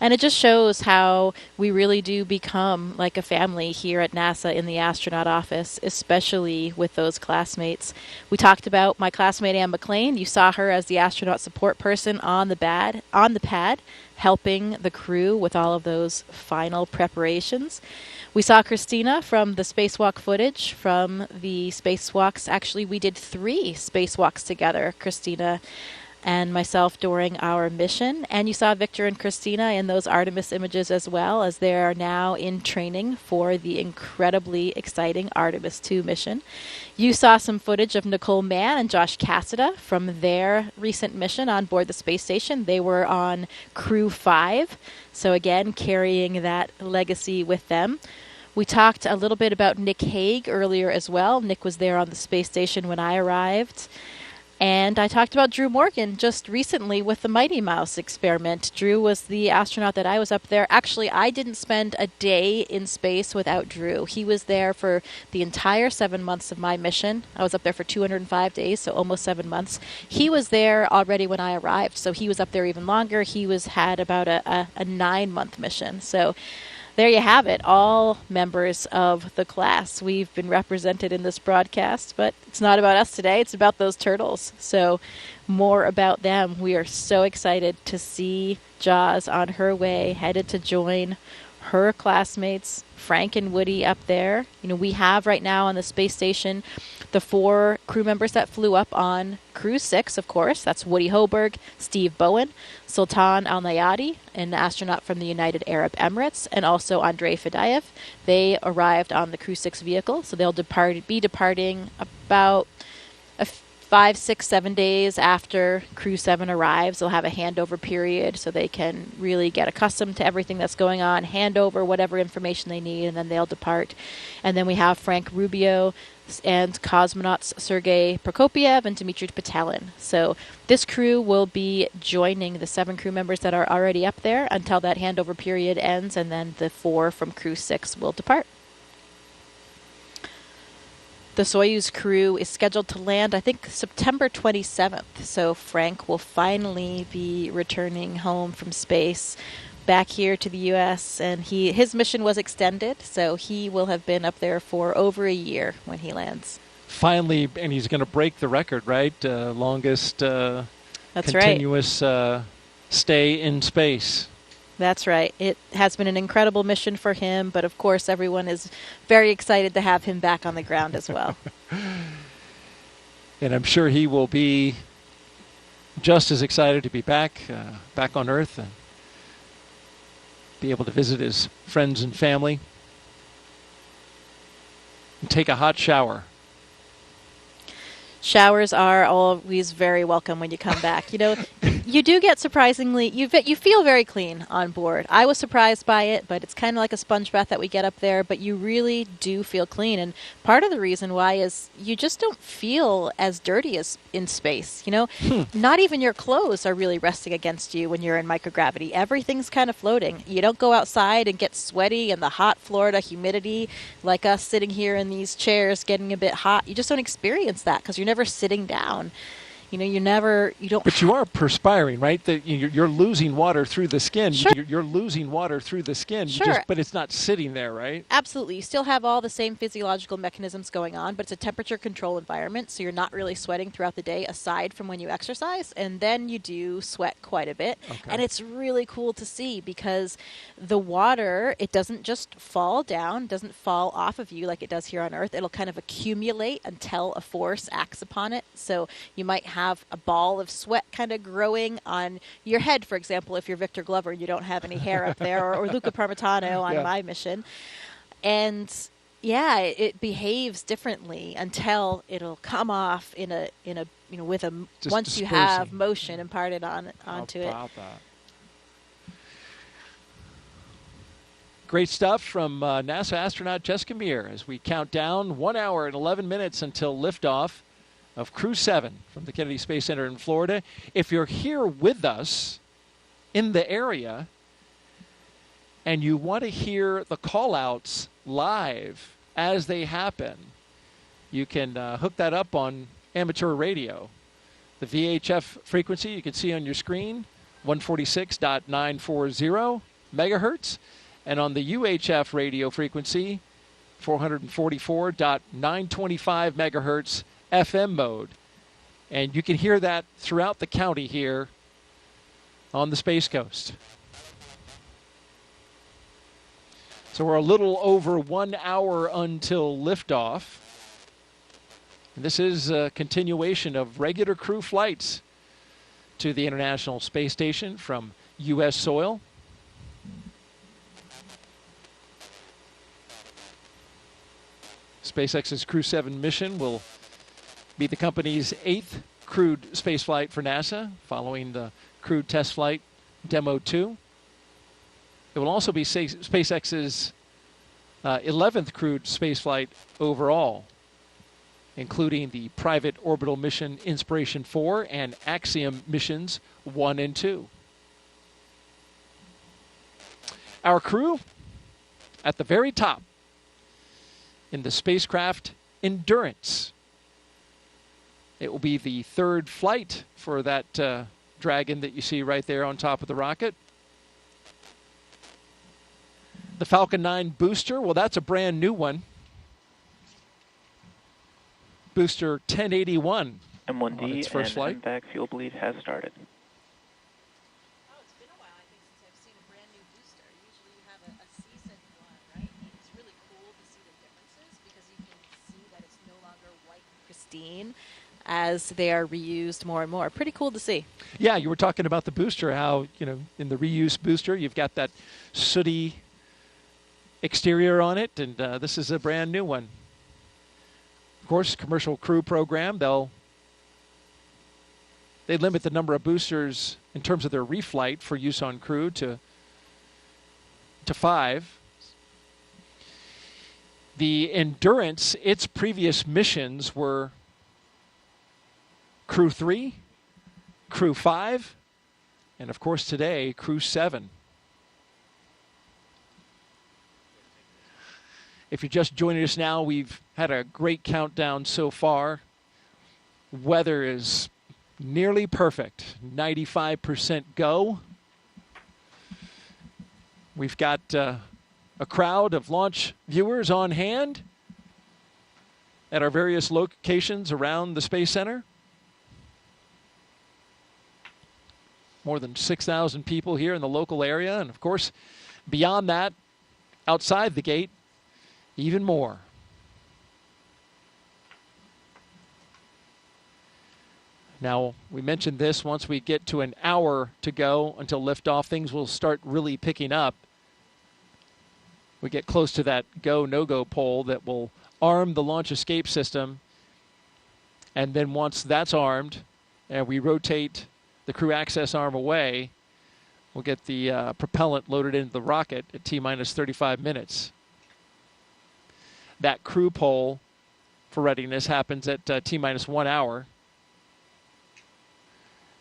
And it just shows how we really do become like a family here at NASA in the astronaut office, especially with those classmates. We talked about my classmate Ann McLean. You saw her as the astronaut support person on the pad, helping the crew with all of those final preparations. We saw Christina from the spacewalk footage from the spacewalks. Actually, we did 3 spacewalks together, Christina and myself, during our mission. And you saw Victor and Christina in those Artemis images as well, as they are now in training for the incredibly exciting Artemis 2 mission. You saw some footage of Nicole Mann and Josh Cassida from their recent mission on board the space station. They were on Crew-5, so again, carrying that legacy with them. We talked a little bit about Nick Hague earlier as well. Nick was there on the space station when I arrived. And I talked about Drew Morgan just recently with the Mighty Mouse experiment. Drew was the astronaut that I was up there. Actually, I didn't spend a day in space without Drew. He was there for the entire 7 months of my mission. I was up there for 205 days, so almost 7 months. He was there already when I arrived, so he was up there even longer. He had about a 9-month mission. So there you have it, all members of the class. We've been represented in this broadcast, but it's not about us today. It's about those turtles. So more about them. We are so excited to see Jaws on her way, headed to join her classmates, Frank and Woody, up there. You know, we have right now on the space station the 4 crew members that flew up on Crew-6, of course. That's Woody Hoberg, Steve Bowen, Sultan Al-Nayati, an astronaut from the United Arab Emirates, and also Andrei Fadayev. They arrived on the Crew-6 vehicle, so they'll be departing about 5, 6, 7 days after Crew-7 arrives. They'll have a handover period so they can really get accustomed to everything that's going on, hand over whatever information they need, and then they'll depart. And then we have Frank Rubio and cosmonauts Sergei Prokopiev and Dmitry Petelin. So this crew will be joining the 7 crew members that are already up there until that handover period ends, and then the 4 from Crew-6 will depart. The Soyuz crew is scheduled to land, I think, September 27th. So Frank will finally be returning home from space back here to the U.S. And his mission was extended, so he will have been up there for over a year when he lands. finally, and he's going to break the record, right? Longest That's continuous stay in space. That's right. It has been an incredible mission for him, but of course everyone is very excited to have him back on the ground as well. And I'm sure he will be just as excited to be back on Earth and be able to visit his friends and family and take a hot shower. Showers are always very welcome when you come back. You know, you do get surprisingly, you feel very clean on board. I was surprised by it, but it's kind of like a sponge bath that we get up there, but you really do feel clean. And part of the reason why is you just don't feel as dirty as in space. You know, not even your clothes are really resting against you when you're in microgravity. Everything's kind of floating. You don't go outside and get sweaty in the hot Florida humidity like us sitting here in these chairs getting a bit hot. You just don't experience that because you're never sitting down. You know, you don't. But you are perspiring, right? That you're losing water through the skin. Sure. You're losing water through the skin. Sure. But it's not sitting there, right? Absolutely. You still have all the same physiological mechanisms going on, but it's a temperature control environment, so you're not really sweating throughout the day aside from when you exercise, and then you do sweat quite a bit. Okay. And it's really cool to see because the water, it doesn't just fall down, doesn't fall off of you like it does here on Earth. It'll kind of accumulate until a force acts upon it. So you might have a ball of sweat kind of growing on your head, for example, if you're Victor Glover and you don't have any hair up there, or Luca Parmitano on my mission. And yeah, it behaves differently until it'll come off in a with a just once dispersing. You have motion imparted onto it. That. Great stuff from NASA astronaut Jessica Meir as we count down 1 hour and 11 minutes until liftoff of Crew-7 from the Kennedy Space Center in Florida. If you're here with us in the area and you want to hear the call-outs live as they happen, you can hook that up on amateur radio. The VHF frequency you can see on your screen, 146.940 megahertz, and on the UHF radio frequency, 444.925 megahertz FM mode. And you can hear that throughout the county here on the Space Coast. So we're a little over 1 hour until liftoff. And this is a continuation of regular crew flights to the International Space Station from U.S. soil. SpaceX's Crew-7 mission will be the company's 8th crewed spaceflight for NASA, following the crewed test flight Demo 2. It will also be SpaceX's 11th crewed spaceflight overall, including the private orbital mission Inspiration 4 and Axiom missions 1 and 2. Our crew at the very top in the spacecraft Endurance. It will be the third flight for that Dragon that you see right there on top of the rocket. The Falcon 9 booster, well, that's a brand new one. Booster 1081. M1D on its first flight. Impact fuel bleed has started. As they are reused more and more. Pretty cool to see. Yeah, you were talking about the booster, how, in the reuse booster, you've got that sooty exterior on it, and this is a brand new one. Of course, commercial crew program, they limit the number of boosters in terms of their reflight for use on crew to 5. The Endurance, its previous missions were Crew-3, Crew-5, and of course today, Crew-7. If you're just joining us now, we've had a great countdown so far. Weather is nearly perfect, 95% go. We've got a crowd of launch viewers on hand. at our various locations around the Space Center. More than 6,000 people here in the local area, and of course, beyond that, outside the gate, even more. Now, we mentioned this, once we get to an hour to go until liftoff, things will start really picking up. We get close to that go, no-go pole that will arm the launch escape system. And then once that's armed and we rotate the crew access arm away, we'll get the propellant loaded into the rocket at T-minus 35 minutes. That crew pole for readiness happens at T-minus 1 hour.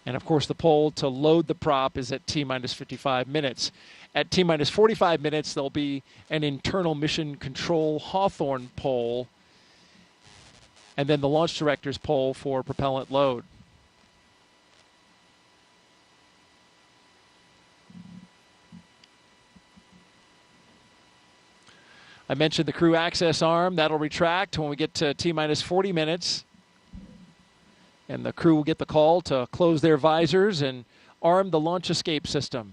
And of course, the pole to load the prop is at T-minus 55 minutes. At T-minus 45 minutes, there'll be an internal mission control Hawthorne pole, and then the launch director's pole for propellant load. I mentioned the crew access arm. That'll retract when we get to T-minus 40 minutes. And the crew will get the call to close their visors and arm the launch escape system.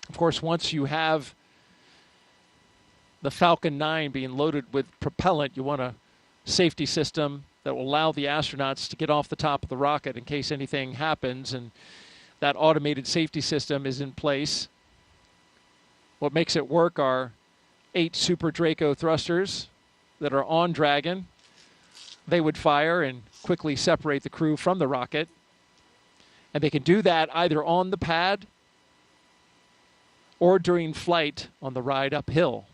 Of course, once you have the Falcon 9 being loaded with propellant, you want a safety system that will allow the astronauts to get off the top of the rocket in case anything happens, and that automated safety system is in place. What makes it work are 8 Super Draco thrusters that are on Dragon. They would fire and quickly separate the crew from the rocket. And they can do that either on the pad or during flight on the ride uphill.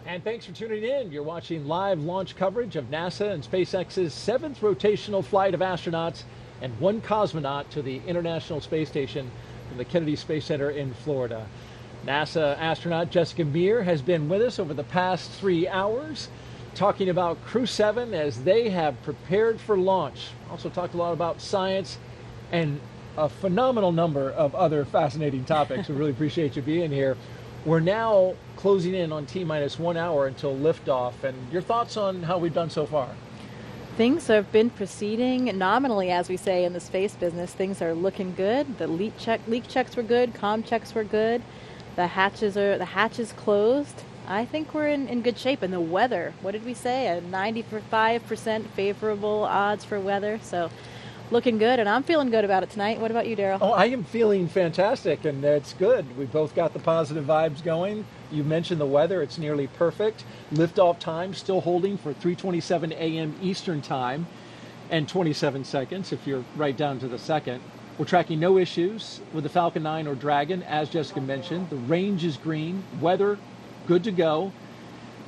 And thanks for tuning in. You're watching live launch coverage of NASA and SpaceX's 7th rotational flight of astronauts and one cosmonaut to the International Space Station from the Kennedy Space Center in Florida. NASA astronaut Jessica Meir has been with us over the past 3 hours, talking about Crew-7 as they have prepared for launch. Also talked a lot about science and a phenomenal number of other fascinating topics. We really appreciate you being here. We're now closing in on T-minus 1 hour until liftoff. And your thoughts on how we've done so far? Things have been proceeding nominally, as we say in the space business. Things are looking good. The leak checks were good. Comm checks were good. The hatches closed. I think we're in good shape. And the weather, what did we say? A 95% favorable odds for weather. So looking good, and I'm feeling good about it tonight. What about you, Daryl? Oh, I am feeling fantastic, and it's good. We both got the positive vibes going. You mentioned the weather. It's nearly perfect. Liftoff time still holding for 3:27 a.m. Eastern time and 27 seconds if you're right down to the second. We're tracking no issues with the Falcon 9 or Dragon, as Jessica mentioned. The range is green. Weather, good to go.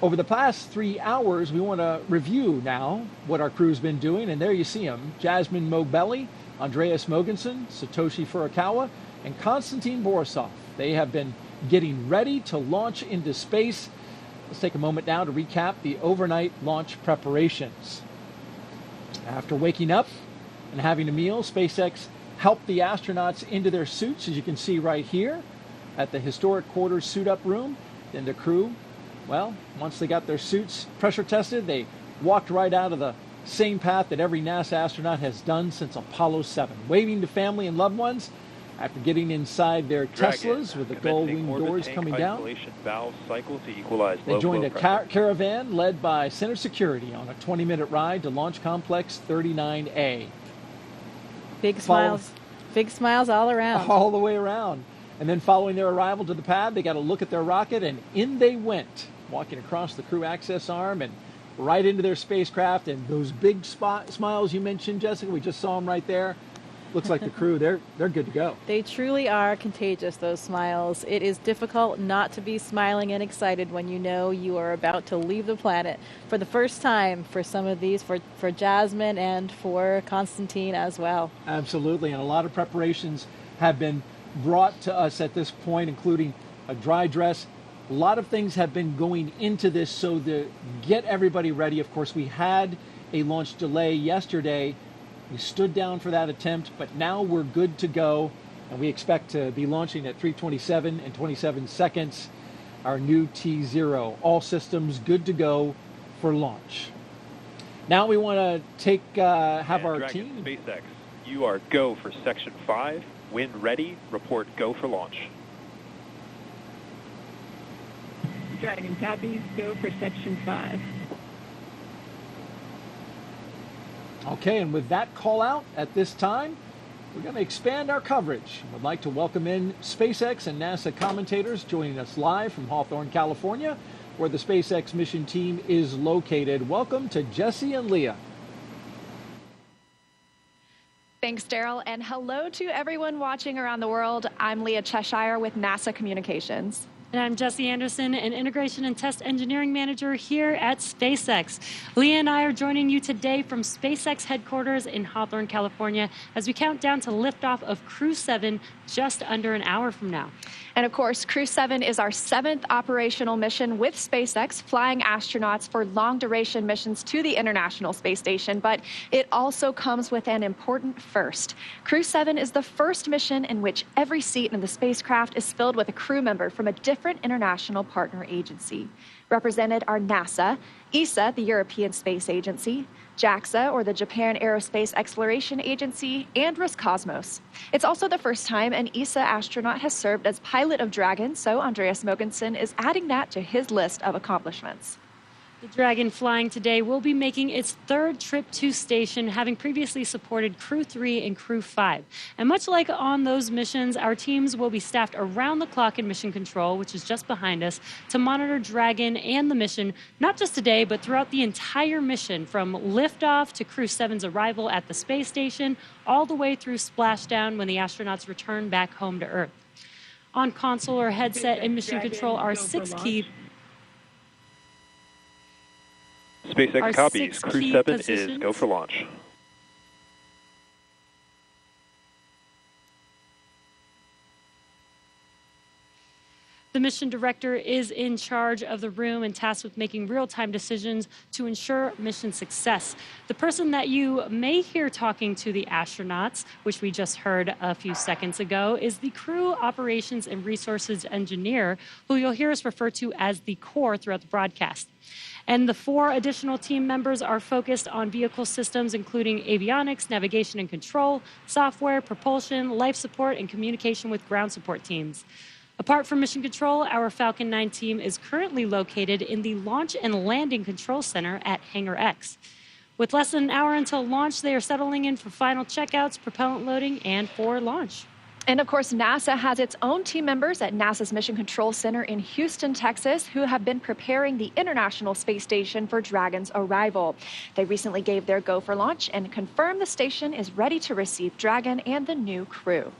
Over the past 3 hours, we want to review now what our crew's been doing, and there you see them. Jasmine Mobelli, Andreas Mogensen, Satoshi Furukawa, and Konstantin Borisov. They have been getting ready to launch into space. Let's take a moment now to recap the overnight launch preparations. After waking up and having a meal, SpaceX helped the astronauts into their suits, as you can see right here at the historic quarters suit-up room. Then the crew, well, once they got their suits pressure tested, they walked right out of the same path that every NASA astronaut has done since Apollo 7, waving to family and loved ones after getting inside their Teslas with the gull-wing doors coming down. They joined a caravan led by Center Security on a 20-minute ride to Launch Complex 39A. Big smiles all around. All the way around. And then following their arrival to the pad, they got a look at their rocket, and in they went, walking across the crew access arm and right into their spacecraft. And those big smiles you mentioned, Jessica, we just saw them right there. Looks like the crew, they're good to go. They truly are contagious, those smiles. It is difficult not to be smiling and excited when you know you are about to leave the planet for the first time for some of these, for Jasmine and for Konstantin as well. Absolutely, and a lot of preparations have been brought to us at this point, including a dry dress. A lot of things have been going into this so to get everybody ready. Of course, we had a launch delay yesterday. We stood down for that attempt, but now we're good to go, and we expect to be launching at 3:27 and 27 seconds, our new T0. All systems good to go for launch. Now we want to have our Dragon team. SpaceX, you are go for Section 5. When ready, report go for launch. Dragon copies, go for Section 5. Okay, and with that call out at this time, we're going to expand our coverage. We'd like to welcome in SpaceX and NASA commentators joining us live from Hawthorne, California, where the SpaceX mission team is located. Welcome to Jesse and Leah. Thanks, Daryl, and hello to everyone watching around the world. I'm Leah Cheshire with NASA Communications. And I'm Jesse Anderson, an Integration and Test Engineering Manager here at SpaceX. Leah and I are joining you today from SpaceX headquarters in Hawthorne, California, as we count down to liftoff of Crew-7 just under an hour from now. And of course, Crew-7 is our 7th operational mission with SpaceX, flying astronauts for long-duration missions to the International Space Station. But it also comes with an important first. Crew-7 is the first mission in which every seat in the spacecraft is filled with a crew member from a different international partner agency. Represented are NASA, ESA, the European Space Agency, JAXA, or the Japan Aerospace Exploration Agency, and Roscosmos. It's also the first time an ESA astronaut has served as pilot of Dragon, so Andreas Mogensen is adding that to his list of accomplishments. The Dragon flying today will be making its 3rd trip to station, having previously supported Crew-3 and Crew-5. And much like on those missions, our teams will be staffed around the clock in mission control, which is just behind us, to monitor Dragon and the mission, not just today, but throughout the entire mission, from liftoff to Crew-7's arrival at the space station, all the way through splashdown when the astronauts return back home to Earth. On console or headset and mission control are 6 key... SpaceX copies. Crew-7 is go for launch. The mission director is in charge of the room and tasked with making real-time decisions to ensure mission success. The person that you may hear talking to the astronauts, which we just heard a few seconds ago, is the Crew Operations and Resources Engineer, who you'll hear us refer to as the core throughout the broadcast. And the 4 additional team members are focused on vehicle systems, including avionics, navigation and control, software, propulsion, life support, and communication with ground support teams. Apart from Mission Control, our Falcon 9 team is currently located in the Launch and Landing Control Center at Hangar X. With less than an hour until launch, they are settling in for final checkouts, propellant loading, and for launch. And of course, NASA has its own team members at NASA's Mission Control Center in Houston, Texas, who have been preparing the International Space Station for Dragon's arrival. They recently gave their go for launch and confirmed the station is ready to receive Dragon and the new crew.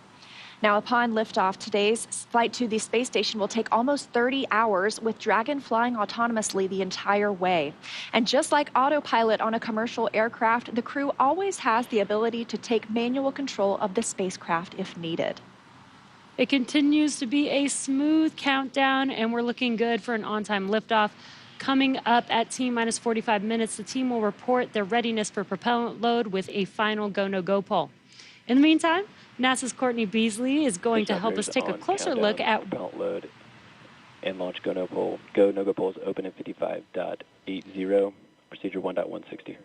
Now, upon liftoff, today's flight to the space station will take almost 30 hours, with Dragon flying autonomously the entire way. And just like autopilot on a commercial aircraft, the crew always has the ability to take manual control of the spacecraft if needed. It continues to be a smooth countdown, and we're looking good for an on-time liftoff. Coming up at T-minus 45 minutes, the team will report their readiness for propellant load with a final go-no-go poll. In the meantime, NASA's Courtney Beasley is going to help us take a closer look at propellant load and launch go-no poll. Go-no-go polls open at 55.80, procedure 1.160.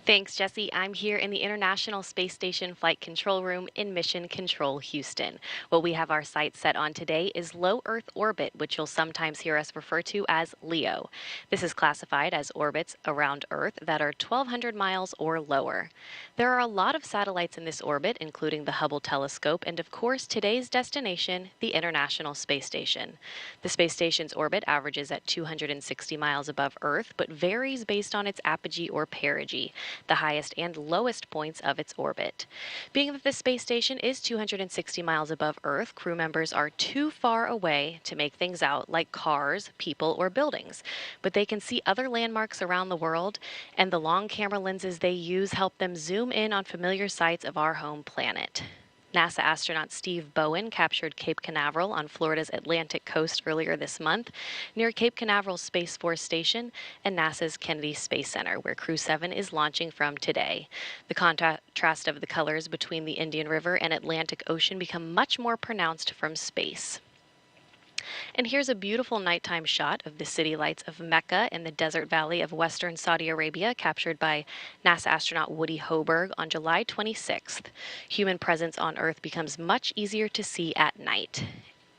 Thanks, Jesse. I'm here in the International Space Station Flight Control Room in Mission Control, Houston. What we have our sights set on today is low Earth orbit, which you'll sometimes hear us refer to as LEO. This is classified as orbits around Earth that are 1,200 miles or lower. There are a lot of satellites in this orbit, including the Hubble telescope, and of course today's destination, the International Space Station. The space station's orbit averages at 260 miles above Earth, but varies based on its apogee or perigee, the highest and lowest points of its orbit. Being that the space station is 260 miles above Earth, crew members are too far away to make things out like cars, people, or buildings. But they can see other landmarks around the world, and the long camera lenses they use help them zoom in on familiar sights of our home planet. NASA astronaut Steve Bowen captured Cape Canaveral on Florida's Atlantic coast earlier this month, near Cape Canaveral Space Force Station and NASA's Kennedy Space Center, where Crew-7 is launching from today. The contrast of the colors between the Indian River and Atlantic Ocean become much more pronounced from space. And here's a beautiful nighttime shot of the city lights of Mecca in the desert valley of western Saudi Arabia, captured by NASA astronaut Woody Hoberg on July 26th. Human presence on Earth becomes much easier to see at night.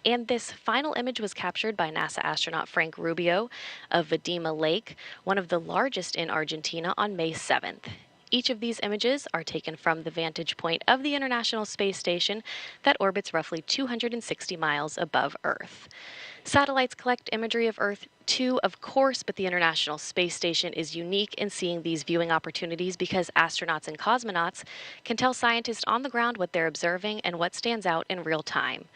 And this final image was captured by NASA astronaut Frank Rubio of Vedima Lake, one of the largest in Argentina, on May 7th. Each of these images are taken from the vantage point of the International Space Station that orbits roughly 260 miles above Earth. Satellites collect imagery of Earth too, of course, but the International Space Station is unique in seeing these viewing opportunities because astronauts and cosmonauts can tell scientists on the ground what they're observing and what stands out in real time.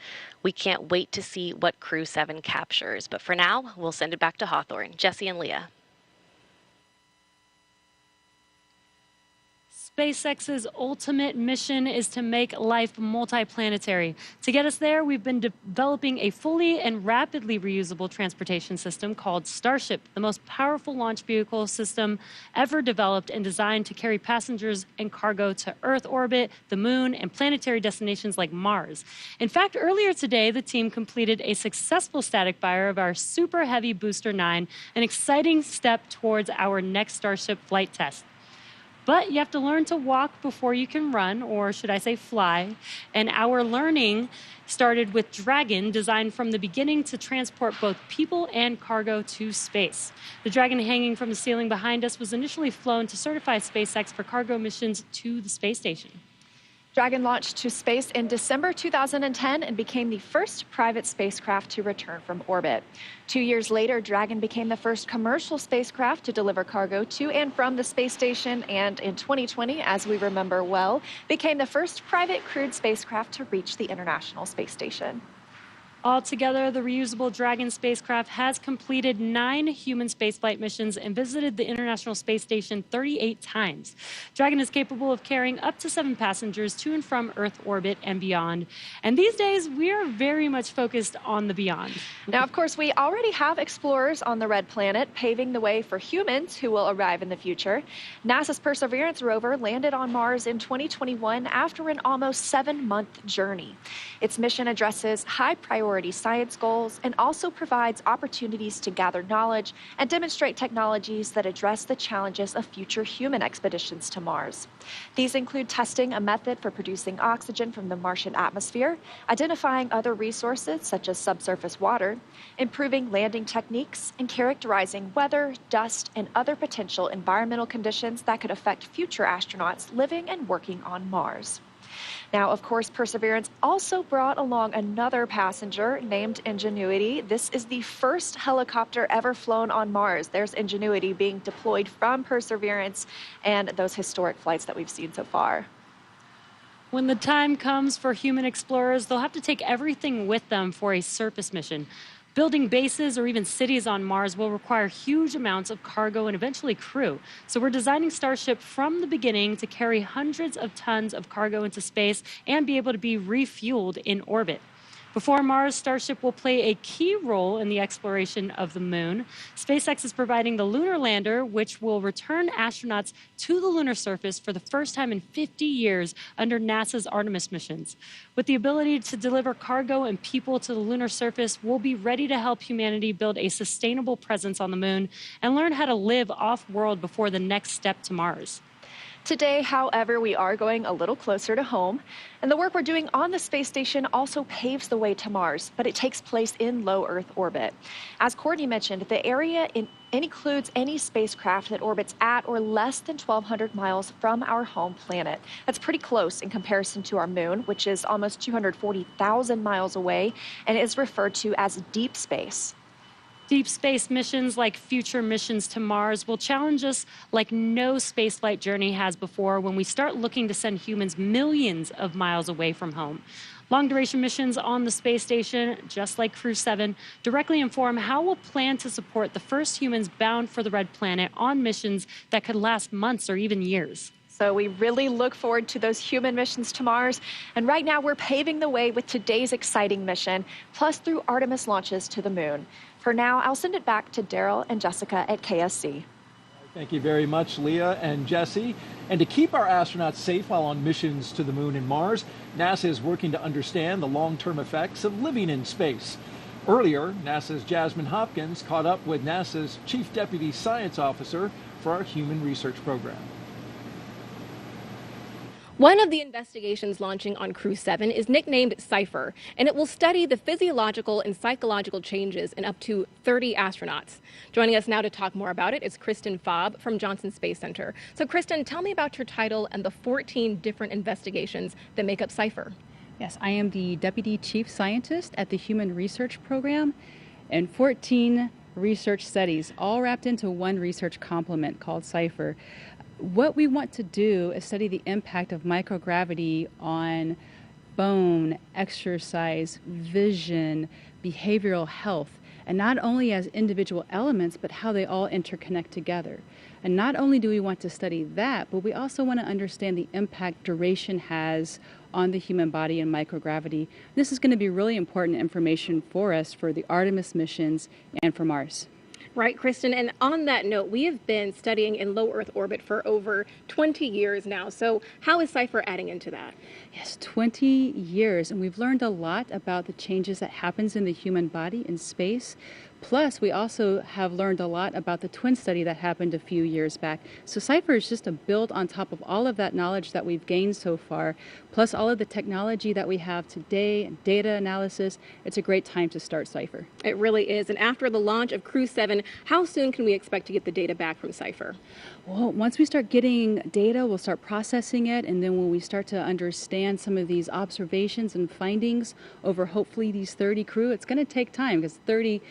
We can't wait to see what Crew-7 captures, but for now, we'll send it back to Hawthorne. Jesse and Leah. SpaceX's ultimate mission is to make life multiplanetary. To get us there, we've been developing a fully and rapidly reusable transportation system called Starship, the most powerful launch vehicle system ever developed and designed to carry passengers and cargo to Earth orbit, the Moon, and planetary destinations like Mars. In fact, earlier today, the team completed a successful static fire of our Super Heavy Booster 9, an exciting step towards our next Starship flight test. But you have to learn to walk before you can run, or should I say fly. And our learning started with Dragon, designed from the beginning to transport both people and cargo to space. The Dragon hanging from the ceiling behind us was initially flown to certify SpaceX for cargo missions to the space station. Dragon launched to space in December 2010 and became the first private spacecraft to return from orbit. 2 years later, Dragon became the first commercial spacecraft to deliver cargo to and from the space station, and in 2020, as we remember well, became the first private crewed spacecraft to reach the International Space Station. Altogether, the reusable Dragon spacecraft has completed 9 human spaceflight missions and visited the International Space Station 38 times. Dragon is capable of carrying up to 7 passengers to and from Earth orbit and beyond. And these days, we are very much focused on the beyond. Now, of course, we already have explorers on the Red Planet, paving the way for humans who will arrive in the future. NASA's Perseverance rover landed on Mars in 2021 after an almost 7-month journey. Its mission addresses high-priority science goals and also provides opportunities to gather knowledge and demonstrate technologies that address the challenges of future human expeditions to Mars. These include testing a method for producing oxygen from the Martian atmosphere, identifying other resources such as subsurface water, improving landing techniques, and characterizing weather, dust, and other potential environmental conditions that could affect future astronauts living and working on Mars. Now, of course, Perseverance also brought along another passenger named Ingenuity. This is the first helicopter ever flown on Mars. There's Ingenuity being deployed from Perseverance and those historic flights that we've seen so far. When the time comes for human explorers, they'll have to take everything with them for a surface mission. Building bases or even cities on Mars will require huge amounts of cargo and eventually crew. So we're designing Starship from the beginning to carry hundreds of tons of cargo into space and be able to be refueled in orbit. Before Mars, Starship will play a key role in the exploration of the moon. SpaceX is providing the lunar lander, which will return astronauts to the lunar surface for the first time in 50 years under NASA's Artemis missions. With the ability to deliver cargo and people to the lunar surface, we'll be ready to help humanity build a sustainable presence on the moon and learn how to live off-world before the next step to Mars. Today, however, we are going a little closer to home, and the work we're doing on the space station also paves the way to Mars, but it takes place in low Earth orbit. As Courtney mentioned, the area includes any spacecraft that orbits at or less than 1,200 miles from our home planet. That's pretty close in comparison to our moon, which is almost 240,000 miles away and is referred to as deep space. Deep space missions like future missions to Mars will challenge us like no spaceflight journey has before when we start looking to send humans millions of miles away from home. Long-duration missions on the space station, just like Crew-7, directly inform how we'll plan to support the first humans bound for the Red Planet on missions that could last months or even years. So we really look forward to those human missions to Mars. And right now we're paving the way with today's exciting mission, plus through Artemis launches to the moon. For now, I'll send it back to Daryl and Jessica at KSC. Thank you very much, Leah and Jesse. And to keep our astronauts safe while on missions to the moon and Mars, NASA is working to understand the long-term effects of living in space. Earlier, NASA's Jasmine Hopkins caught up with NASA's Chief Deputy Science Officer for our Human Research Program. One of the investigations launching on Crew-7 is nicknamed CIPHER, and it will study the physiological and psychological changes in up to 30 astronauts. Joining us now to talk more about it is Kristen Faub from Johnson Space Center. So Kristen, tell me about your title and the 14 different investigations that make up CIPHER. Yes, I am the Deputy Chief Scientist at the Human Research Program, and 14 research studies, all wrapped into one research complement called CIPHER. What we want to do is study the impact of microgravity on bone, exercise, vision, behavioral health, and not only as individual elements, but how they all interconnect together. And not only do we want to study that, but we also want to understand the impact duration has on the human body and microgravity. This is going to be really important information for us for the Artemis missions and for Mars. Right, Kristen, and on that note, we have been studying in low Earth orbit for over 20 years now. So how is CIPHER adding into that? Yes, 20 years, and we've learned a lot about the changes that happens in the human body in space. Plus, we also have learned a lot about the twin study that happened a few years back. So CIPHER is just a build on top of all of that knowledge that we've gained so far, plus all of the technology that we have today and data analysis. It's a great time to start CIPHER. It really is. And after the launch of Crew-7, how soon can we expect to get the data back from CIPHER? Well, once we start getting data, we'll start processing it, and then when we start to understand some of these observations and findings over hopefully these 30 crew, it's going to take time because 30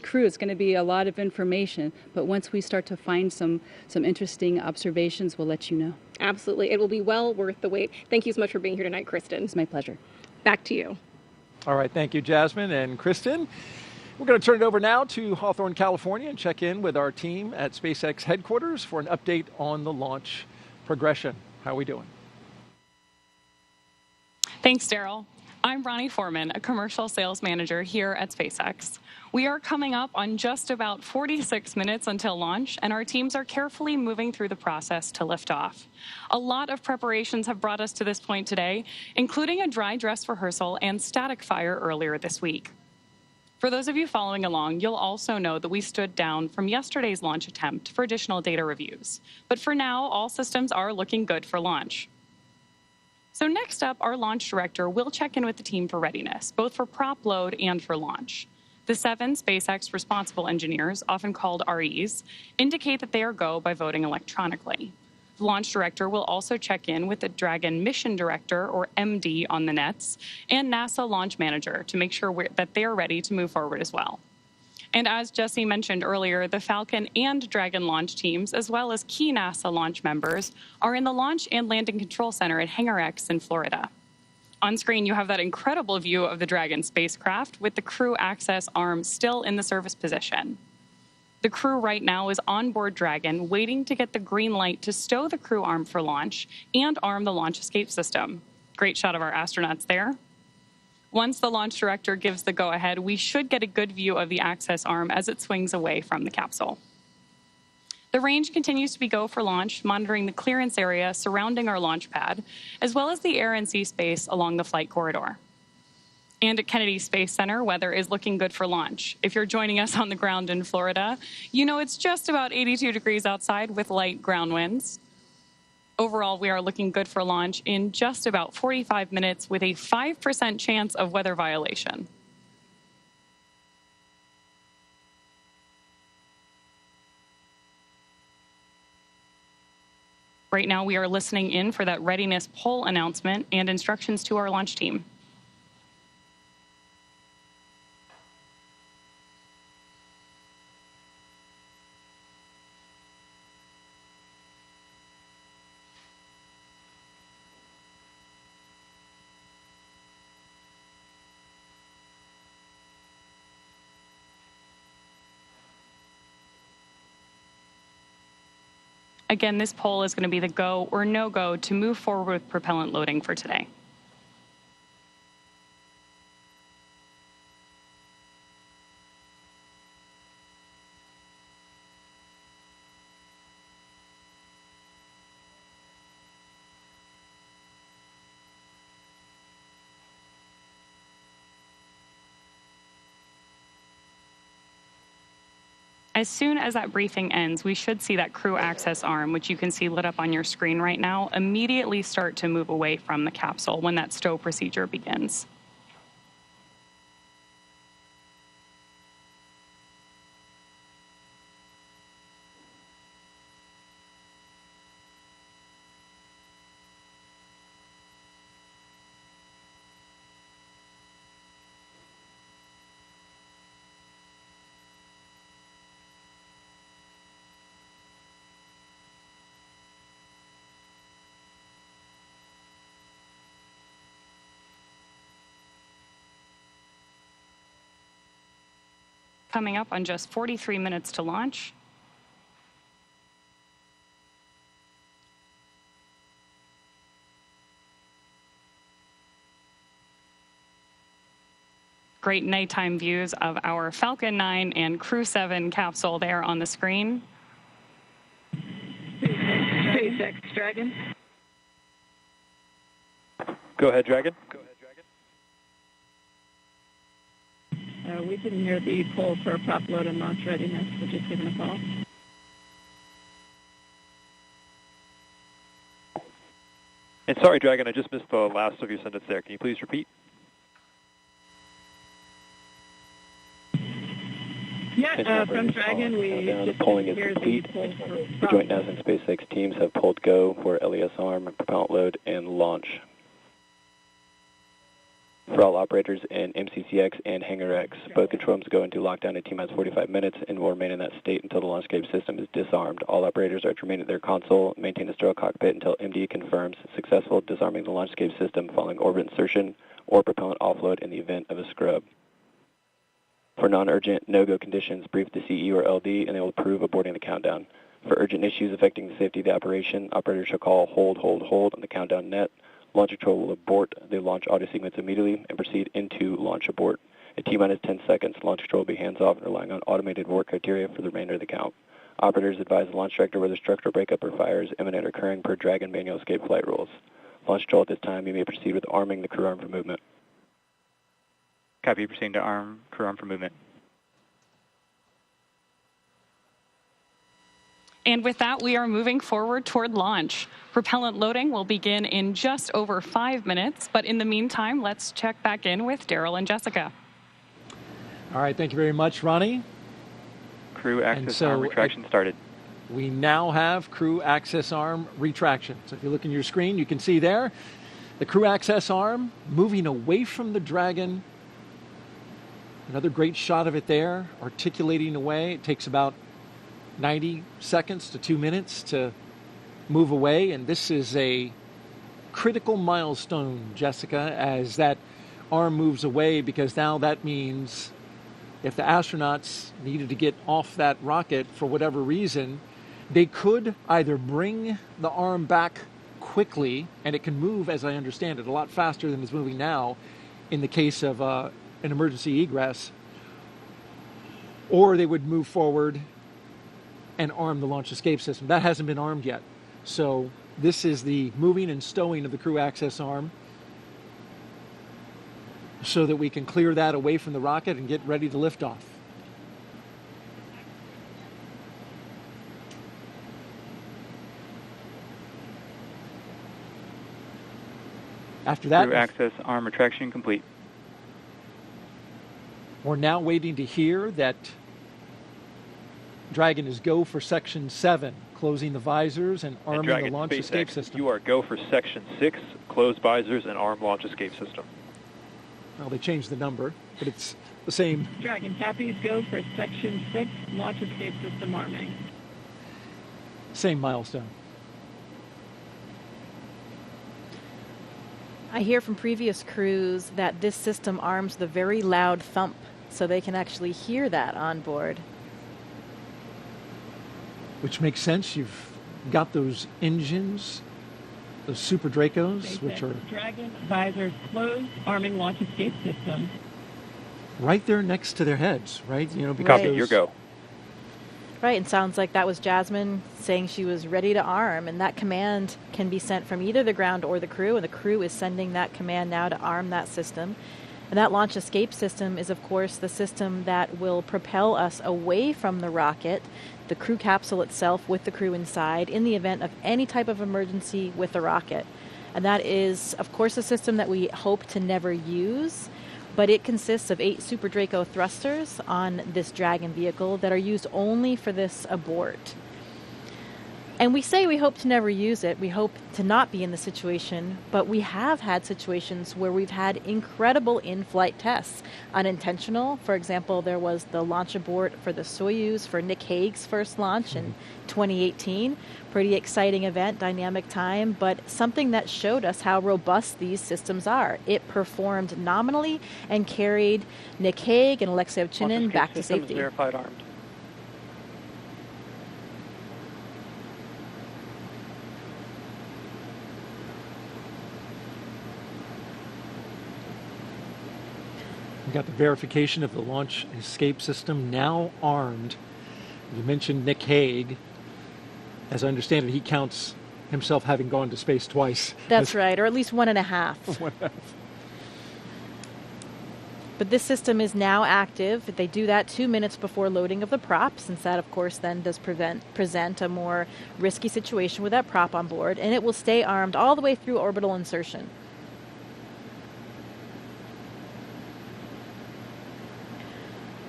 crew is going to be a lot of information. But once we start to find some interesting observations, we'll let you know. Absolutely. It will be well worth the wait. Thank you so much for being here tonight, Kristen. It's my pleasure. Back to you. All right, thank you, Jasmine and Kristen. We're going to turn it over now to Hawthorne, California, and check in with our team at SpaceX headquarters for an update on the launch progression. How are we doing? Thanks, Daryl. I'm Ronnie Foreman, a commercial sales manager here at SpaceX. We are coming up on just about 46 minutes until launch, and our teams are carefully moving through the process to lift off. A lot of preparations have brought us to this point today, including a dry dress rehearsal and static fire earlier this week. For those of you following along, you'll also know that we stood down from yesterday's launch attempt for additional data reviews. But for now, all systems are looking good for launch. So next up, our launch director will check in with the team for readiness, both for prop load and for launch. The 7 SpaceX responsible engineers, often called REs, indicate that they are go by voting electronically. The launch director will also check in with the Dragon mission director, or MD, on the nets, and NASA launch manager to make sure that they are ready to move forward as well. And as Jesse mentioned earlier, the Falcon and Dragon launch teams, as well as key NASA launch members, are in the Launch and Landing Control Center at Hangar X in Florida. On screen, you have that incredible view of the Dragon spacecraft with the crew access arm still in the service position. The crew right now is on board Dragon, waiting to get the green light to stow the crew arm for launch and arm the launch escape system. Great shot of our astronauts there. Once the launch director gives the go-ahead, we should get a good view of the access arm as it swings away from the capsule. The range continues to be go for launch, monitoring the clearance area surrounding our launch pad, as well as the air and sea space along the flight corridor. And at Kennedy Space Center, weather is looking good for launch. If you're joining us on the ground in Florida, you know it's just about 82 degrees outside with light ground winds. Overall, we are looking good for launch in just about 45 minutes with a 5% chance of weather violation. Right now, we are listening in for that readiness poll announcement and instructions to our launch team. Again, this poll is going to be the go or no-go to move forward with propellant loading for today. As soon as that briefing ends, we should see that crew access arm, which you can see lit up on your screen right now, immediately start to move away from the capsule when that stow procedure begins. Coming up on just 43 minutes to launch. Great nighttime views of our Falcon 9 and Crew-7 capsule there on the screen. SpaceX Dragon. Go ahead, Dragon. We didn't hear the poll for prop load and launch readiness. We're just giving a call. And sorry, Dragon, I just missed the last of your sentence there. Can you please repeat? Yeah, from Dragon, we just polling is hear complete. the poll for The prop joint NASA and SpaceX teams have polled go for LES arm, propellant load, and launch. For for all operators in MCCX and Hangar X. Both control rooms go into lockdown in T-minus 45 minutes and will remain in that state until the launch escape system is disarmed. All operators are to remain at their console, maintain a sterile cockpit until MD confirms successful disarming the launch escape system following orbit insertion or propellant offload in the event of a scrub. For non-urgent no-go conditions, brief the CE or LD and they will approve aborting the countdown. For urgent issues affecting the safety of the operation, operators shall call hold on the countdown net. Launch control will abort the launch audio sequence immediately and proceed into launch abort. At T-minus 10 seconds, launch control will be hands-off and relying on automated abort criteria for the remainder of the count. Operators advise the launch director whether structural breakup or fire is imminent or occurring per Dragon manual escape flight rules. Launch control at this time, you may proceed with arming the crew arm for movement. Copy, proceeding to arm crew arm for movement. And with that, we are moving forward toward launch. Propellant loading will begin in just over 5 minutes, but in the meantime, let's check back in with Daryl and Jessica. All right, thank you very much, Ronnie. Crew access arm retraction started. We now have crew access arm retraction. So if you look in your screen, you can see there the crew access arm moving away from the Dragon. Another great shot of it there, articulating away. It takes about 90 seconds to 2 minutes to move away, and this is a critical milestone, Jessica, as that arm moves away, because now that means if the astronauts needed to get off that rocket for whatever reason, they could either bring the arm back quickly, and it can move, as I understand it, a lot faster than it's moving now in the case of an emergency egress, or they would move forward and arm the launch escape system. That hasn't been armed yet. So this is the moving and stowing of the crew access arm so that we can clear that away from the rocket and get ready to lift off. After that, crew access arm retraction complete. We're now waiting to hear that Dragon is go for Section 7, closing the visors and arming the launch escape system. You are go for Section 6, close visors and arm launch escape system. Well, they changed the number, but it's the same. Dragon Cappies go for Section 6, launch escape system arming. Same milestone. I hear from previous crews that this system arms the very loud thump, so they can actually hear that on board. Which makes sense. You've got those engines, those Super Dracos, which are Dragon visors closed, arming launch escape system. Right there next to their heads, right? You know, because your go. Right, and sounds like that was Jasmine saying she was ready to arm, and that command can be sent from either the ground or the crew, and the crew is sending that command now to arm that system. And that launch escape system is, of course, the system that will propel us away from the rocket, the crew capsule itself with the crew inside, in the event of any type of emergency with the rocket. And that is, of course, a system that we hope to never use, but it consists of 8 Super Draco thrusters on this Dragon vehicle that are used only for this abort. And we say we hope to never use it. We hope to not be in the situation, but we have had situations where we've had incredible in-flight tests. Unintentional. For example, there was the launch abort for the Soyuz for Nick Hague's first launch in 2018. Pretty exciting event, dynamic time, but something that showed us how robust these systems are. It performed nominally and carried Nick Hague and Alexei Ovchinin back to safety. Verified armed. We got the verification of the launch escape system now armed. You mentioned Nick Hague. As I understand it, he counts himself having gone to space twice. That's right, or at least 1.5. But this system is now active. They do that 2 minutes before loading of the prop, since that, of course, then does present a more risky situation with that prop on board, and it will stay armed all the way through orbital insertion.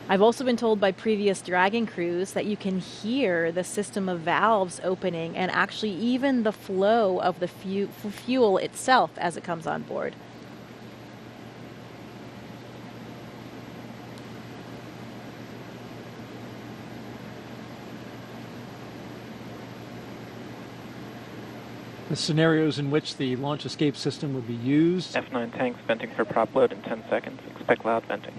I've also been told by previous Dragon crews that you can hear the system of valves opening and actually even the flow of the fuel itself as it comes on board. The scenarios in which the launch escape system would be used. F9 tanks venting for prop load in 10 seconds. Expect loud venting.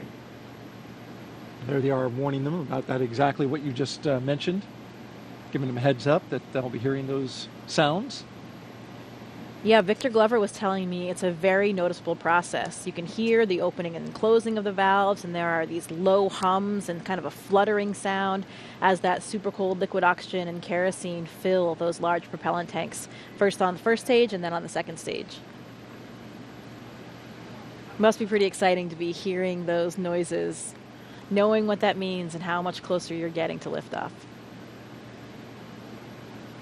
There they are warning them about that, exactly what you just mentioned, giving them a heads up that they'll be hearing those sounds. Yeah, Victor Glover was telling me it's a very noticeable process. You can hear the opening and closing of the valves, and there are these low hums and kind of a fluttering sound as that super cold liquid oxygen and kerosene fill those large propellant tanks, first on the first stage and then on the second stage. Must be pretty exciting to be hearing those noises, knowing what that means and how much closer you're getting to liftoff.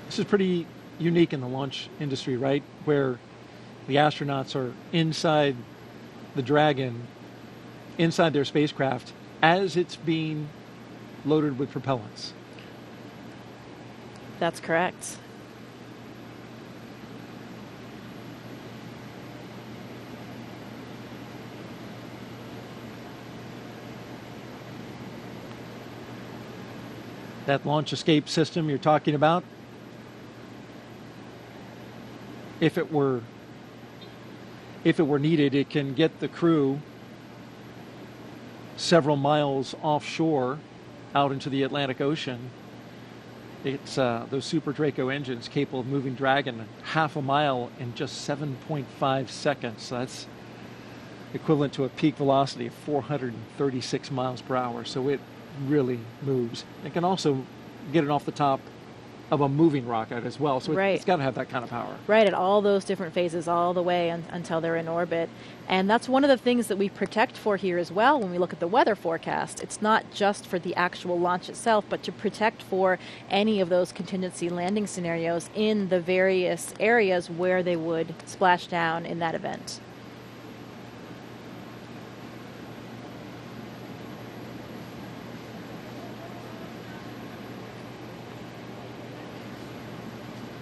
This is pretty unique in the launch industry, right? Where the astronauts are inside the Dragon, inside their spacecraft, as it's being loaded with propellants. That's correct. That launch escape system you're talking about, if it were needed, it can get the crew several miles offshore out into the Atlantic Ocean. It's those Super Draco engines capable of moving Dragon half a mile in just 7.5 seconds. So that's equivalent to a peak velocity of 436 miles per hour. So it really moves. It can also get it off the top of a moving rocket as well, so it's got to have that kind of power. Right, at all those different phases, all the way until they're in orbit. And that's one of the things that we protect for here as well when we look at the weather forecast. It's not just for the actual launch itself, but to protect for any of those contingency landing scenarios in the various areas where they would splash down in that event.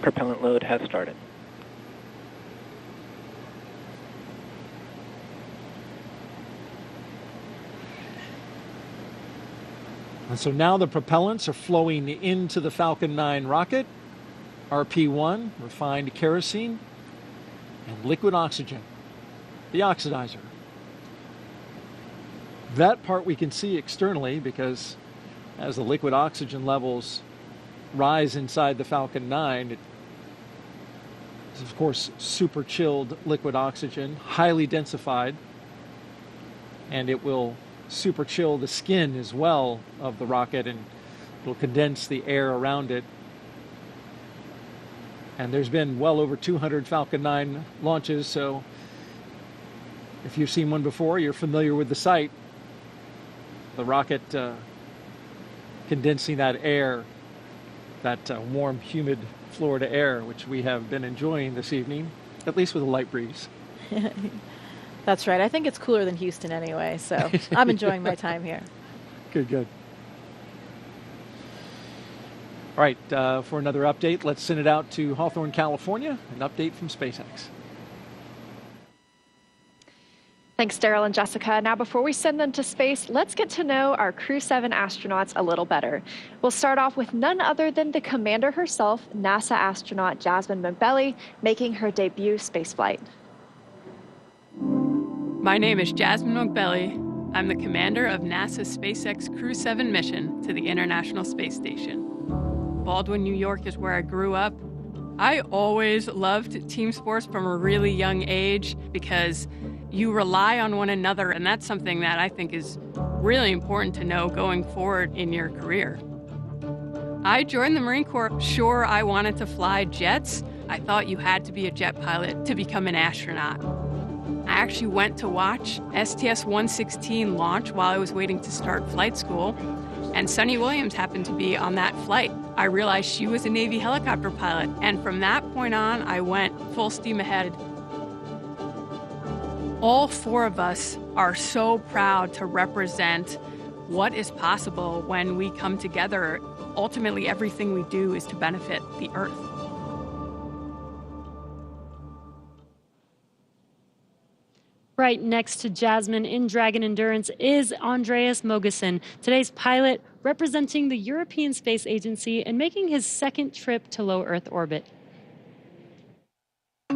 Propellant load has started. And so now the propellants are flowing into the Falcon 9 rocket. RP-1, refined kerosene, and liquid oxygen, the oxidizer. That part we can see externally because as the liquid oxygen levels rise inside the Falcon 9, it is of course super chilled liquid oxygen, highly densified, and it will super chill the skin as well of the rocket, and it'll condense the air around it. And there's been well over 200 Falcon 9 launches, so if you've seen one before, you're familiar with the sight. The rocket condensing that air, that warm, humid Florida air, which we have been enjoying this evening, at least with a light breeze. That's right. I think it's cooler than Houston anyway, so I'm enjoying my time here. Good. All right, for another update, let's send it out to Hawthorne, California, an update from SpaceX. Thanks, Daryl and Jessica. Now, before we send them to space, let's get to know our Crew-7 astronauts a little better. We'll start off with none other than the commander herself, NASA astronaut Jasmine McBelly, making her debut spaceflight. My name is Jasmine McBelly. I'm the commander of NASA's SpaceX Crew-7 mission to the International Space Station. Baldwin, New York is where I grew up. I always loved team sports from a really young age because you rely on one another, and that's something that I think is really important to know going forward in your career. I joined the Marine Corps. Sure, I wanted to fly jets. I thought you had to be a jet pilot to become an astronaut. I actually went to watch STS-116 launch while I was waiting to start flight school, and Sunny Williams happened to be on that flight. I realized she was a Navy helicopter pilot, and from that point on, I went full steam ahead. All four of us are so proud to represent what is possible when we come together. Ultimately, everything we do is to benefit the Earth. Right next to Jasmine in Dragon Endurance is Andreas Mogensen, today's pilot representing the European Space Agency and making his second trip to low Earth orbit.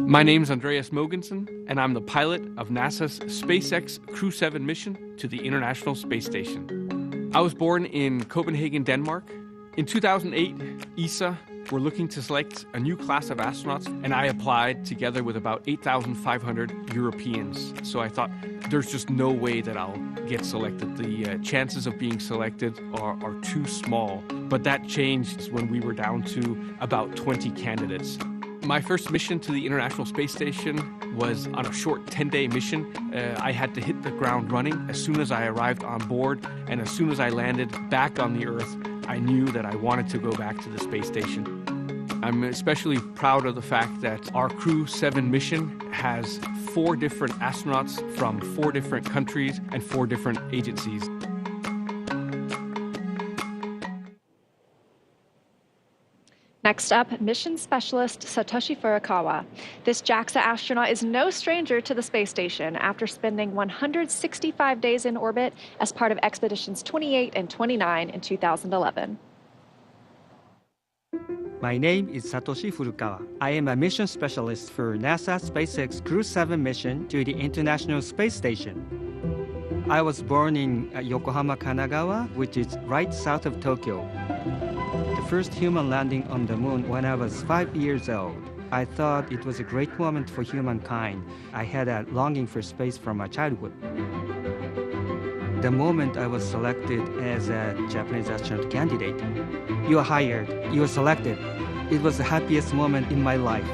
My name's Andreas Mogensen, and I'm the pilot of NASA's SpaceX Crew-7 mission to the International Space Station. I was born in Copenhagen, Denmark. In 2008, ESA were looking to select a new class of astronauts, and I applied together with about 8,500 Europeans. So I thought, there's just no way that I'll get selected. The chances of being selected are too small. But that changed when we were down to about 20 candidates. My first mission to the International Space Station was on a short 10-day mission. I had to hit the ground running as soon as I arrived on board, and as soon as I landed back on the Earth, I knew that I wanted to go back to the space station. I'm especially proud of the fact that our Crew-7 mission has 4 different astronauts from 4 different countries and 4 different agencies. Next up, mission specialist Satoshi Furukawa. This JAXA astronaut is no stranger to the space station after spending 165 days in orbit as part of expeditions 28 and 29 in 2011. My name is Satoshi Furukawa. I am a mission specialist for NASA SpaceX Crew-7 mission to the International Space Station. I was born in Yokohama, Kanagawa, which is right south of Tokyo. The first human landing on the moon when I was 5 years old. I thought it was a great moment for humankind. I had a longing for space from my childhood. The moment I was selected as a Japanese astronaut candidate, you are hired, you are selected. It was the happiest moment in my life.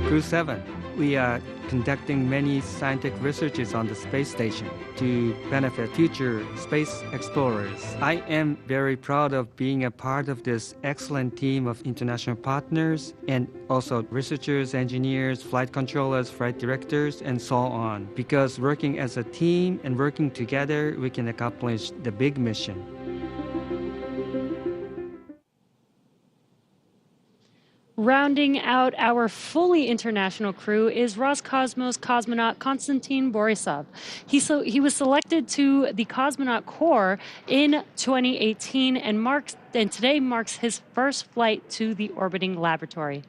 Crew-7, we are conducting many scientific researches on the space station to benefit future space explorers. I am very proud of being a part of this excellent team of international partners and also researchers, engineers, flight controllers, flight directors, and so on. Because working as a team and working together, we can accomplish the big mission. Rounding out our fully international crew is Roscosmos cosmonaut Konstantin Borisov. He was selected to the Cosmonaut Corps in 2018 and today marks his first flight to the orbiting laboratory.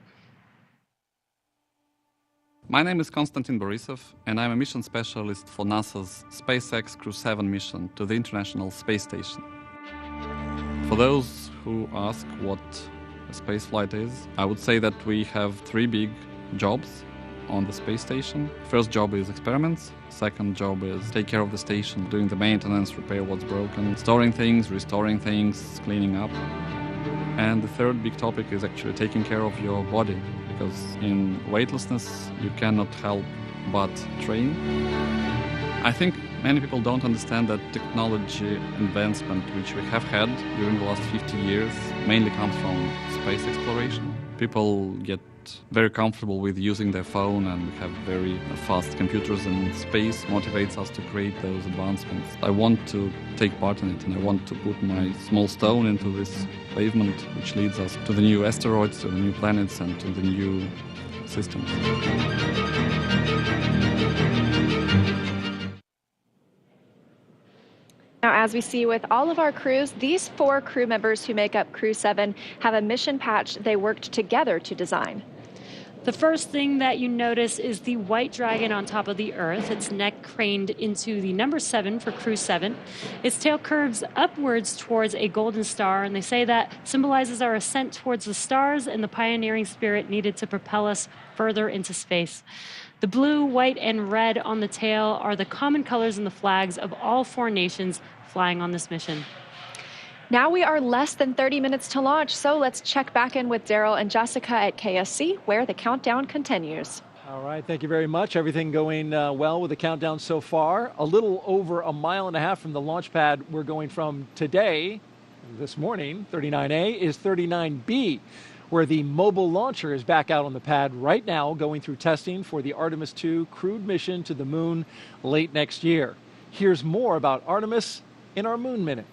My name is Konstantin Borisov, and I'm a mission specialist for NASA's SpaceX Crew-7 mission to the International Space Station. For those who ask what spaceflight is, I would say that we have 3 big jobs on the space station. First job is experiments. Second job is take care of the station, doing the maintenance, repair what's broken, storing things, restoring things, cleaning up. And the third big topic is actually taking care of your body, because in weightlessness you cannot help but train. I think many people don't understand that technology advancement which we have had during the last 50 years mainly comes from space exploration. People get very comfortable with using their phone, and we have very fast computers, and space motivates us to create those advancements. I want to take part in it, and I want to put my small stone into this pavement which leads us to the new asteroids, to the new planets, and to the new systems. Now, as we see with all of our crews, these 4 crew members who make up Crew-7 have a mission patch they worked together to design. The first thing that you notice is the white dragon on top of the Earth, its neck craned into the number 7 for Crew-7. Its tail curves upwards towards a golden star, and they say that symbolizes our ascent towards the stars and the pioneering spirit needed to propel us further into space. The blue, white, and red on the tail are the common colors in the flags of all 4 nations flying on this mission. Now we are less than 30 minutes to launch, so let's check back in with Daryl and Jessica at KSC, where the countdown continues. All right, thank you very much. Everything going well with the countdown so far. A little over a mile and a half from the launch pad we're going from today, this morning, 39A, is 39B, where the mobile launcher is back out on the pad right now, going through testing for the Artemis II crewed mission to the moon late next year. Here's more about Artemis in our Moon Minute.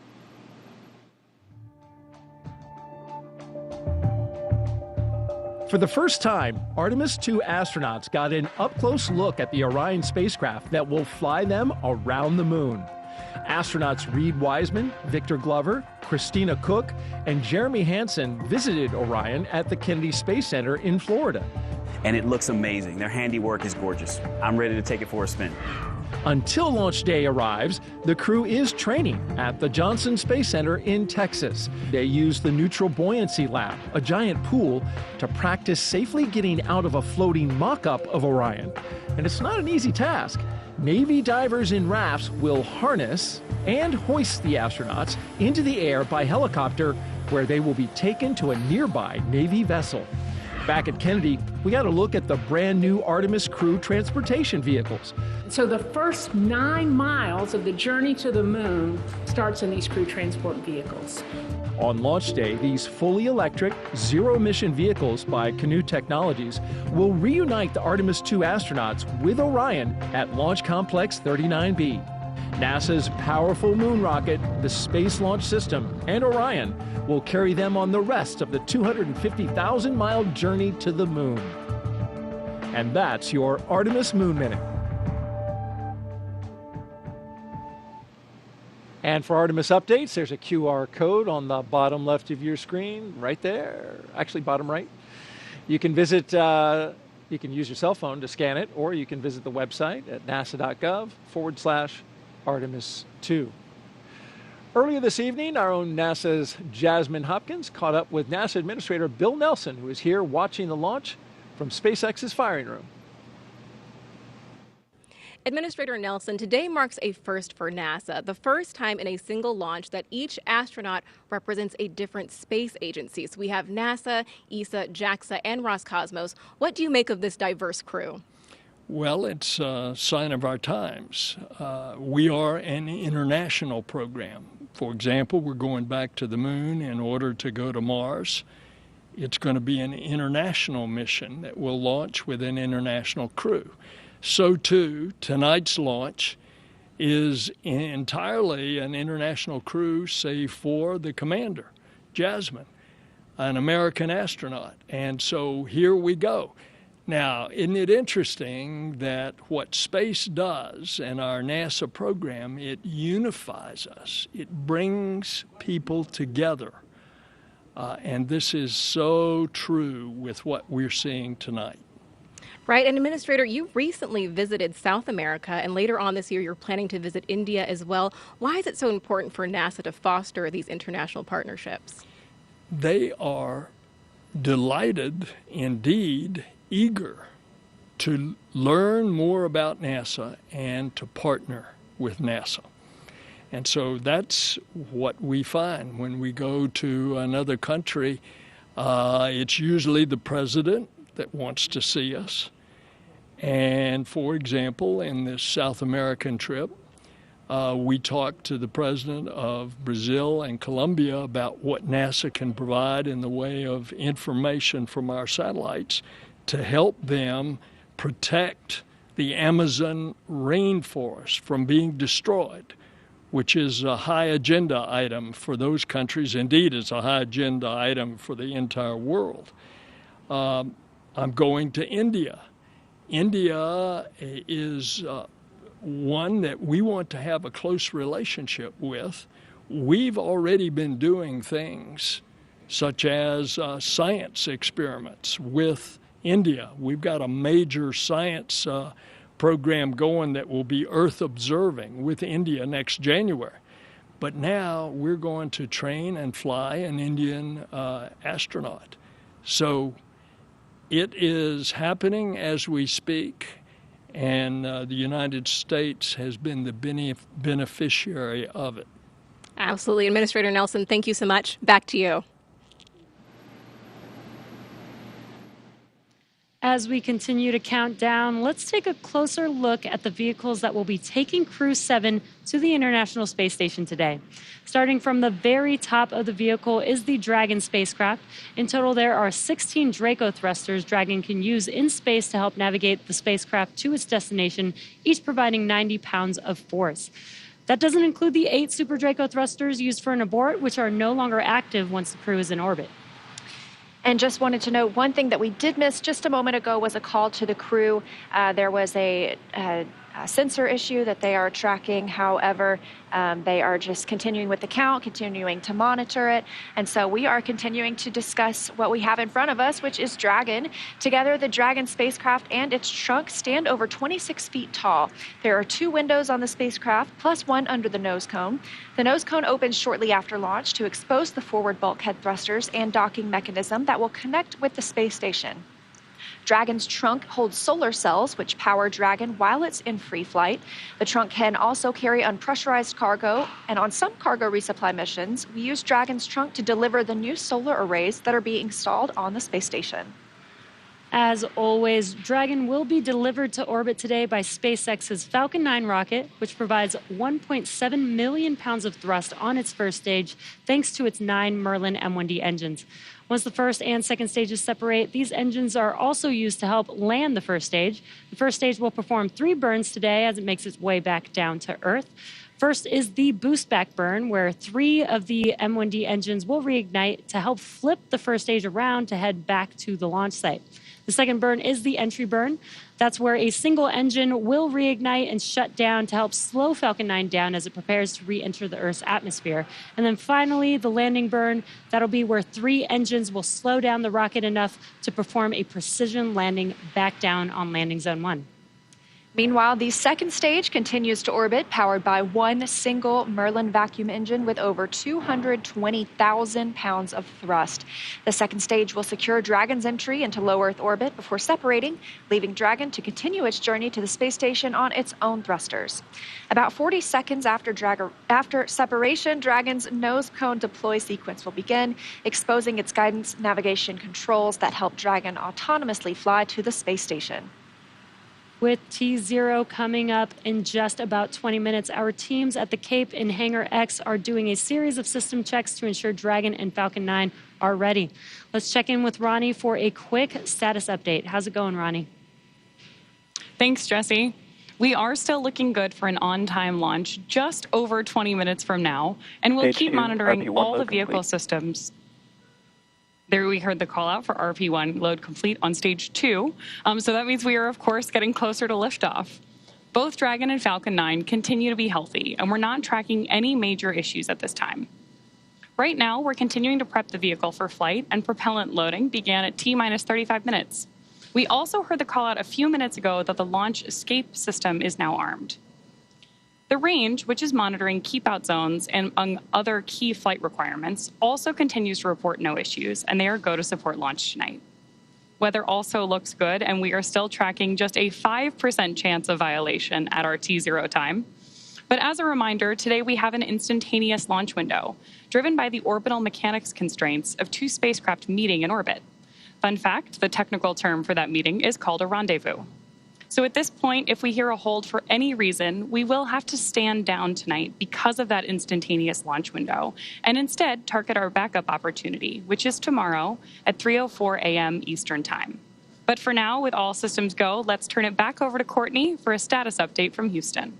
For the first time, Artemis II astronauts got an up-close look at the Orion spacecraft that will fly them around the moon. Astronauts Reed Wiseman, Victor Glover, Christina Cook, and Jeremy Hansen visited Orion at the Kennedy Space Center in Florida. and it looks amazing. Their handiwork is gorgeous. I'm ready to take it for a spin. Until launch day arrives, the crew is training at the Johnson Space Center in Texas. They use the Neutral Buoyancy Lab, a giant pool, to practice safely getting out of a floating mock-up of Orion. And it's not an easy task. Navy divers in rafts will harness and hoist the astronauts into the air by helicopter, where they will be taken to a nearby Navy vessel. Back at Kennedy, we got a look at the brand new Artemis crew transportation vehicles. So the first 9 miles of the journey to the moon starts in these crew transport vehicles. On launch day, these fully electric, zero-emission vehicles by Canoe Technologies will reunite the Artemis II astronauts with Orion at Launch Complex 39B. NASA's powerful moon rocket, the Space Launch System, and Orion will carry them on the rest of the 250,000-mile journey to the moon. And that's your Artemis Moon Minute. And for Artemis updates, there's a QR code on the bottom left of your screen, right there. Actually, bottom right. You can visit, you can use your cell phone to scan it, or you can visit the website at nasa.gov/Artemis 2. Earlier this evening, our own NASA's Jasmine Hopkins caught up with NASA Administrator Bill Nelson, who is here watching the launch from SpaceX's firing room. Administrator Nelson, today marks a first for NASA, the first time in a single launch that each astronaut represents a different space agency. So we have NASA, ESA, JAXA, and Roscosmos. What do you make of this diverse crew? Well, it's a sign of our times. We are an international program. For example, we're going back to the moon in order to go to Mars. It's going to be an international mission that will launch with an international crew. So too, tonight's launch is entirely an international crew, save for the commander, Jasmine, an American astronaut. And so here we go. Now, isn't it interesting that what space does and our NASA program, it unifies us. It brings people together. And this is so true with what we're seeing tonight. Right. And Administrator, you recently visited South America, and later on this year, you're planning to visit India as well. Why is it so important for NASA to foster these international partnerships? They are delighted, indeed, eager to learn more about NASA and to partner with NASA. And so that's what we find when we go to another country. It's usually the president that wants to see us. And for example, in this South American trip, we talked to the president of Brazil and Colombia about what NASA can provide in the way of information from our satellites to help them protect the Amazon rainforest from being destroyed, which is a high agenda item for those countries. Indeed, it's a high agenda item for the entire world. I'm going to India. India is one that we want to have a close relationship with. We've already been doing things such as science experiments with India. We've got a major science program going that will be Earth observing with India next January. But now we're going to train and fly an Indian astronaut. So it is happening as we speak, and the United States has been the beneficiary of it. Absolutely. Administrator Nelson, thank you so much. Back to you. As we continue to count down, let's take a closer look at the vehicles that will be taking Crew-7 to the International Space Station today. Starting from the very top of the vehicle is the Dragon spacecraft. In total, there are 16 Draco thrusters Dragon can use in space to help navigate the spacecraft to its destination, each providing 90 pounds of force. That doesn't include the 8 Super Draco thrusters used for an abort, which are no longer active once the crew is in orbit. And just wanted to note, one thing that we did miss just a moment ago was a call to the crew. There was a sensor issue that they are tracking. However, they are just continuing with the count, continuing to monitor it. And so we are continuing to discuss what we have in front of us, which is Dragon. Together, the Dragon spacecraft and its trunk stand over 26 feet tall. There are 2 windows on the spacecraft, plus 1 under the nose cone. The nose cone opens shortly after launch to expose the forward bulkhead thrusters and docking mechanism that will connect with the space station. Dragon's trunk holds solar cells, which power Dragon while it's in free flight. The trunk can also carry unpressurized cargo, and on some cargo resupply missions, we use Dragon's trunk to deliver the new solar arrays that are being installed on the space station. As always, Dragon will be delivered to orbit today by SpaceX's Falcon 9 rocket, which provides 1.7 million pounds of thrust on its first stage, thanks to its 9 Merlin M1D engines. Once the first and second stages separate, these engines are also used to help land the first stage. The first stage will perform 3 burns today as it makes its way back down to Earth. First is the boost back burn, where 3 of the M1D engines will reignite to help flip the first stage around to head back to the launch site. The second burn is the entry burn. That's where a single engine will reignite and shut down to help slow Falcon 9 down as it prepares to re-enter the Earth's atmosphere. And then finally, the landing burn. That'll be where 3 engines will slow down the rocket enough to perform a precision landing back down on landing zone 1. Meanwhile, the second stage continues to orbit, powered by 1 single Merlin vacuum engine with over 220,000 pounds of thrust. The second stage will secure Dragon's entry into low Earth orbit before separating, leaving Dragon to continue its journey to the space station on its own thrusters. About 40 seconds after separation, Dragon's nose cone deploy sequence will begin, exposing its guidance navigation controls that help Dragon autonomously fly to the space station. With T0 coming up in just about 20 minutes, our teams at the Cape in Hangar X are doing a series of system checks to ensure Dragon and Falcon 9 are ready. Let's check in with Ronnie for a quick status update. How's it going, Ronnie? Thanks, Jesse. We are still looking good for an on-time launch just over 20 minutes from now, and we'll keep monitoring all the vehicle systems. There we heard the call out for RP1 load complete on stage 2. So that means we are, of course, getting closer to liftoff. Both Dragon and Falcon 9 continue to be healthy, and we're not tracking any major issues at this time. Right now, we're continuing to prep the vehicle for flight, and propellant loading began at T-minus 35 minutes. We also heard the call out a few minutes ago that the launch escape system is now armed. The range, which is monitoring keep-out zones and among other key flight requirements, also continues to report no issues, and they are go to support launch tonight. Weather also looks good, and we are still tracking just a 5% chance of violation at our T0 time. But as a reminder, today we have an instantaneous launch window, driven by the orbital mechanics constraints of 2 spacecraft meeting in orbit. Fun fact, the technical term for that meeting is called a rendezvous. So at this point, if we hear a hold for any reason, we will have to stand down tonight because of that instantaneous launch window, and instead target our backup opportunity, which is tomorrow at 3:04 a.m. Eastern Time. But for now, with all systems go, let's turn it back over to Courtney for a status update from Houston.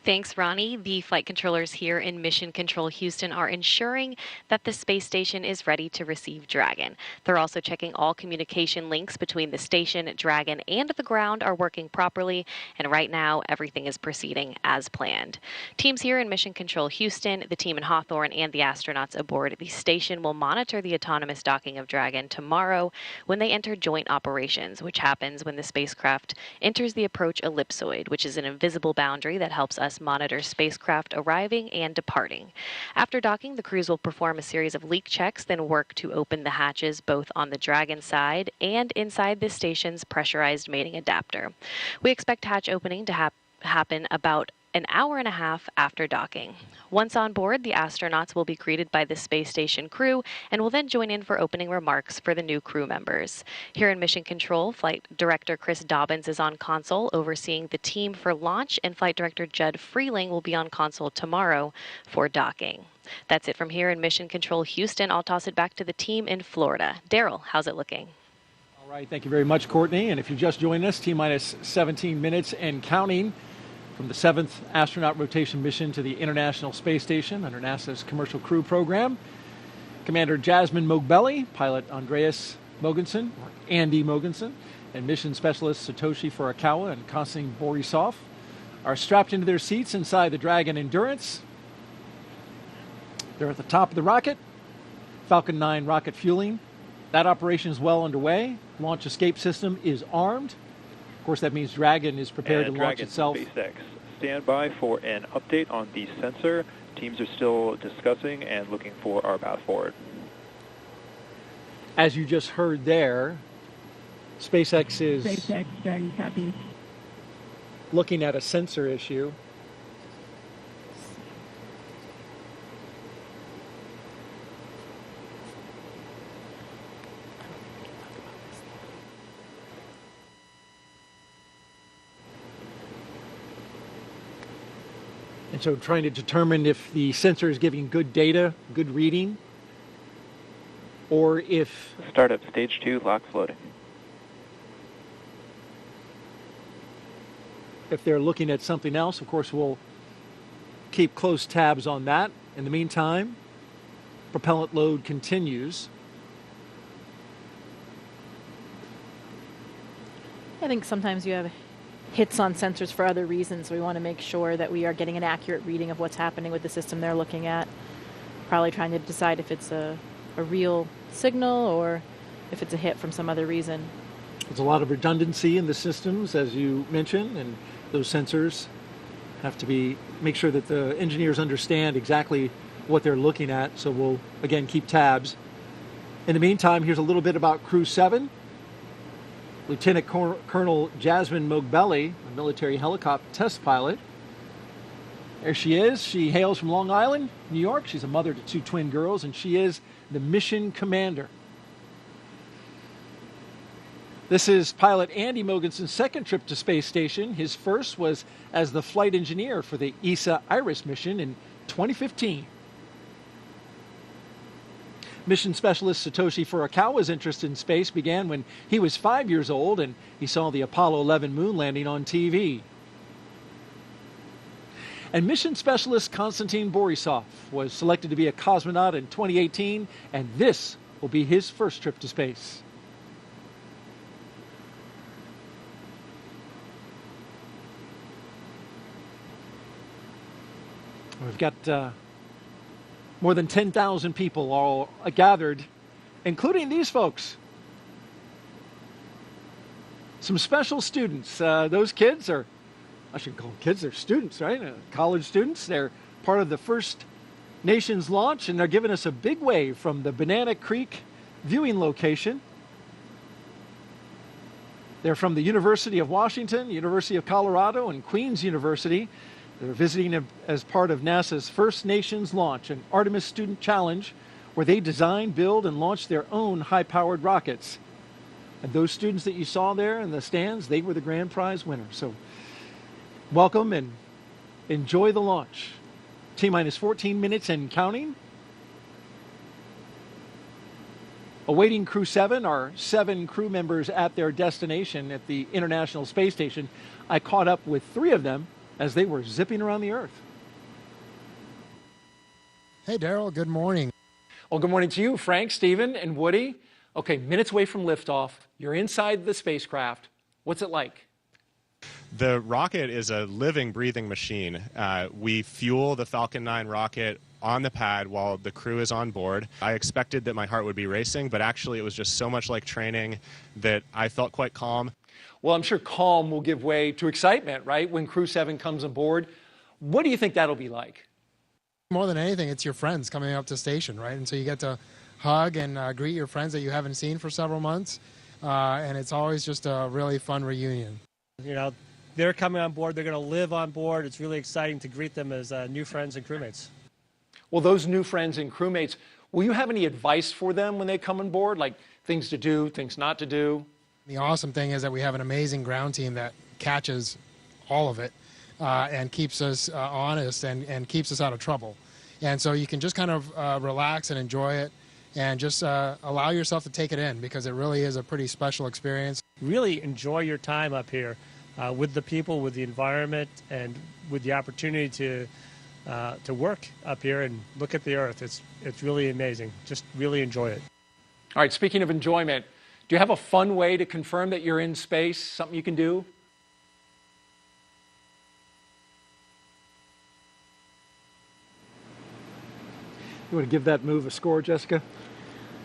Thanks, Ronnie. The flight controllers here in Mission Control Houston are ensuring that the space station is ready to receive Dragon. They're also checking all communication links between the station, Dragon, and the ground are working properly, and right now everything is proceeding as planned. Teams here in Mission Control Houston, the team in Hawthorne, and the astronauts aboard the station will monitor the autonomous docking of Dragon tomorrow when they enter joint operations, which happens when the spacecraft enters the approach ellipsoid, which is an invisible boundary that helps us monitor spacecraft arriving and departing. After docking, the crews will perform a series of leak checks, then work to open the hatches both on the Dragon side and inside the station's pressurized mating adapter. We expect hatch opening to happen about an hour and a half after docking. Once on board, the astronauts will be greeted by the space station crew and will then join in for opening remarks for the new crew members. Here in Mission Control, Flight Director Chris Dobbins is on console overseeing the team for launch, and Flight Director Judd Freeling will be on console tomorrow for docking. That's it from here in Mission Control Houston. I'll toss it back to the team in Florida. Daryl, how's it looking? All right, thank you very much, Courtney. And if you just joined us, T-minus 17 minutes and counting from the 7th astronaut rotation mission to the International Space Station under NASA's Commercial Crew Program. Commander Jasmine Mogbelli, pilot Andreas Mogensen, or Andy Mogensen, and mission specialists Satoshi Furukawa and Konstantin Borisov are strapped into their seats inside the Dragon Endurance. They're at the top of the rocket. Falcon 9 rocket fueling. That operation is well underway. Launch escape system is armed. Of course, that means Dragon is prepared to launch itself. SpaceX, stand by for an update on the sensor. Teams are still discussing and looking for our path forward. As you just heard there, SpaceX is Dragon copy. Looking at a sensor issue. And so trying to determine if the sensor is giving good data, good reading, or if... Startup stage 2, lock floating. If they're looking at something else, of course, we'll keep close tabs on that. In the meantime, propellant load continues. I think sometimes you have hits on sensors for other reasons. So we want to make sure that we are getting an accurate reading of what's happening with the system they're looking at. Probably trying to decide if it's a real signal or if it's a hit from some other reason. There's a lot of redundancy in the systems, as you mentioned, and those sensors have to make sure that the engineers understand exactly what they're looking at. So we'll, again, keep tabs. In the meantime, here's a little bit about Crew-7. Lieutenant Colonel Jasmine Mogbelli, a military helicopter test pilot. There she is. She hails from Long Island, New York. She's a mother to 2 twin girls, and she is the mission commander. This is pilot Andy Mogensen's second trip to space station. His first was as the flight engineer for the ESA IRIS mission in 2015. Mission specialist Satoshi Furukawa's interest in space began when he was 5 years old and he saw the Apollo 11 moon landing on TV. And mission specialist Konstantin Borisov was selected to be a cosmonaut in 2018, and this will be his first trip to space. We've got more than 10,000 people all gathered, including these folks. Some special students. Those kids are, I shouldn't call them kids, they're students, right? College students. They're part of the First Nations launch, and they're giving us a big wave from the Banana Creek viewing location. They're from the University of Washington, University of Colorado, and Queen's University. They're visiting as part of NASA's First Nations launch, an Artemis Student Challenge, where they design, build, and launch their own high-powered rockets. And those students that you saw there in the stands, they were the grand prize winners. So welcome and enjoy the launch. T-minus 14 minutes and counting. Awaiting Crew-7 are 7 crew members at their destination at the International Space Station. I caught up with 3 of them as they were zipping around the Earth. Hey, Daryl, good morning. Well, good morning to you, Frank, Stephen, and Woody. Okay, minutes away from liftoff. You're inside the spacecraft. What's it like? The rocket is a living, breathing machine. We fuel the Falcon 9 rocket on the pad while the crew is on board. I expected that my heart would be racing, but actually it was just so much like training that I felt quite calm. Well, I'm sure calm will give way to excitement, right, when Crew-7 comes aboard. What do you think that'll be like? More than anything, it's your friends coming up to station, right? And so you get to hug and greet your friends that you haven't seen for several months, and it's always just a really fun reunion. You know, they're coming on board. They're going to live on board. It's really exciting to greet them as new friends and crewmates. Well, those new friends and crewmates, will you have any advice for them when they come on board, like things to do, things not to do? The awesome thing is that we have an amazing ground team that catches all of it and keeps us honest and keeps us out of trouble. And so you can just kind of relax and enjoy it and just allow yourself to take it in, because it really is a pretty special experience. Really enjoy your time up here with the people, with the environment, and with the opportunity to work up here and look at the Earth. It's really amazing. Just really enjoy it. All right, speaking of enjoyment, Do you have a fun way to confirm that you're in space? Something you can do? You want to give that move a score, Jessica?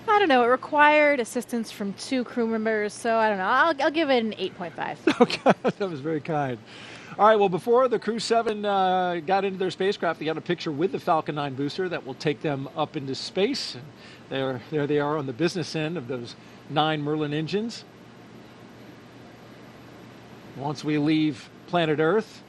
I don't know. It required assistance from 2 crew members, so I don't know. I'll give it an 8.5. Okay, that was very kind. All right, well, before the Crew-7 got into their spacecraft, they got a picture with the Falcon 9 booster that will take them up into space. There they are on the business end of those 9 Merlin engines. Once we leave planet Earth,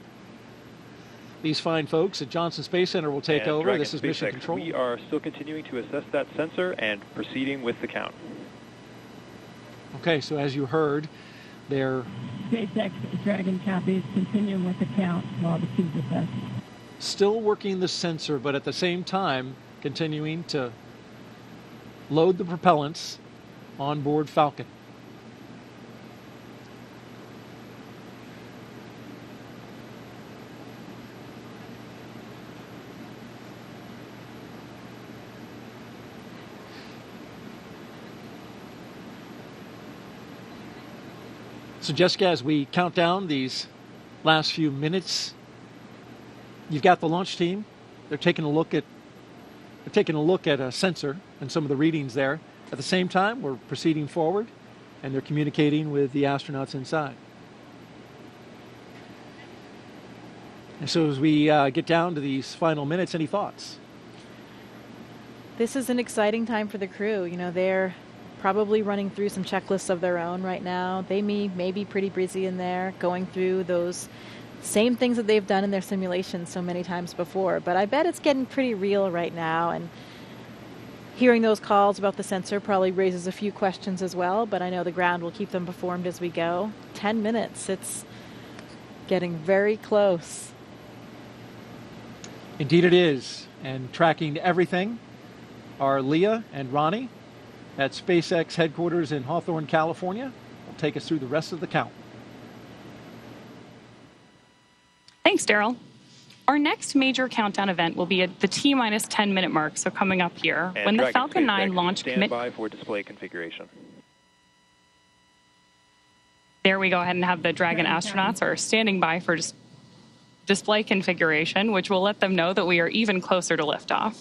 these fine folks at Johnson Space Center will take over. Dragon This is Mission SpaceX, Control. We are still continuing to assess that sensor and proceeding with the count. Okay, so as you heard, they're SpaceX Dragon copies, continuing with the count while the tubes assess. still working the sensor, but at the same time continuing to load the propellants on board Falcon. So Jessica, as we count down these last few minutes, you've got the launch team. They're taking a look at a sensor and some of the readings there. At the same time, we're proceeding forward, and they're communicating with the astronauts inside. And so as we get down to these final minutes, any thoughts? This is an exciting time for the crew. You know, they're probably running through some checklists of their own right now. They may be pretty busy in there, going through those same things that they've done in their simulations so many times before. But I bet it's getting pretty real right now, and hearing those calls about the sensor probably raises a few questions as well, but I know the ground will keep them informed as we go. 10 minutes, it's getting very close. Indeed it is. And tracking everything are Leah and Ronnie at SpaceX headquarters in Hawthorne, California. Will take us through the rest of the count. Thanks, Daryl. Our next major countdown event will be at the T-minus 10-minute mark, so coming up here, And when the Dragon Falcon 9 SpaceX, launch stand by for display configuration. There we go ahead and have the Dragon astronauts are standing by for display configuration, which will let them know that we are even closer to liftoff.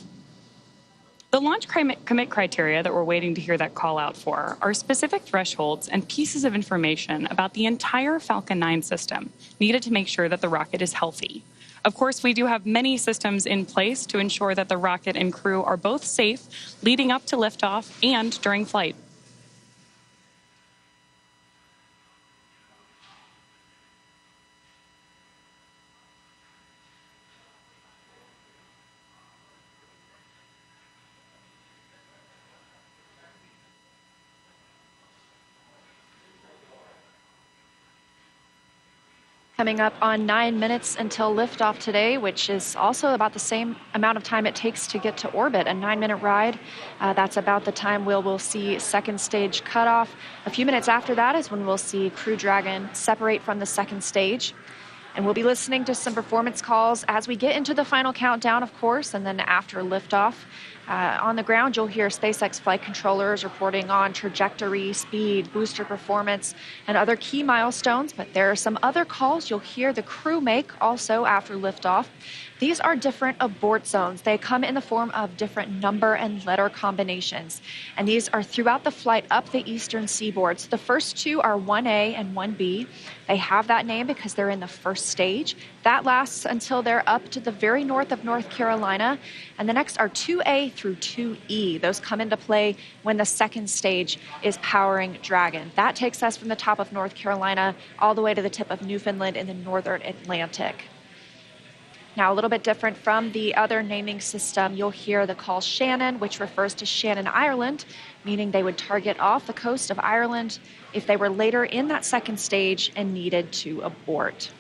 The launch commit criteria that we're waiting to hear that call out for are specific thresholds and pieces of information about the entire Falcon 9 system needed to make sure that the rocket is healthy. Of course, we do have many systems in place to ensure that the rocket and crew are both safe leading up to liftoff and during flight. Coming up on 9 minutes until liftoff today, which is also about the same amount of time it takes to get to orbit, a 9-minute ride. That's about the time we'll see second stage cutoff. A few minutes after that is when we'll see Crew Dragon separate from the second stage. And we'll be listening to some performance calls as we get into the final countdown, of course, and then after liftoff. On the ground, you'll hear SpaceX flight controllers reporting on trajectory, speed, booster performance, and other key milestones. But there are some other calls you'll hear the crew make also after liftoff. These are different abort zones. They come in the form of different number and letter combinations. And these are throughout the flight up the eastern seaboard. So the first two are 1A and 1B. They have that name because they're in the first stage. That lasts until they're up to the very north of North Carolina. And the next are 2A through 2E. Those come into play when the second stage is powering Dragon. That takes us from the top of North Carolina all the way to the tip of Newfoundland in the northern Atlantic. Now, a little bit different from the other naming system, you'll hear the call Shannon, which refers to Shannon, Ireland, meaning they would target off the coast of Ireland if they were later in that second stage and needed to abort.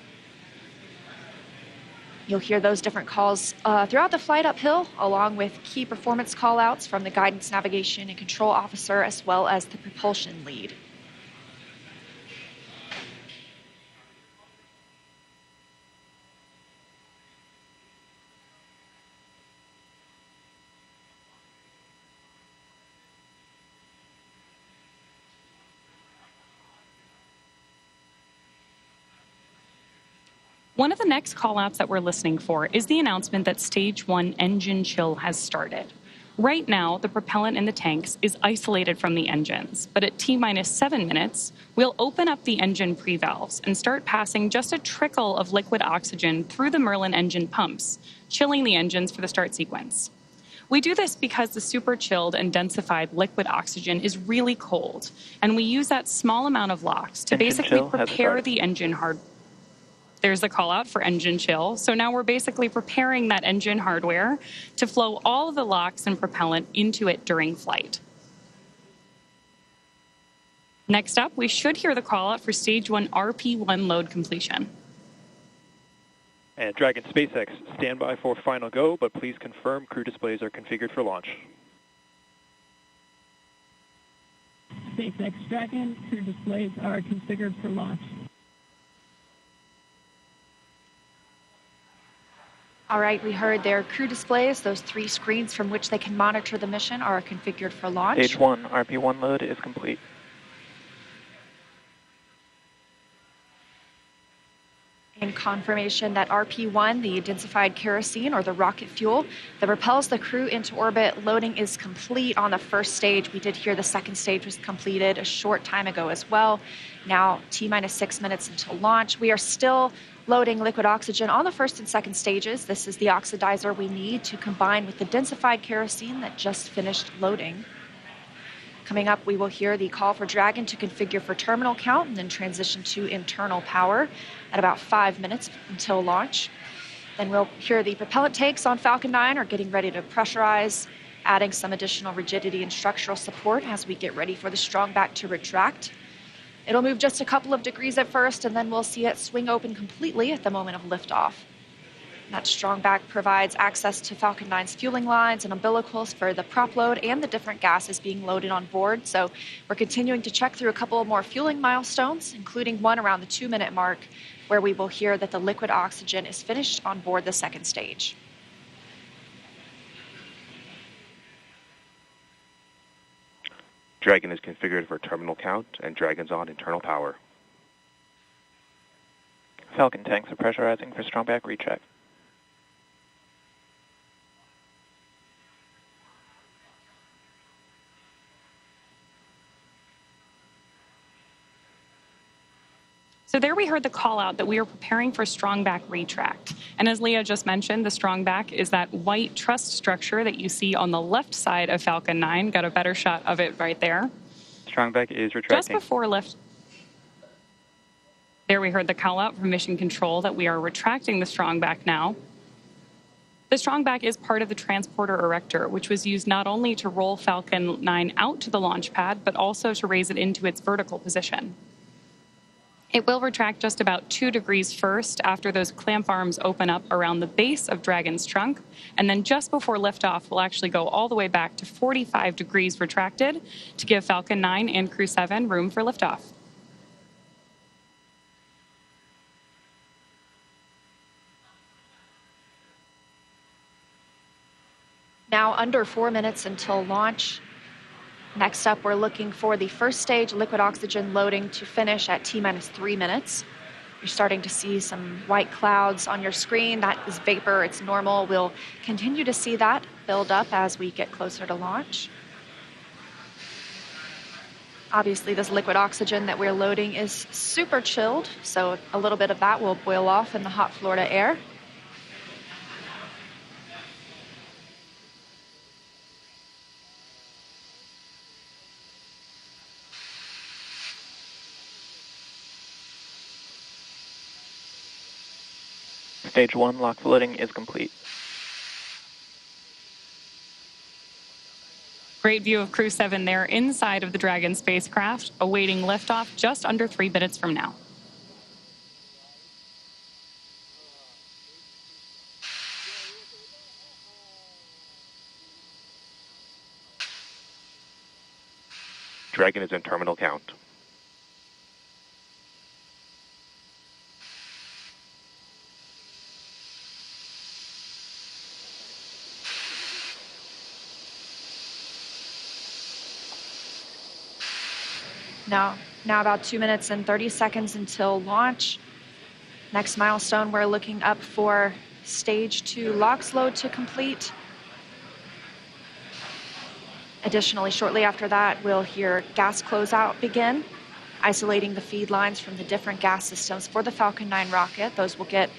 You'll hear those different calls throughout the flight uphill, along with key performance callouts from the guidance, navigation, and control officer, as well as the propulsion lead. One of the next callouts that we're listening for is the announcement that Stage 1 engine chill has started. Right now, the propellant in the tanks is isolated from the engines, but at T-minus 7 minutes, we'll open up the engine pre-valves and start passing just a trickle of liquid oxygen through the Merlin engine pumps, chilling the engines for the start sequence. We do this because the super chilled and densified liquid oxygen is really cold, and we use that small amount of LOX to basically prepare the engine hardware. There's a call out for engine chill. So now we're basically preparing that engine hardware to flow all of the LOX and propellant into it during flight. Next up, we should hear the call out for Stage 1 RP1 load completion. And Dragon SpaceX, stand by for final go, but please confirm crew displays are configured for launch. SpaceX Dragon, crew displays are configured for launch. All right, we heard their crew displays. Those 3 screens from which they can monitor the mission are configured for launch. Stage 1, RP1 load is complete. And confirmation that RP1, the densified kerosene or the rocket fuel that propels the crew into orbit, loading is complete on the first stage. We did hear the second stage was completed a short time ago as well. Now T-minus 6 minutes until launch. We are still loading liquid oxygen on the first and second stages. This is the oxidizer we need to combine with the densified kerosene that just finished loading. Coming up, we will hear the call for Dragon to configure for terminal count and then transition to internal power at about 5 minutes until launch. Then we'll hear the propellant tanks on Falcon 9 are getting ready to pressurize, adding some additional rigidity and structural support as we get ready for the strong back to retract. It'll move just a couple of degrees at first, and then we'll see it swing open completely at the moment of liftoff. That strong back provides access to Falcon 9's fueling lines and umbilicals for the prop load and the different gases being loaded on board. So we're continuing to check through a couple of more fueling milestones, including one around the 2-minute mark, where we will hear that the liquid oxygen is finished on board the second stage. Dragon is configured for terminal count, and Dragon's on internal power. Falcon tanks are pressurizing for strong back recheck. So there we heard the call out that we are preparing for strong back retract. And as Leah just mentioned, the strong back is that white truss structure that you see on the left side of Falcon 9. Got a better shot of it right there. Strong back is retracting. Just before lift. There we heard the call out from Mission Control that we are retracting the strong back now. The strong back is part of the transporter erector, which was used not only to roll Falcon 9 out to the launch pad, but also to raise it into its vertical position. It will retract just about 2 degrees first after those clamp arms open up around the base of Dragon's trunk. And then just before liftoff, we'll actually go all the way back to 45 degrees retracted to give Falcon 9 and Crew-7 room for liftoff. Now under 4 minutes until launch. Next up, we're looking for the first stage liquid oxygen loading to finish at T-minus 3 minutes. You're starting to see some white clouds on your screen. That is vapor. It's normal. We'll continue to see that build up as we get closer to launch. Obviously, this liquid oxygen that we're loading is super chilled, so a little bit of that will boil off in the hot Florida air. Stage 1 LOX loading is complete. Great view of Crew-7 there inside of the Dragon spacecraft, awaiting liftoff just under 3 minutes from now. Dragon is in terminal count. Now about 2 minutes and 30 seconds until launch. Next milestone, we're looking up for stage 2 LOX load to complete. Additionally, shortly after that, we'll hear gas closeout begin, isolating the feed lines from the different gas systems for the Falcon 9 rocket. Those will get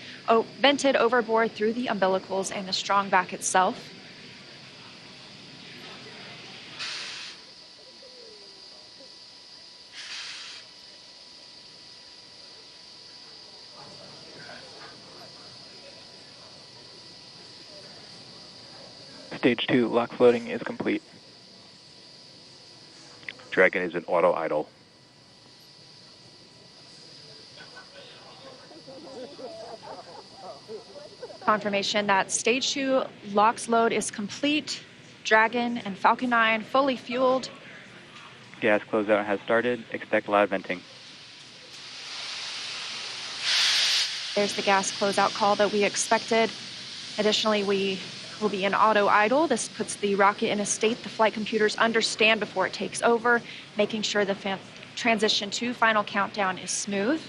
vented overboard through the umbilicals and the strong back itself. Stage 2 LOX loading is complete. Dragon is in auto idle. Confirmation that stage 2 LOX load is complete. Dragon and Falcon 9 fully fueled. Gas closeout has started. Expect loud venting. There's the gas closeout call that we expected. Additionally, we will be in auto idle. This puts the rocket in a state the flight computers understand before it takes over, making sure the transition to final countdown is smooth.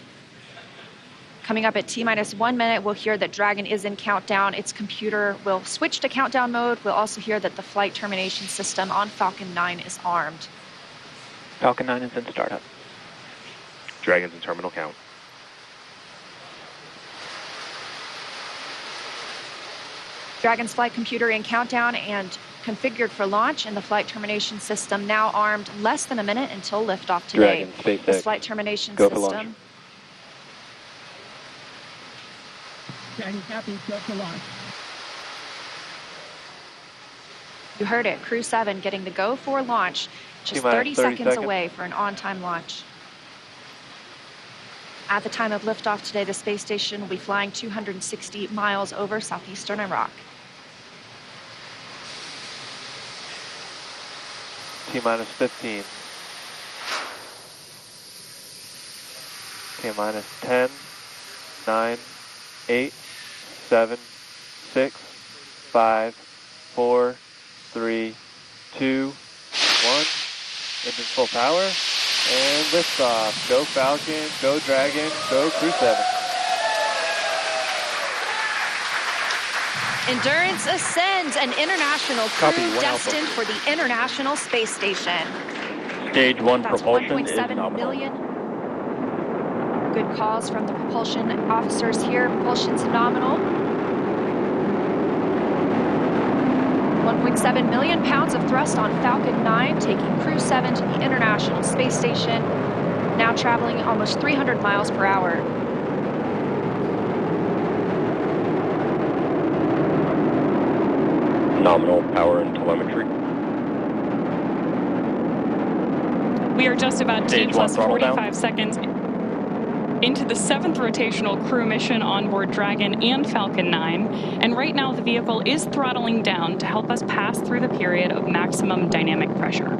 Coming up at T-minus 1 minute, we'll hear that Dragon is in countdown. Its computer will switch to countdown mode. We'll also hear that the flight termination system on Falcon 9 is armed. Falcon 9 is in startup. Dragon's in terminal count. Dragon's flight computer in countdown and configured for launch, and the flight termination system now armed. Less than a minute until liftoff today. Dragon, SpaceX. This flight termination Go for system. launch. Dragon copy, go for launch. You heard it, Crew-7 getting the go for launch, just T-minus 30 30 seconds seconds away for an on-time launch. At the time of liftoff today, the space station will be flying 260 miles over southeastern Iraq. T-minus 15. T-minus 10, 9, 8, 7, 6, 5, 4, 3, 2, 1. Engine full power. And liftoff. Go Falcon, go Dragon, go Crew-7. Endurance ascends, an international crew destined for the International Space Station. Stage 1 That's propulsion is 1.7 nominal. million. Good calls from the propulsion officers here. Propulsion's nominal. 1.7 million pounds of thrust on Falcon 9, taking Crew-7 to the International Space Station, now traveling almost 300 miles per hour. Nominal power and telemetry. We are just about T plus 45 seconds into the 7th rotational crew mission on board Dragon and Falcon 9, and right now the vehicle is throttling down to help us pass through the period of maximum dynamic pressure.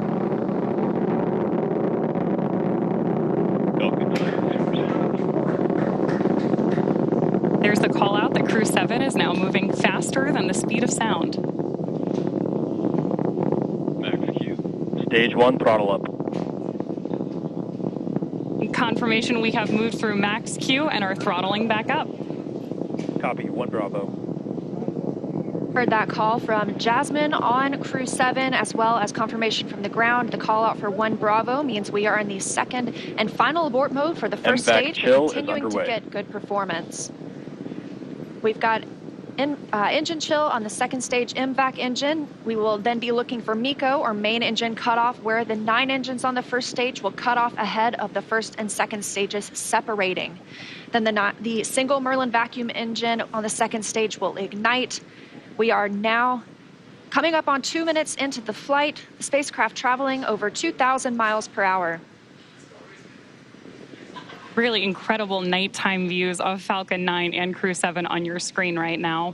There's the call out that Crew-7 is now moving faster than the speed of sound. Stage 1 throttle up. Confirmation we have moved through max Q and are throttling back up. Copy, 1 Bravo. Heard that call from Jasmine on Crew-7, as well as confirmation from the ground. The call out for 1 Bravo means we are in the second and final abort mode for the first stage, but continuing to get good performance. We've got engine chill on the second stage MVAC engine. We will then be looking for MECO, or main engine cutoff, where the 9 engines on the first stage will cut off ahead of the first and second stages separating. Then the single Merlin vacuum engine on the second stage will ignite. We are now coming up on 2 minutes into the flight, the spacecraft traveling over 2,000 miles per hour. Really incredible nighttime views of Falcon 9 and Crew-7 on your screen right now.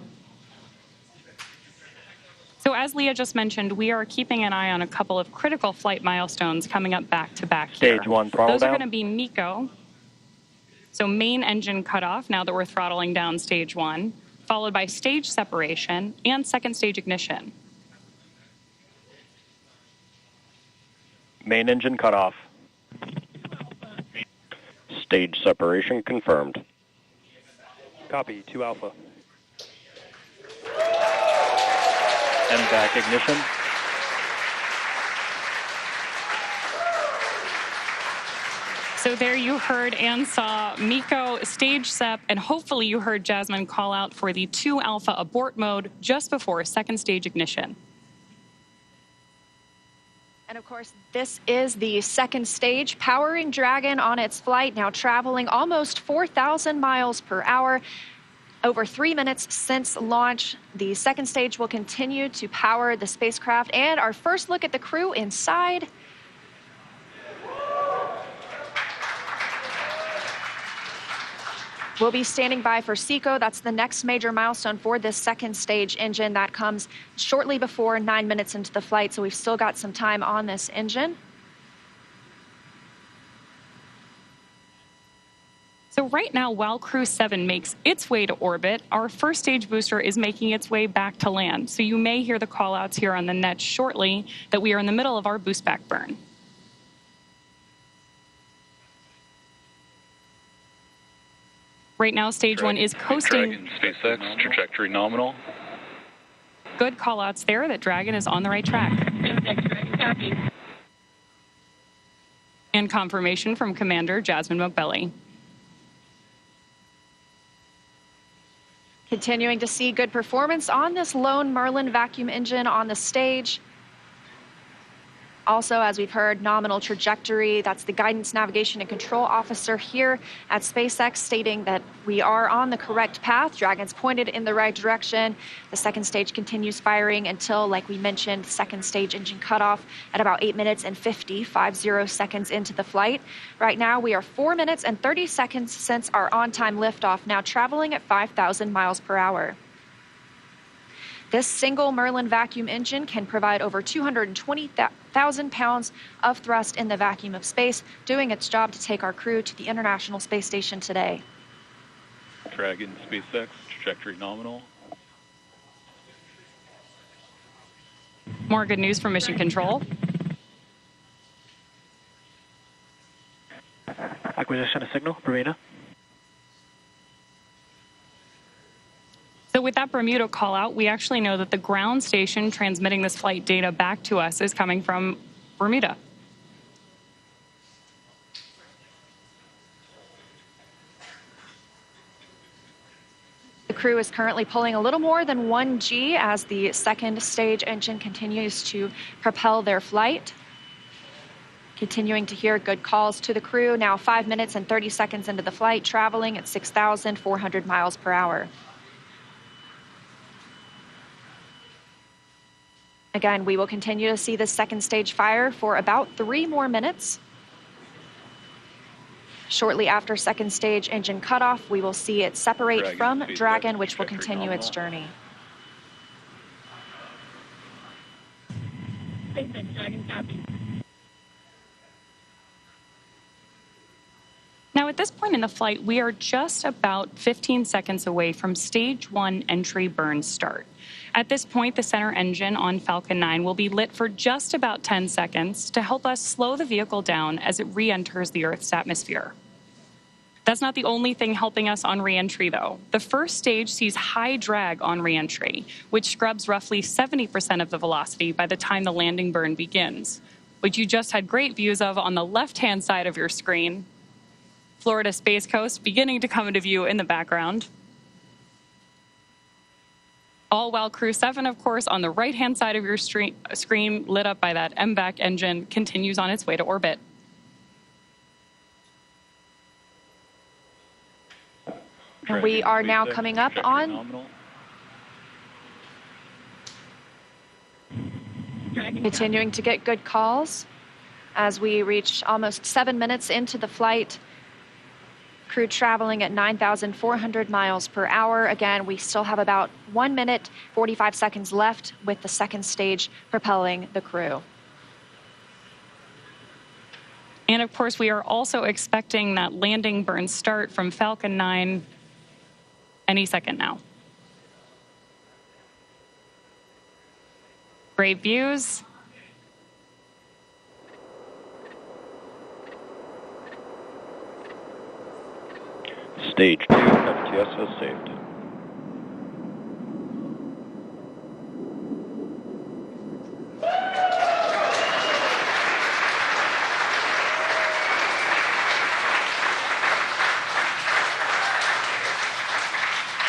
So as Leah just mentioned, we are keeping an eye on a couple of critical flight milestones coming up back to back here. Stage 1 throttle Those down. are going to be MECO. So main engine cutoff now that we're throttling down stage 1, followed by stage separation and second stage ignition. Main engine cutoff. Stage separation confirmed. Copy, 2 Alpha. MVAC ignition. So there you heard and saw Miko stage SEP, and hopefully you heard Jasmine call out for the 2 Alpha abort mode just before second stage ignition. And of course, this is the second stage, powering Dragon on its flight, now traveling almost 4,000 miles per hour. Over 3 minutes since launch, the second stage will continue to power the spacecraft. And our first look at the crew inside. We'll be standing by for SECO. That's the next major milestone for this second stage engine. That comes shortly before 9 minutes into the flight, so we've still got some time on this engine. So right now, while Crew-7 makes its way to orbit, our first stage booster is making its way back to land. So you may hear the call-outs here on the net shortly that we are in the middle of our boost back burn. Right now, stage 1 is coasting. Dragon, SpaceX, trajectory nominal. Good call-outs there that Dragon is on the right track. And confirmation from Commander Jasmine Mogbelli. Continuing to see good performance on this lone Merlin vacuum engine on the stage. Also, as we've heard, nominal trajectory. That's the guidance, navigation, and control officer here at SpaceX stating that we are on the correct path. Dragon's pointed in the right direction. The second stage continues firing until, like we mentioned, second stage engine cutoff at about 8 minutes and 50 seconds into the flight. Right now, we are 4 minutes and 30 seconds since our on-time liftoff, now traveling at 5,000 miles per hour. This single Merlin vacuum engine can provide over 220,000 pounds of thrust in the vacuum of space, doing its job to take our crew to the International Space Station today. Dragon, SpaceX, trajectory nominal. More good news from Mission Control. Acquisition of signal, Bermuda. So with that Bermuda call out, we actually know that the ground station transmitting this flight data back to us is coming from Bermuda. The crew is currently pulling a little more than 1 G as the second stage engine continues to propel their flight. Continuing to hear good calls to the crew, now 5 minutes and 30 seconds into the flight, traveling at 6,400 miles per hour. Again, we will continue to see the second stage fire for about 3 more minutes. Shortly after second stage engine cutoff, we will see it separate from Dragon, which will continue its journey. Now, at this point in the flight, we are just about 15 seconds away from stage 1 entry burn start. At this point, the center engine on Falcon 9 will be lit for just about 10 seconds to help us slow the vehicle down as it re-enters the Earth's atmosphere. That's not the only thing helping us on re-entry, though. The first stage sees high drag on re-entry, which scrubs roughly 70% of the velocity by the time the landing burn begins, which you just had great views of on the left-hand side of your screen. Florida Space Coast beginning to come into view in the background. All while Crew-7, of course, on the right-hand side of your screen, lit up by that MVAC engine, continues on its way to orbit. And we are now coming up on continuing to get good calls as we reach almost 7 minutes into the flight. Crew traveling at 9,400 miles per hour. Again, we still have about 1 minute, 45 seconds left with the second stage propelling the crew. And of course, we are also expecting that landing burn start from Falcon 9 any second now. Great views. Stage 2, GPS has saved.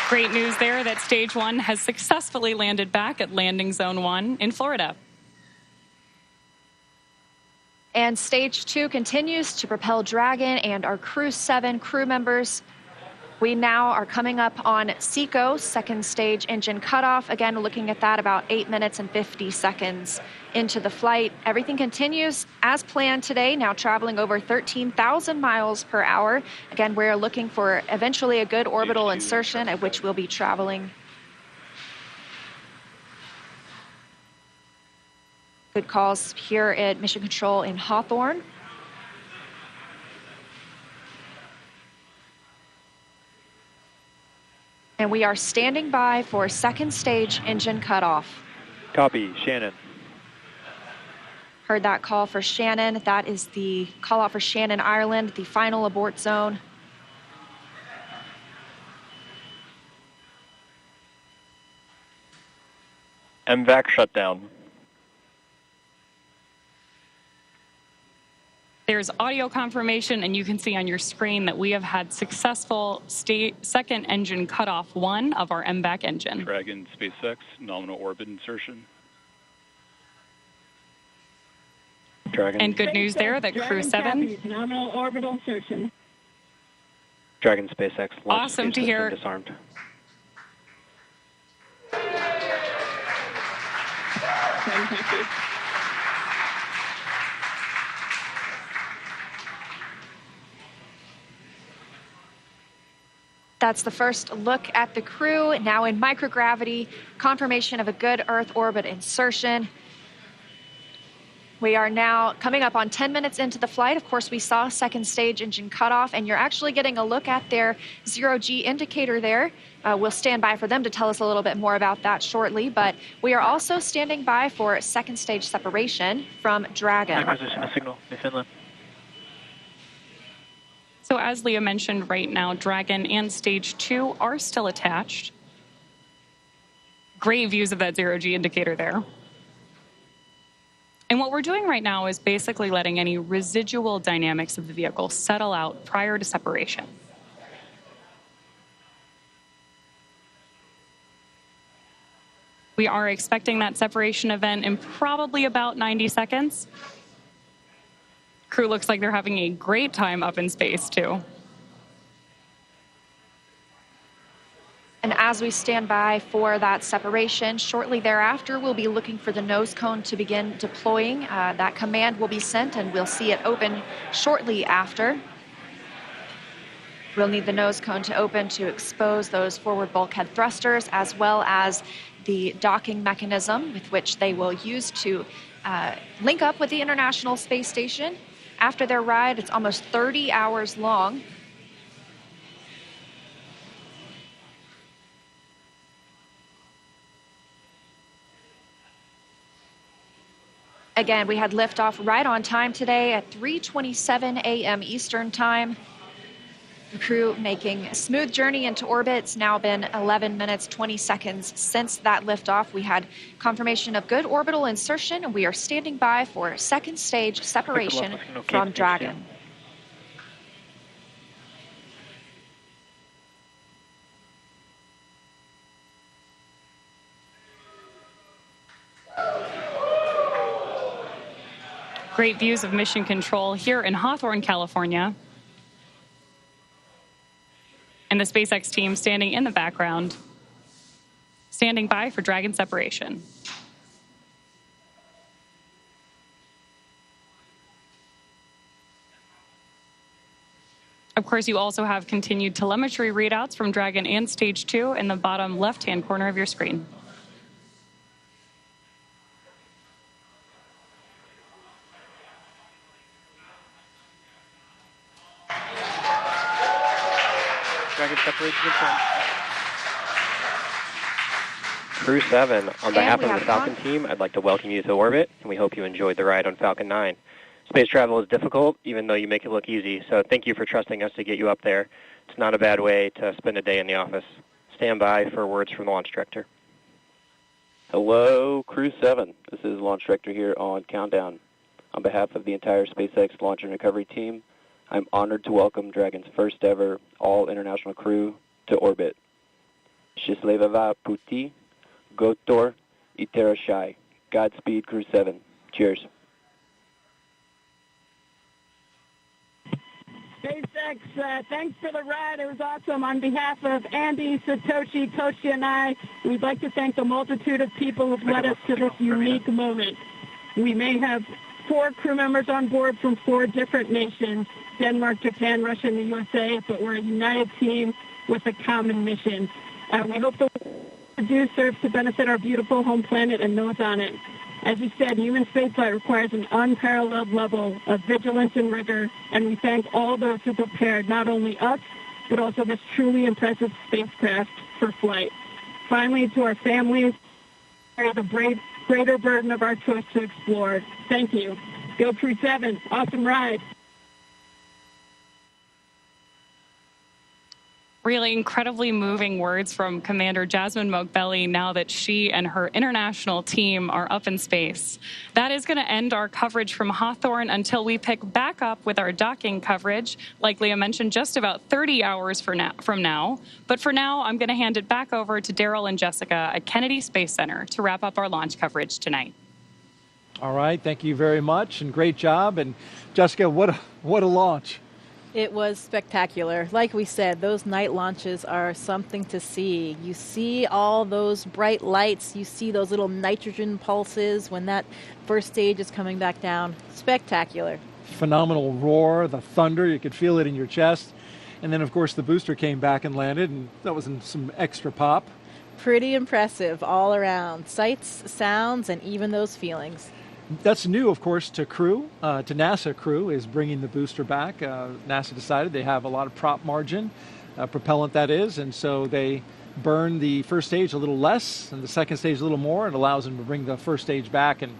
Great news there that Stage 1 has successfully landed back at Landing Zone 1 in Florida. And Stage 2 continues to propel Dragon and our Crew-7 crew members. We now are coming up on SECO, second stage engine cutoff. Again, looking at that about 8 minutes and 50 seconds into the flight. Everything continues as planned today, now traveling over 13,000 miles per hour. Again, we're looking for eventually a good orbital insertion at which we'll be traveling. Good calls here at Mission Control in Hawthorne. And we are standing by for second stage engine cutoff. Copy, Shannon. Heard that call for Shannon. That is the call out for Shannon, Ireland, the final abort zone. MVAC shutdown. There's audio confirmation, and you can see on your screen that we have had successful second engine cutoff 1 of our MVAC engine. Dragon, SpaceX, nominal orbit insertion. Dragon. And good news there that Crew-7. Nominal orbital insertion. Dragon, SpaceX. Awesome to hear. Disarmed. That's the first look at the crew, now in microgravity, confirmation of a good Earth orbit insertion. We are now coming up on 10 minutes into the flight. Of course, we saw second stage engine cutoff, and you're actually getting a look at their zero-G indicator there. We'll stand by for them to tell us a little bit more about that shortly, but we are also standing by for second stage separation from Dragon. Acquisition of signal, Newfoundland. So as Leah mentioned, right now, Dragon and Stage 2 are still attached. Great views of that zero-G indicator there. And what we're doing right now is basically letting any residual dynamics of the vehicle settle out prior to separation. We are expecting that separation event in probably about 90 seconds. Crew looks like they're having a great time up in space, too. And as we stand by for that separation, shortly thereafter, we'll be looking for the nose cone to begin deploying. That command will be sent, and we'll see it open shortly after. We'll need the nose cone to open to expose those forward bulkhead thrusters, as well as the docking mechanism with which they will use to link up with the International Space Station. After their ride, it's almost 30 hours long. Again, we had liftoff right on time today at 3:27 a.m. Eastern Time. The crew making a smooth journey into orbit. It's now been 11 minutes, 20 seconds since that liftoff. We had confirmation of good orbital insertion, and we are standing by for second stage separation from Dragon. Great views of Mission Control here in Hawthorne, California. And the SpaceX team standing in the background, standing by for Dragon separation. Of course, you also have continued telemetry readouts from Dragon and Stage 2 in the bottom left-hand corner of your screen. Dragon separation confirmed. Crew-7, on behalf of the Falcon team, I'd like to welcome you to orbit, and we hope you enjoyed the ride on Falcon 9. Space travel is difficult, even though you make it look easy, so thank you for trusting us to get you up there. It's not a bad way to spend a day in the office. Stand by for words from the launch director. Hello, Crew-7. This is Launch Director here on Countdown. On behalf of the entire SpaceX Launch and Recovery team, I'm honored to welcome Dragon's first ever all-international crew to orbit. Счастливого пути, Gotor, Iterashai. Godspeed, Crew-7. Cheers. SpaceX, thanks for the ride. It was awesome. On behalf of Andy, Satoshi, Toshi, and I, we'd like to thank the multitude of people who've led us to this unique moment. We may have 4 crew members on board from 4 different nations, Denmark, Japan, Russia, and the USA, but we're a united team with a common mission. We hope the work we do serves to benefit our beautiful home planet and those on it. As you said, human spaceflight requires an unparalleled level of vigilance and rigor, and we thank all those who prepared not only us, but also this truly impressive spacecraft for flight. Finally, to our families, carry the greater burden of our choice to explore. Thank you. Go Crew-7. Awesome ride. Really incredibly moving words from Commander Jasmine Moghbeli now that she and her international team are up in space. That is going to end our coverage from Hawthorne until we pick back up with our docking coverage, like Leah mentioned, just about 30 hours from now. But for now, I'm going to hand it back over to Daryl and Jessica at Kennedy Space Center to wrap up our launch coverage tonight. All right, thank you very much, and great job. And Jessica, what a launch. It was spectacular. Like we said, those night launches are something to see. You see all those bright lights. You see those little nitrogen pulses when that first stage is coming back down. Spectacular. Phenomenal roar, the thunder. You could feel it in your chest. And then, of course, the booster came back and landed, and that was some extra pop. Pretty impressive all around. Sights, sounds, and even those feelings. That's new, of course, to Crew, to NASA Crew, is bringing the booster back. NASA decided they have a lot of prop margin, propellant that is, and so they burn the first stage a little less and the second stage a little more. It allows them to bring the first stage back and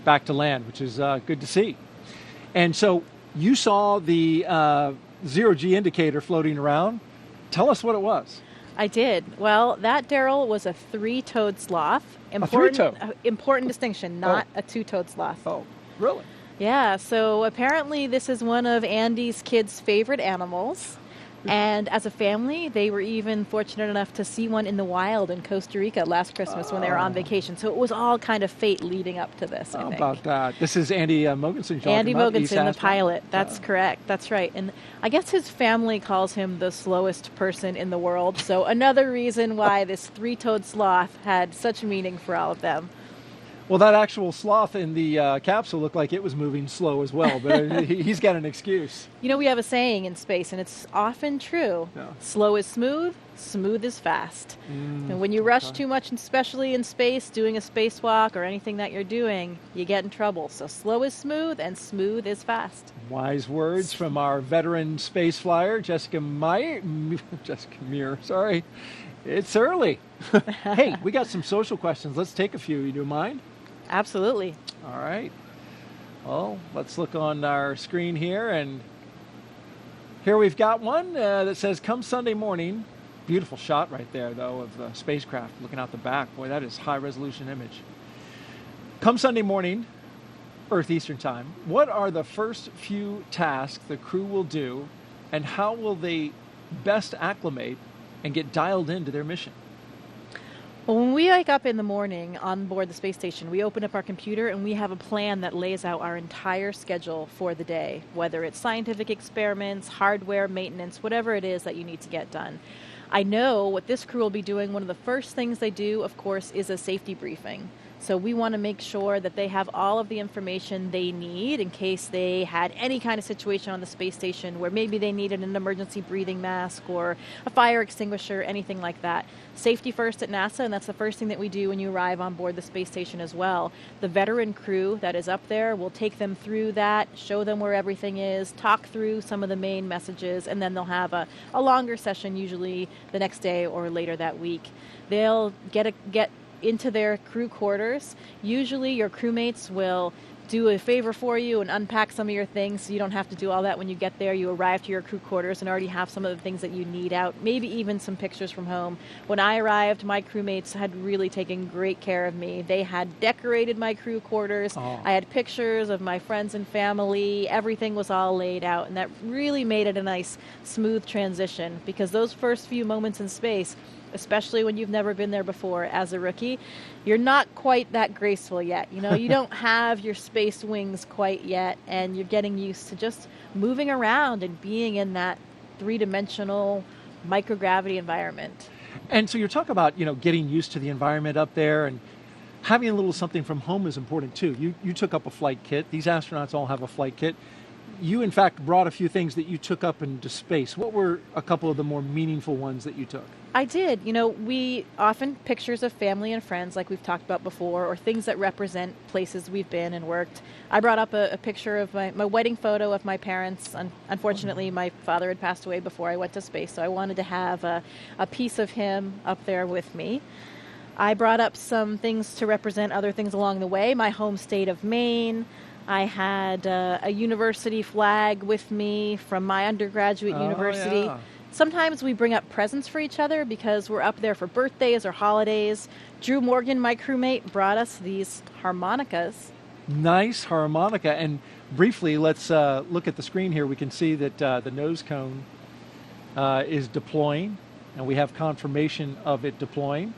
back to land, which is good to see. And so you saw the zero-G indicator floating around. Tell us what it was. I did. Well, that, Daryl, was a 3-toed sloth. Important distinction, not a 2-toed sloth. Oh, really? Yeah, so apparently this is one of Andy's kids' favorite animals. And as a family, they were even fortunate enough to see one in the wild in Costa Rica last Christmas when they were on vacation. So it was all kind of fate leading up to this, I think. How about that? This is Andy Mogensen. Andy Mogensen, the pilot. That's correct. That's right. And I guess his family calls him the slowest person in the world. So another reason why this 3-toed sloth had such meaning for all of them. Well, that actual sloth in the capsule looked like it was moving slow as well, but he's got an excuse. You know, we have a saying in space, and it's often true. Yeah. Slow is smooth, smooth is fast. And when you rush too much, especially in space, doing a spacewalk or anything that you're doing, you get in trouble. So slow is smooth, and smooth is fast. Wise words from our veteran space flyer, Jessica Meir, sorry. It's early. Hey, we got some social questions. Let's take a few. You do mind? Absolutely. All right. Well, let's look on our screen here, and here we've got one that says, come Sunday morning. Beautiful shot right there, though, of the spacecraft looking out the back. Boy, that is high-resolution image. Come Sunday morning, Earth Eastern Time, what are the first few tasks the crew will do, and how will they best acclimate and get dialed into their mission? Well, when we wake up in the morning on board the space station, we open up our computer and we have a plan that lays out our entire schedule for the day, whether it's scientific experiments, hardware, maintenance, whatever it is that you need to get done. I know what this crew will be doing. One of the first things they do, of course, is a safety briefing. So we want to make sure that they have all of the information they need in case they had any kind of situation on the space station where maybe they needed an emergency breathing mask or a fire extinguisher, anything like that. Safety first at NASA, and that's the first thing that we do when you arrive on board the space station as well. The veteran crew that is up there will take them through that, show them where everything is, talk through some of the main messages, and then they'll have a longer session usually the next day or later that week. They'll get into their crew quarters. Usually your crewmates will do a favor for you and unpack some of your things so you don't have to do all that when you get there. You arrive to your crew quarters and already have some of the things that you need out, maybe even some pictures from home. When I arrived, my crewmates had really taken great care of me. They had decorated my crew quarters. I had pictures of my friends and family. Everything was all laid out, and that really made it a nice, smooth transition, because those first few moments in space, especially when you've never been there before as a rookie, you're not quite that graceful yet. You know, you don't have your space wings quite yet, and you're getting used to just moving around and being in that three-dimensional microgravity environment. And so you're talking about, you know, getting used to the environment up there, and having a little something from home is important too. You took up a flight kit. These astronauts all have a flight kit. You, in fact, brought a few things that you took up into space. What were a couple of the more meaningful ones that you took? I did. You know, we often pictures of family and friends, like we've talked about before, or things that represent places we've been and worked. I brought up a picture of my wedding photo of my parents. Unfortunately, my father had passed away before I went to space, so I wanted to have a piece of him up there with me. I brought up some things to represent other things along the way. My home state of Maine. I had a university flag with me from my undergraduate university. Yeah. Sometimes we bring up presents for each other because we're up there for birthdays or holidays. Drew Morgan, my crewmate, brought us these harmonicas. Nice harmonica. And briefly, let's look at the screen here. We can see that the nose cone is deploying, and we have confirmation of it deploying.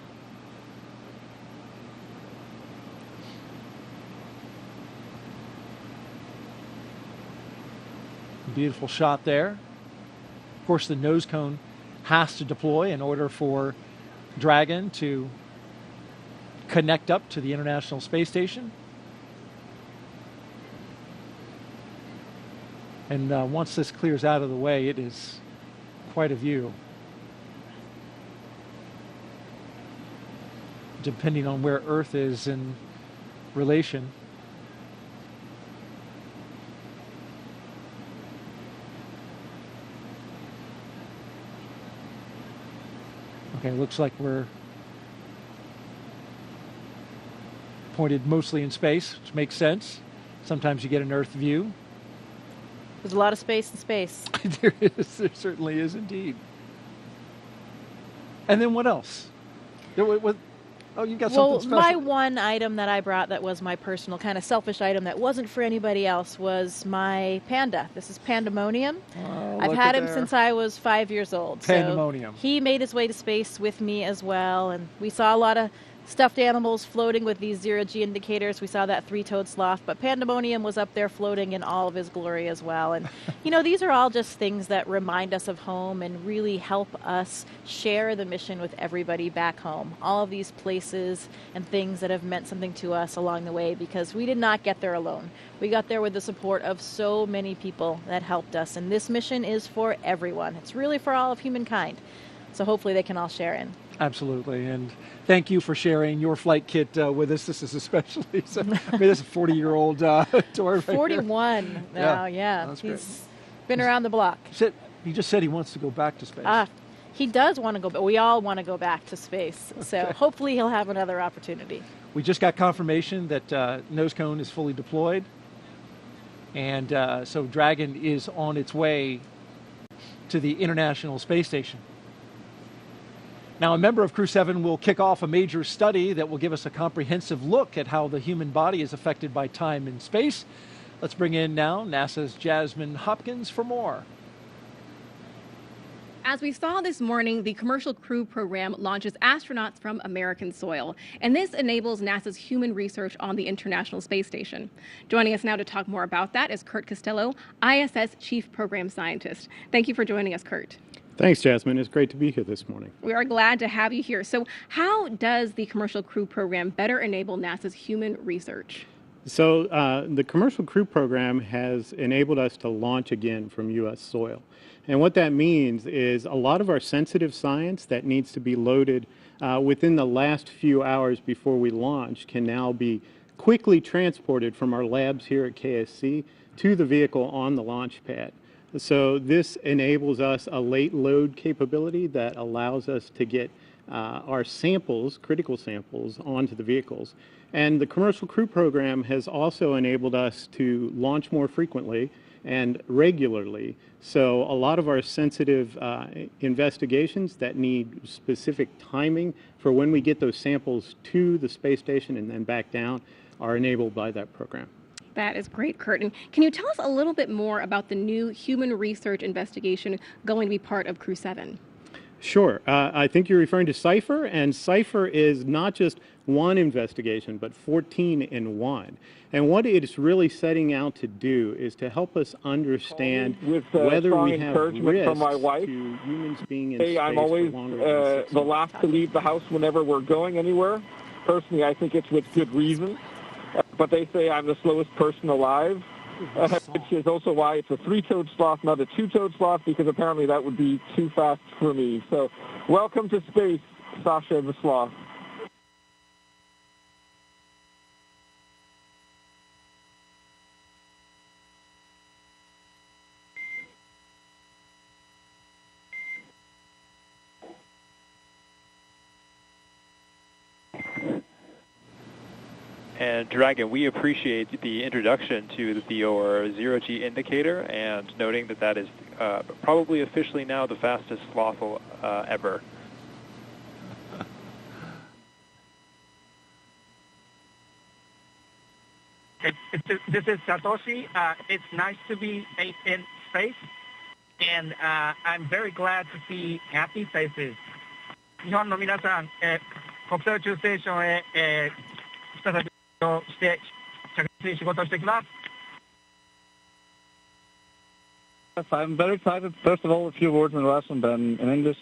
Beautiful shot there. Of course, the nose cone has to deploy in order for Dragon to connect up to the International Space Station. And once this clears out of the way, it is quite a view. Depending on where Earth is in relation. Okay, looks like we're pointed mostly in space, which makes sense. Sometimes you get an Earth view. There's a lot of space in space. There is. There certainly is indeed. And then what else? Oh, you got something special. Well, my one item that I brought that was my personal kind of selfish item that wasn't for anybody else was my panda. This is Pandemonium. Oh, I've had him since I was 5 years old. Pandemonium. So he made his way to space with me as well, and we saw a lot of stuffed animals floating with these zero-G indicators. We saw that three-toed sloth, but Pandemonium was up there floating in all of his glory as well. And, you know, these are all just things that remind us of home and really help us share the mission with everybody back home. All of these places and things that have meant something to us along the way, because we did not get there alone. We got there with the support of so many people that helped us, and this mission is for everyone. It's really for all of humankind. So hopefully they can all share in. Absolutely, and thank you for sharing your flight kit with us. This is especially, this is a 40-year-old tour. Right 41 here. now, yeah. That's He's great. Been around the block. He just said he wants to go back to space. He does want to go, but we all want to go back to space. So hopefully he'll have another opportunity. We just got confirmation that nose cone is fully deployed. And so Dragon is on its way to the International Space Station. Now, a member of Crew-7 will kick off a major study that will give us a comprehensive look at how the human body is affected by time and space. Let's bring in now NASA's Jasmine Hopkins for more. As we saw this morning, the Commercial Crew program launches astronauts from American soil, and this enables NASA's human research on the International Space Station. Joining us now to talk more about that is Kurt Costello, ISS Chief Program Scientist. Thank you for joining us, Kurt. Thanks, Jasmine. It's great to be here this morning. We are glad to have you here. So how does the Commercial Crew program better enable NASA's human research? So the Commercial Crew program has enabled us to launch again from U.S. soil. And what that means is a lot of our sensitive science that needs to be loaded within the last few hours before we launch can now be quickly transported from our labs here at KSC to the vehicle on the launch pad. So this enables us a late load capability that allows us to get our samples, critical samples, onto the vehicles. And the Commercial Crew program has also enabled us to launch more frequently and regularly. So a lot of our sensitive investigations that need specific timing for when we get those samples to the space station and then back down are enabled by that program. That is great, Kurt. And can you tell us a little bit more about the new human research investigation going to be part of Crew-7? Sure. I think you're referring to CIPHER, and CIPHER is not just one investigation, but 14 in one. And what it's really setting out to do is to help us understand whether we have risk from my wife. to humans being in space I'm always for longer than 6 the last to leave the house whenever we're going anywhere. Personally, I think it's with good reason. But they say I'm the slowest person alive, which is also why it's a 3-toed sloth, not a 2-toed sloth, because apparently that would be too fast for me. So welcome to space, Sasha the sloth. And Dragon, we appreciate the introduction to your zero-G indicator and noting that that is probably officially now the fastest sloth ever. This is Satoshi. It's nice to be in space, and I'm very glad to see happy faces. 日本の皆さん、国際宇宙ステーションへ、再びして着実に仕事をしてきます。 I'm very excited. First of all, a few words in Russian, then in English.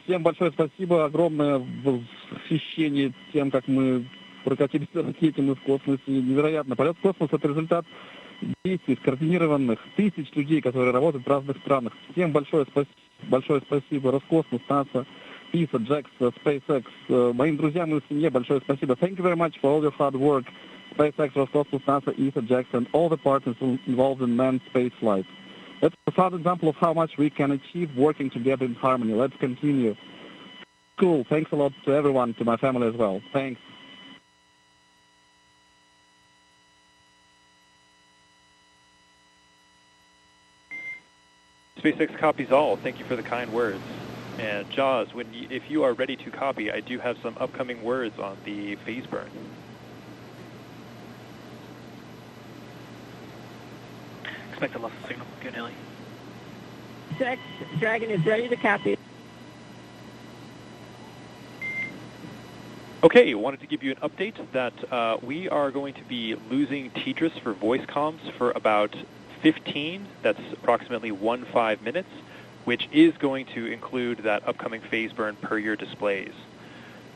Всем большое спасибо, огромное восхищение тем, как мы прокатились на ракете, мы в космосе. Невероятно. Полет в космос — это результат действий скоординированных тысяч людей, которые работают в разных странах. Всем большое спасибо. Роскосмос, НАСА, PISA, JAXA, SpaceX. Моим друзьям и семье большое спасибо. Thank you very much for all your hard work. SpaceX, Roscosmos, NASA, ESA, JAXA, and all the partners involved in manned space flight. That's a proud example of how much we can achieve working together in harmony. Let's continue. Cool. Thanks a lot to everyone, to my family as well. Thanks. SpaceX copies all. Thank you for the kind words. And Jaws, if you are ready to copy, I do have some upcoming words on the phase burn. Expect a loss of signal. Good, Haley. SpaceX Dragon is ready to copy. Okay, wanted to give you an update that we are going to be losing TDRS for voice comms for about 15, that's approximately 15 minutes, which is going to include that upcoming phase burn per your displays.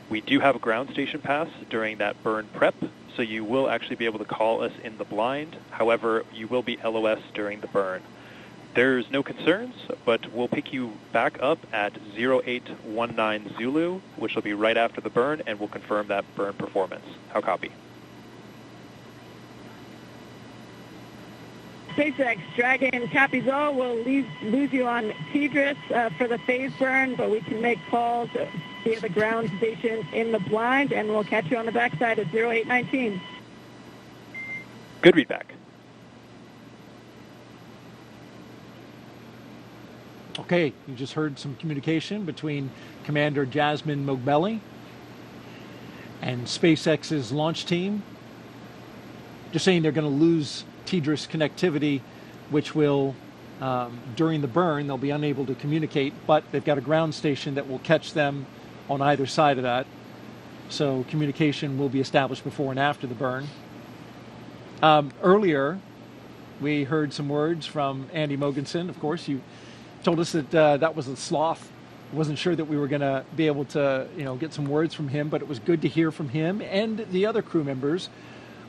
We do have a ground station pass during that burn prep, so you will actually be able to call us in the blind. However, you will be LOS during the burn. There's no concerns, but we'll pick you back up at 0819 Zulu, which will be right after the burn, and we'll confirm that burn performance. How copy? SpaceX Dragon copies all. We'll lose you on TDRS for the phase burn, but we can make calls via the ground station in the blind, and we'll catch you on the backside at 0819. Good readback. Okay, you just heard some communication between Commander Jasmine Mogbelli and SpaceX's launch team. Just saying they're going to lose TDRS connectivity, which will, during the burn, they'll be unable to communicate, but they've got a ground station that will catch them on either side of that. So communication will be established before and after the burn. Earlier, we heard some words from Andy Mogensen. Of course, you told us that that was a sloth. Wasn't sure that we were going to be able to, get some words from him, but it was good to hear from him and the other crew members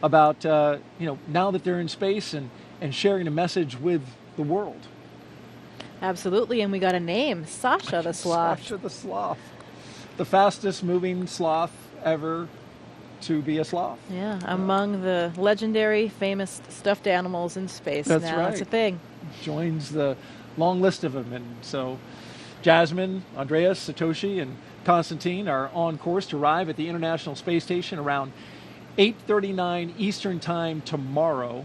about, now that they're in space and sharing a message with the world. Absolutely, and we got a name, Sasha the Sloth. Sasha the Sloth. The fastest moving sloth ever to be a sloth. Yeah, among the legendary, famous stuffed animals in space. That's now right. It's a thing. Joins the long list of them. And so Jasmine, Andreas, Satoshi, and Konstantin are on course to arrive at the International Space Station around 8:39 Eastern Time tomorrow.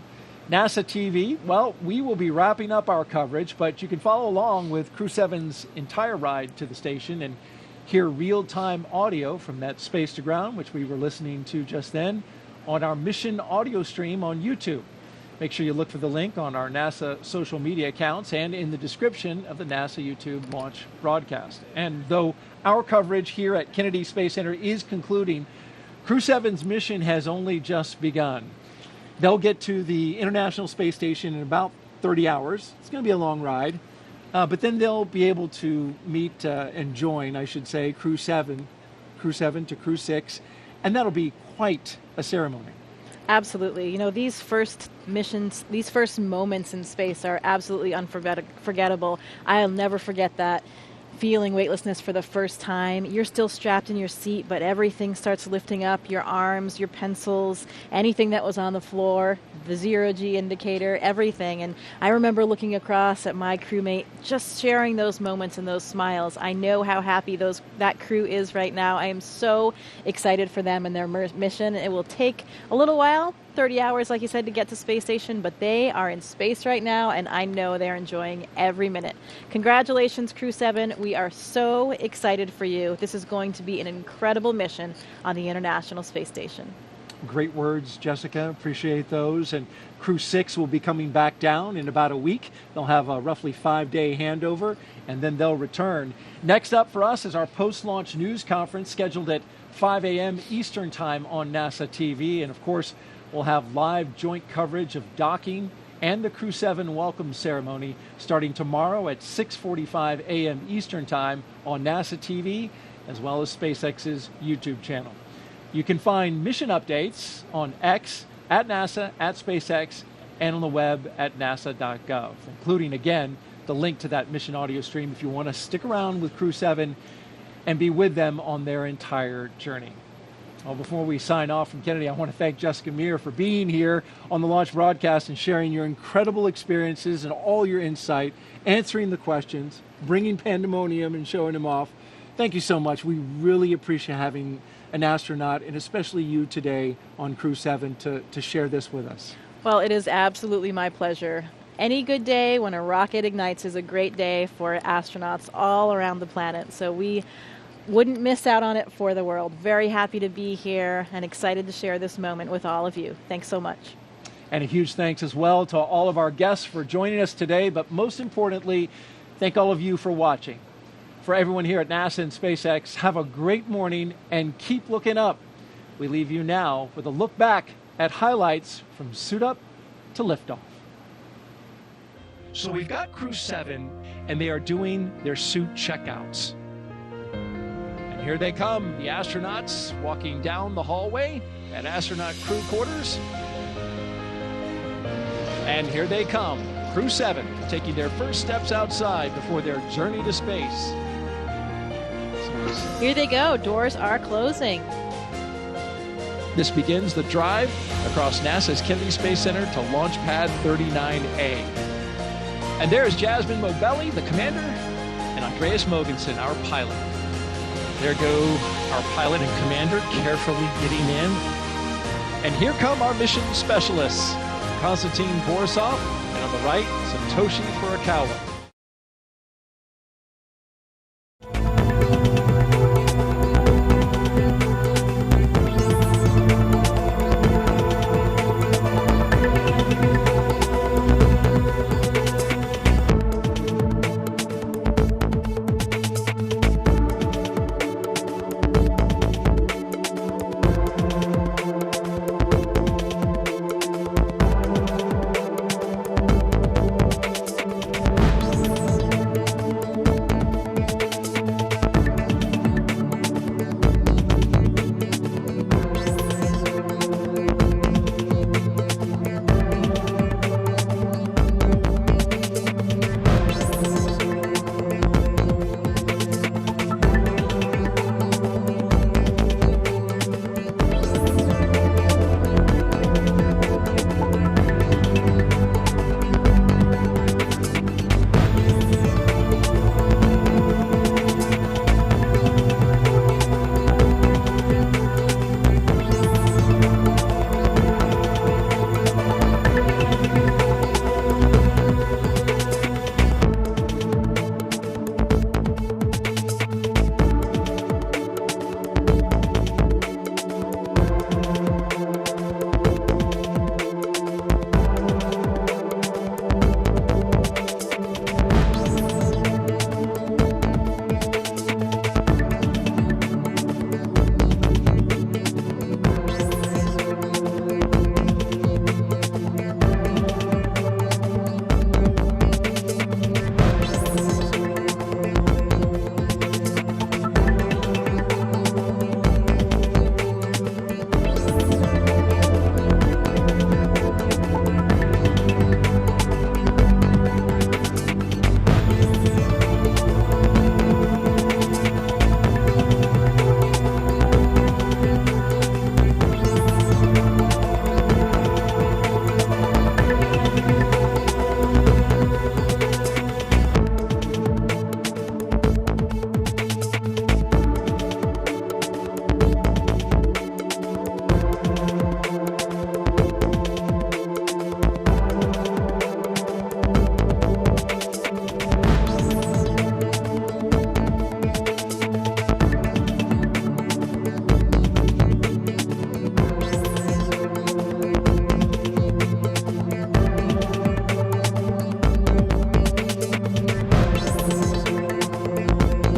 NASA TV, well, we will be wrapping up our coverage, but you can follow along with Crew-7's entire ride to the station and hear real-time audio from that space to ground, which we were listening to just then, on our mission audio stream on YouTube. Make sure you look for the link on our NASA social media accounts and in the description of the NASA YouTube launch broadcast. And though our coverage here at Kennedy Space Center is concluding, Crew-7's mission has only just begun. They'll get to the International Space Station in about 30 hours. It's going to be a long ride. But then they'll be able to meet and join, I should say, Crew-7 to Crew-6. And that'll be quite a ceremony. Absolutely. You know, these first missions, these first moments in space are absolutely unforgettable. I'll never forget that. Feeling weightlessness for the first time. You're still strapped in your seat, but everything starts lifting up, your arms, your pencils, anything that was on the floor, the zero-G indicator, everything. And I remember looking across at my crewmate, just sharing those moments and those smiles. I know how happy that crew is right now. I am so excited for them and their mission. It will take a little while, 30 hours, like you said, to get to space station, but they are in space right now, and I know they're enjoying every minute. Congratulations, Crew-7. We are so excited for you. This is going to be an incredible mission on the International Space Station. Great words, Jessica. Appreciate those. And Crew-6 will be coming back down in about a week. They'll have a roughly 5-day handover, and then they'll return. Next up for us is our post-launch news conference scheduled at 5 a.m. Eastern Time on NASA TV. And, of course, we'll have live joint coverage of docking and the Crew-7 welcome ceremony starting tomorrow at 6:45 a.m. Eastern Time on NASA TV, as well as SpaceX's YouTube channel. You can find mission updates on X, at NASA, at SpaceX, and on the web at nasa.gov, including, again, the link to that mission audio stream if you want to stick around with Crew-7 and be with them on their entire journey. Well, before we sign off from Kennedy, I want to thank Jessica Meir for being here on the launch broadcast and sharing your incredible experiences and all your insight, answering the questions, bringing pandemonium and showing them off. Thank you so much. We really appreciate having an astronaut, and especially you today on Crew-7 to share this with us. Well, it is absolutely my pleasure. Any good day when a rocket ignites is a great day for astronauts all around the planet. So we wouldn't miss out on it for the world. Very happy to be here and excited to share this moment with all of you. Thanks so much. And a huge thanks as well to all of our guests for joining us today, but most importantly, thank all of you for watching. For everyone here at NASA and SpaceX, have a great morning and keep looking up. We leave you now with a look back at highlights from suit up to liftoff. So we've got Crew-7, and they are doing their suit checkouts. And here they come, the astronauts walking down the hallway at astronaut crew quarters. And here they come, Crew-7, taking their first steps outside before their journey to space. Here they go, doors are closing. This begins the drive across NASA's Kennedy Space Center to Launch Pad 39A. And there's Jasmine Mobelli, the commander, and Andreas Mogensen, our pilot. There go our pilot and commander carefully getting in. And here come our mission specialists, Konstantin Borisov, and on the right, Satoshi Furukawa.